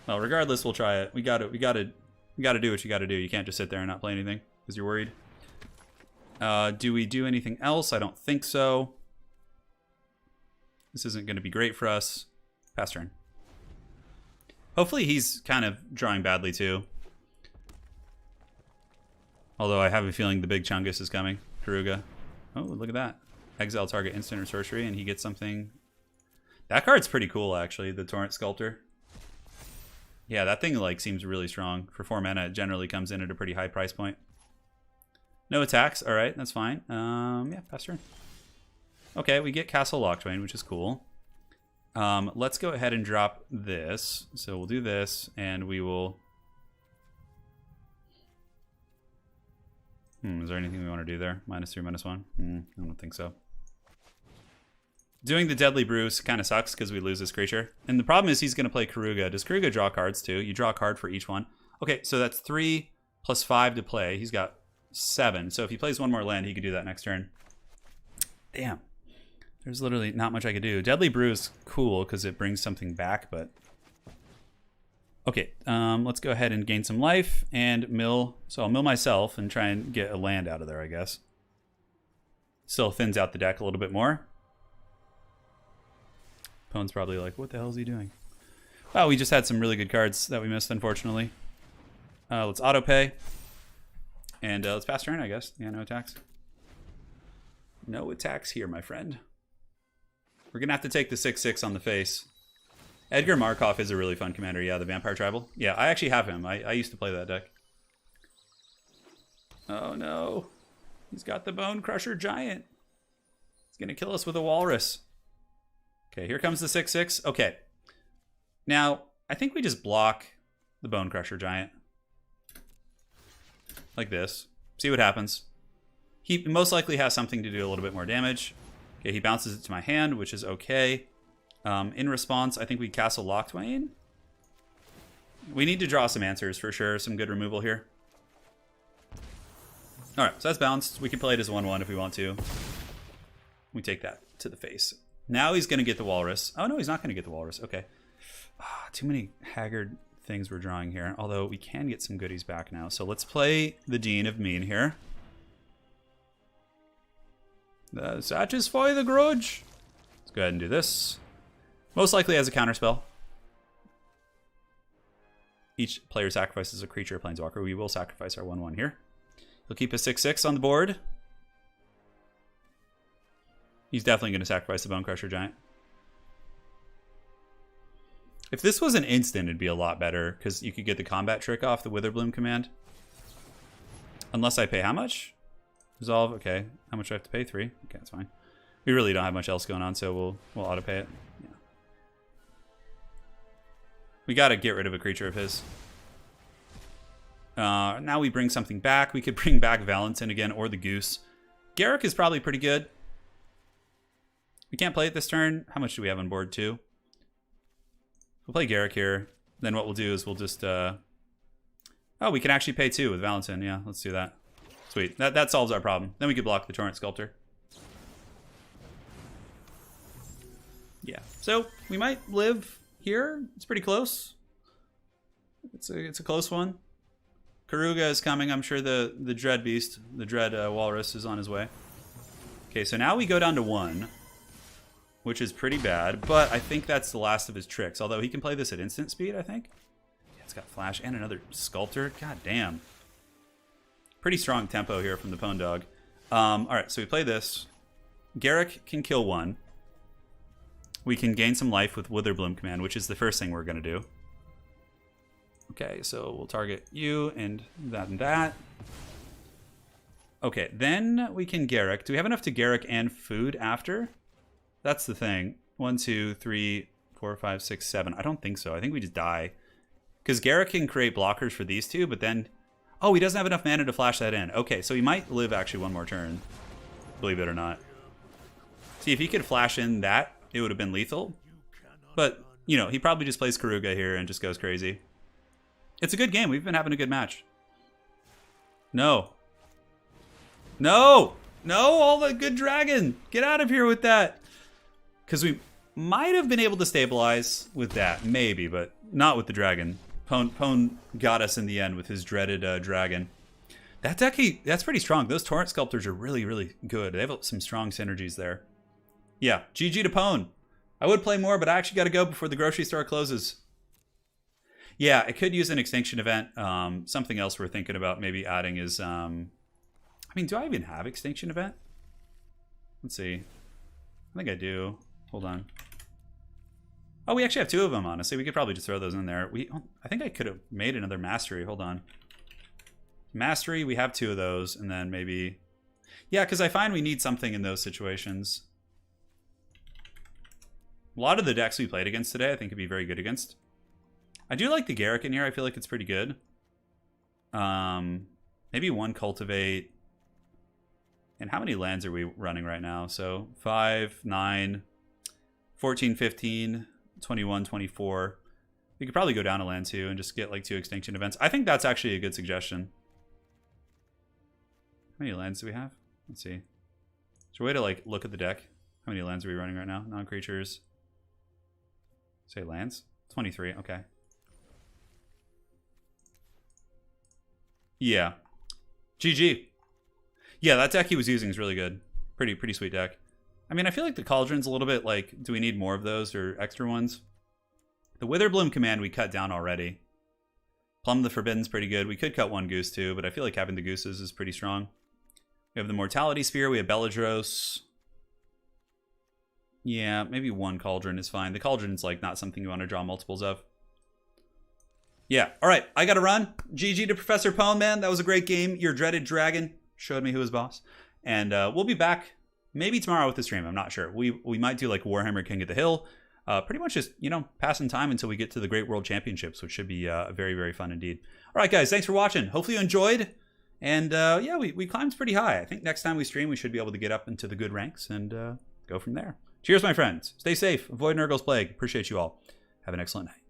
Well, regardless, we'll try it. We gotta do what you gotta do. You can't just sit there and not play anything because you're worried. Do we do anything else? I don't think so. This isn't going to be great for us. Pass turn. Hopefully he's kind of drawing badly too. Although I have a feeling the big Chungus is coming. Karuga. Oh, look at that. Exile target instant or sorcery, and he gets something. That card's pretty cool, actually. The Torrent Sculptor. Yeah, that thing like seems really strong. For 4 mana, it generally comes in at a pretty high price point. No attacks. All right, that's fine. Yeah, pass turn. Okay, we get Castle Locktwain, which is cool. Let's go ahead and drop this. So we'll do this, and we will... is there anything we want to do there? -3, -1? I don't think so. Doing the Deadly Brew kind of sucks because we lose this creature. And the problem is he's going to play Karuga. Does Karuga draw cards too? You draw a card for each one. Okay, so that's 3 + 5 to play. He's got 7. So if he plays one more land, he could do that next turn. Damn. There's literally not much I could do. Deadly Brew is cool because it brings something back, but... Okay, let's go ahead and gain some life and mill. So I'll mill myself and try and get a land out of there, I guess. Still thins out the deck a little bit more. Opponent's probably like, what the hell is he doing? Wow, we just had some really good cards that we missed, unfortunately. Let's auto pay. And let's pass turn, I guess. Yeah, no attacks. No attacks here, my friend. We're going to have to take the 6/6 on the face. Edgar Markov is a really fun commander. Yeah, the Vampire Tribal. Yeah, I actually have him. I used to play that deck. Oh, no. He's got the Bone Crusher Giant. He's going to kill us with a Walrus. Okay, here comes the 6/6. Okay. Now, I think we just block the Bone Crusher Giant. Like this. See what happens. He most likely has something to do a little bit more damage. Okay, he bounces it to my hand, which is okay. In response, I think we castle Locthwain. We need to draw some answers for sure. Some good removal here. Alright, so that's bounced. We can play it as 1/1 if we want to. We take that to the face. Now he's going to get the Walrus. Oh, no, he's not going to get the Walrus. Okay. Too many haggard things we're drawing here. Although we can get some goodies back now. So let's play the Dean of Mean here. Satisfy the grudge. Let's go ahead and do this. Most likely as a counterspell. Each player sacrifices a creature or planeswalker. We will sacrifice our 1/1 here. He'll keep a 6/6 on the board. He's definitely going to sacrifice the Bone Crusher Giant. If this was an instant, it'd be a lot better, because you could get the combat trick off the Witherbloom command. Unless I pay how much? Resolve, okay. How much do I have to pay? 3? Okay, that's fine. We really don't have much else going on, so we'll auto pay it. Yeah. We gotta get rid of a creature of his. Now we bring something back. We could bring back Valentin again, or the Goose. Garruk is probably pretty good. We can't play it this turn. How much do we have on board, 2? We'll play Garruk here. Then what we'll do is we'll just... Oh, we can actually pay 2 with Valentin. Yeah, let's do that. Sweet. That solves our problem. Then we could block the Torrent Sculptor. Yeah. So, we might live here. It's pretty close. It's a close one. Karuga is coming. I'm sure the Dread Beast, the Dread Walrus is on his way. Okay, so now we go down to 1. Which is pretty bad, but I think that's the last of his tricks. Although he can play this at instant speed, I think. Yeah, it's got Flash and another Sculptor. God damn. Pretty strong tempo here from the Pwn Dog. Alright, so we play this. Garruk can kill 1. We can gain some life with Witherbloom command, which is the first thing we're going to do. Okay, so we'll target you and that and that. Okay, then we can Garruk. Do we have enough to Garruk and food after? That's the thing. 1, 2, 3, 4, 5, 6, 7. I don't think so. I think we just die. Because Garruk can create blockers for these 2, but then... Oh, he doesn't have enough mana to flash that in. Okay, so he might live actually 1 more turn. Believe it or not. See, if he could flash in that, it would have been lethal. But, you know, he probably just plays Karuga here and just goes crazy. It's a good game. We've been having a good match. No. No! No, all the good dragon! Get out of here with that! Because we might have been able to stabilize with that. Maybe, but not with the dragon. Pwn got us in the end with his dreaded dragon. That's pretty strong. Those Torrent Sculptors are really, really good. They have some strong synergies there. Yeah, GG to Pwn. I would play more, but I actually got to go before the grocery store closes. Yeah, I could use an Extinction Event. Something else we're thinking about maybe adding is... I mean, do I even have Extinction Event? Let's see. I think I do. Hold on. Oh, we actually have 2 of them, honestly. We could probably just throw those in there. I think I could have made another Mastery. Hold on. Mastery, we have 2 of those. And then maybe... Yeah, because I find we need something in those situations. A lot of the decks we played against today, I think, could be very good against. I do like the Garruk in here. I feel like it's pretty good. Maybe 1 Cultivate. And how many lands are we running right now? So 5, 9, 14, 15, 21, 24. We could probably go down a land 2 and just get like 2 Extinction Events. I think that's actually a good suggestion. How many lands do we have? Let's see. Is there a way to like look at the deck? How many lands are we running right now? Non-creatures. Say lands? 23, okay. Yeah. GG. Yeah, that deck he was using is really good. Pretty sweet deck. I mean, I feel like the Cauldron's a little bit like, do we need more of those or extra ones? The Witherbloom command we cut down already. Plumb the Forbidden's pretty good. We could cut one Goose too, but I feel like having the Gooses is pretty strong. We have the Mortality Sphere. We have belladros. Yeah, maybe one Cauldron is fine. The Cauldron's like not something you want to draw multiples of. Yeah, all right, I gotta run. GG to Professor Pone, man. That was a great game. Your dreaded dragon showed me who was boss. And we'll be back maybe tomorrow with the stream. I'm not sure. We might do like Warhammer King of the Hill. Pretty much just, you know, passing time until we get to the Great World Championships, which should be very, very fun indeed. All right, guys, thanks for watching. Hopefully you enjoyed. And yeah, we climbed pretty high. I think next time we stream, we should be able to get up into the good ranks and go from there. Cheers, my friends. Stay safe. Avoid Nurgle's Plague. Appreciate you all. Have an excellent night.